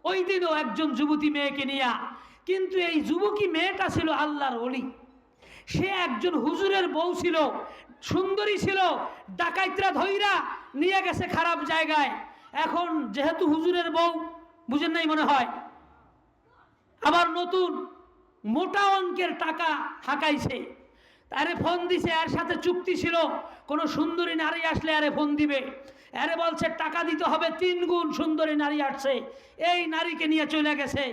ওই দিনও একজন যুবতী মেয়েকে নিয়ে, কিন্তু এই যুবতী মেয়েটা ছিল আল্লাহর ওলি। সে একজন হুজুরের বউ ছিল, সুন্দরী ছিল। ডাকাইতরা ধইরা নিয়ে গেছে খারাপ জায়গায়। এখন যেহেতু হুজুরের বউ, বুঝেন নাই মনে হয়, আবার নতুন মোটা অঙ্কের টাকা হাঁকাইছে। আরে ফোন দিছে, এর সাথে চুক্তি ছিল কোনো সুন্দরী নারী আসলে আরে ফোন দিবে। আরে বলছে টাকা দিতে হবে 3 গুণ, সুন্দরী নারী আসছে, এই নারীকে নিয়ে চলে গেছে।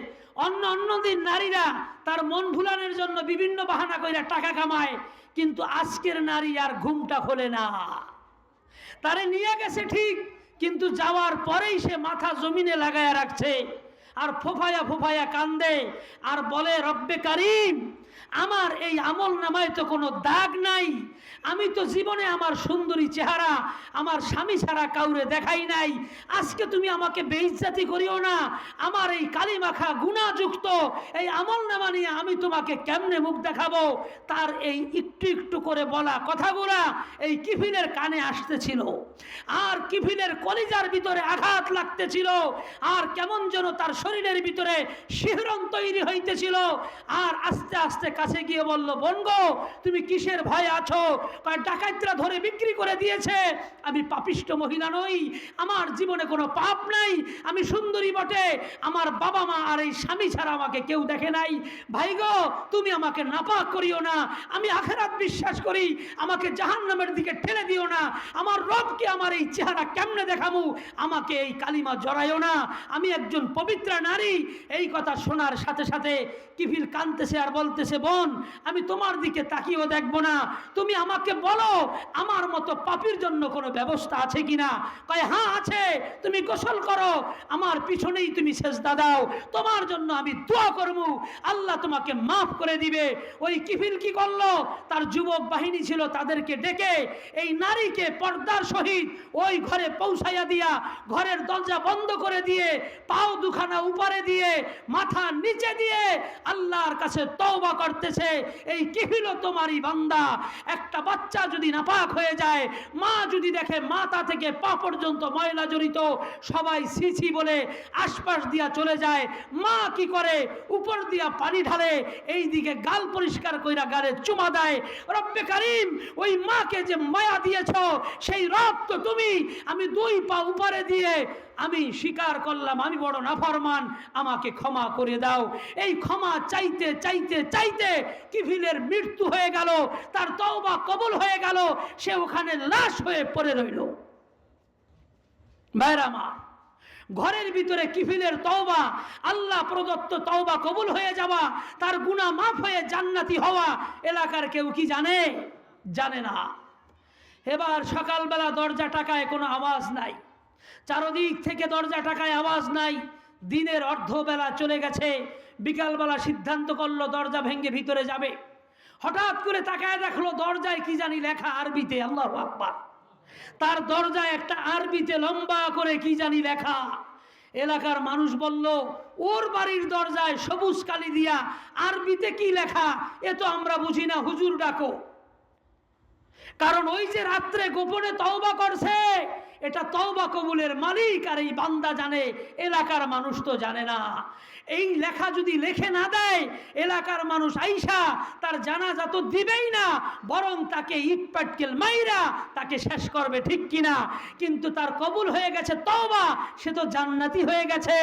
অন্য দিন নারীরা তার মন ভুলানোর জন্য বিভিন্ন বাহানা কইরা টাকা কামায়, কিন্তু আজকের নারী আর ঘুমটা খোলে না। তারে নিয়ে গেছে ঠিক, কিন্তু যাওয়ার পরেই সে মাথা জমিনে লাগায়া রাখছে আর ফোফায়া ফোফায়া কান্দে আর বলে, রব্বে কারিম, আমার এই আমল নামায় তো কোনো দাগ নাই, আমি তো জীবনে আমার সুন্দরী চেহারা আমার স্বামী ছাড়া কাউরে দেখাই নাই, আজকে তুমি আমাকে বেইজ্জতি করিও না, আমার এই কালিমাখা গুনাহযুক্ত এই আমল নামা নিয়ে আমি তোমাকে কেমনে মুখ দেখাবো। তার এই একটু একটু করে বলা কথাগুলা এই কিফিলের কানে আসতেছিল, আর কিফিলের কলিজার ভিতরে আঘাত লাগতেছিল, আর কেমন যেন তার শরীরের ভিতরে শিহরণ তৈরি হইতেছিল। আর আস্তে আস্তে কাছে গিয়ে বলল, বোন গো, তুমি কিসের ভয়ে আছো? ডাকাইতরা ধরে বিক্রি করে দিয়েছে। আমি পাপিষ্ট মহিলা নই, আমার জীবনে কোনো পাপ নাই, আমি সুন্দরী বটে, আমার বাবা মা আর এই স্বামী ছাড়া আমাকে কেউ দেখে নাই। ভাই গো, তুমি আমাকে নাপাক করিও না, আমি আখিরাত বিশ্বাস করি, আমাকে জাহান্নামের দিকে ঠেলে দিও না, আমার রবকে আমার এই চেহারা কেমনে দেখামু, আমাকে এই কালিমা জড়াইও না, আমি একজন পবিত্রা নারী। এই কথা শোনার সাথে সাথে কিফিল কাঁদতেছে আর বলতেছে, বোন, আমি তোমার দিকে তাকিয়েও দেখবো না, তুমি আমাকে বলো আমার মতো পাপীর জন্য কোনো ব্যবস্থা আছে কিনা? কয়, হ্যাঁ আছে, তুমি গোসল করো, আমার পিছনেই তুমি সেজদা দাও, তোমার জন্য আমি দোয়া করবো, আল্লাহ তোমাকে মাফ করে দিবে। ওই কিফিল কি করলো? তার যুবক বাহিনী ছিল, তাদেরকে ডেকে এই নারীকে পর্দার সহিত ওই ঘরে পৌঁছাইয়া দিয়া ঘরের দরজা বন্ধ করে দিয়ে পাও দুখানা উপরে দিয়ে মাথা নিচে দিয়ে আল্লাহর কাছে তওবা করতেছে। এই কিফিলও তোমারই বান্দা। একটা বাচ্চা যদি নাপাক হয়ে যায়, মা যদি দেখে মাথা থেকে পা পর্যন্ত ময়লা জড়িত, সবাই ছিছি বলে আশপাশ দিয়া চলে যায়। মা কি করে? উপর দিয়া পানি ঢালে, এই দিকে গাল পরিষ্কার কইরা গালে চুমা দেয়। রব্বে কারিম, ওই মাকে যে মায়া দিয়েছ, সেই রব তো তুমি। আমি 2 পা উপরে দিয়ে আমি স্বীকার করলাম আমি বড় নাফরমান, আমাকে ক্ষমা করে দাও। এই ক্ষমা চাইতে চাইতে চাইতে কিফিলের মৃত্যু হয়ে গেল, তার তওবা কবুল হয়ে গেল, সে ওখানে লাশ হয়ে পড়ে রইল। ভাইরা আমার, ঘরের ভিতরে কিফিলের তওবা, আল্লাহ প্রদত্ত তওবা কবুল হয়ে যাওয়া, তার গুনাহ মাফ হয়ে জান্নাতি হওয়া, এলাকার কেউ কি জানে? জানে না। এবার সকালবেলা দরজা টাকায় কোনো আওয়াজ নাই, চারদিক থেকে দরজা টাকায় আওয়াজ নাই। দিনের অর্ধবেলা চলে গেছে, বিকালবেলা সিদ্ধান্ত করলো দরজা ভেঙে ভিতরে যাবে। হঠাৎ করে তাকায় দেখলো দরজায় কি জানি লেখা আরবিতে, আল্লাহু আকবার। তার দরজায় একটা আরবিতে লম্বা করে কি জানি লেখা। এলাকার মানুষ বলল, ওর বাড়ির দরজায় সবুজ কালি দিয়া আরবিতে কি লেখা, এ তো আমরা বুঝি না, হুজুর ডাকো। কারণ ওই যে রাত্রে গোপনে তওবা করছে, এটা তওবা কবুলের মালিক আর এই বান্দা জানে, এলাকার মানুষ তো জানে না। এই লেখা যদি লেখে না দেয়, এলাকার মানুষ আইসা তার জানাজা তো দিবেই না, বরং তাকে ইট পাটকেল মাইরা তাকে শেষ করবে, ঠিক কিনা? কিন্তু তার কবুল হয়ে গেছে তওবা, সে তো জান্নাতি হয়ে গেছে।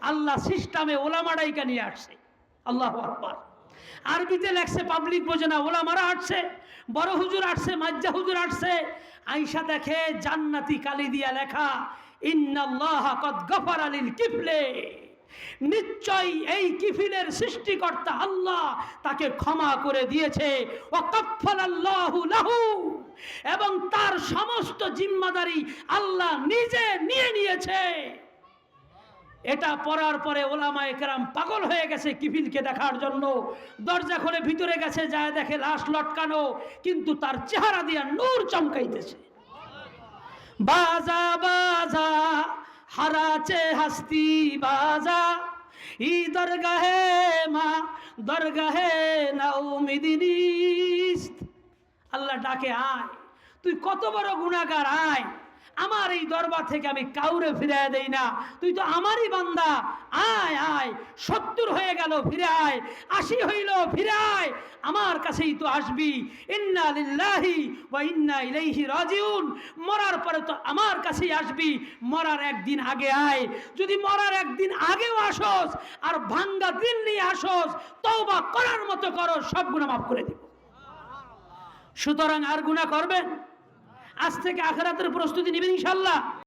আল্লাহ সিস্টেমে ওলামারাইকা নিয়ে আসছে। আল্লাহু আকবার। আরবিতে লেখছে, পাবলিক বোঝে না, ওলামারা আসছে, বড় হুজুর আসছে, মাজ্জা হুজুর আসছে। আইসা দেখে জান্নাতি কালি দিয়া লেখা, ইন্নাল্লাহা কদ গফারা লিল কিফলে, নিশ্চয় এই কিফিলের সৃষ্টিকর্তা আল্লাহ তাকে ক্ষমা করে দিয়েছে। ওয়াকাফফালাল্লাহু লাহু, এবং তার সমস্ত জিম্মাদারি আল্লাহ নিজে নিয়ে নিয়েছে। এটা পড়ার পরে ওলামায়ে কেরাম পাগল হয়ে গেছে কিফিলকে দেখার জন্য। দরজা খুলে ভিতরে গেছে, যায় দেখে লাশ লটকানো, কিন্তু তার চেহারা দিয়া নূর চমকাইতেছে। বাজা বাজা হারাচে হাস্তি বাজা, ই দরগাহে মা দরগাহে নাউমিদিনিস্ত। আল্লাহ ডাকে, আয়, তুই কত বড় গুনাহগার, আয়, আমার এই দরবার থেকে আমি কাউরে ফিরায় দেই না, তুই তো আমারই বান্দা, আয় আয়। 70 হয়ে গেল, ফিরে আয়, 80 হইল, ফিরে আয়, আমার কাছেই তো আসবি। ইন্না লিল্লাহি ওয়া ইন্না ইলাইহি রাজিউন, মরার পরে তো আমার কাছেই আসবি, মরার একদিন আগে আয়। যদি মরার একদিন আগেও আসোস আর ভাঙ্গা দিল নিয়ে আসোস, তওবা করার মতো করো, সব গুনাহ মাফ করে দিব। সুতরাং আর গুনাহ করবেন, আজ থেকে আখিরাতের প্রস্তুতি নেবেন ইনশাআল্লাহ।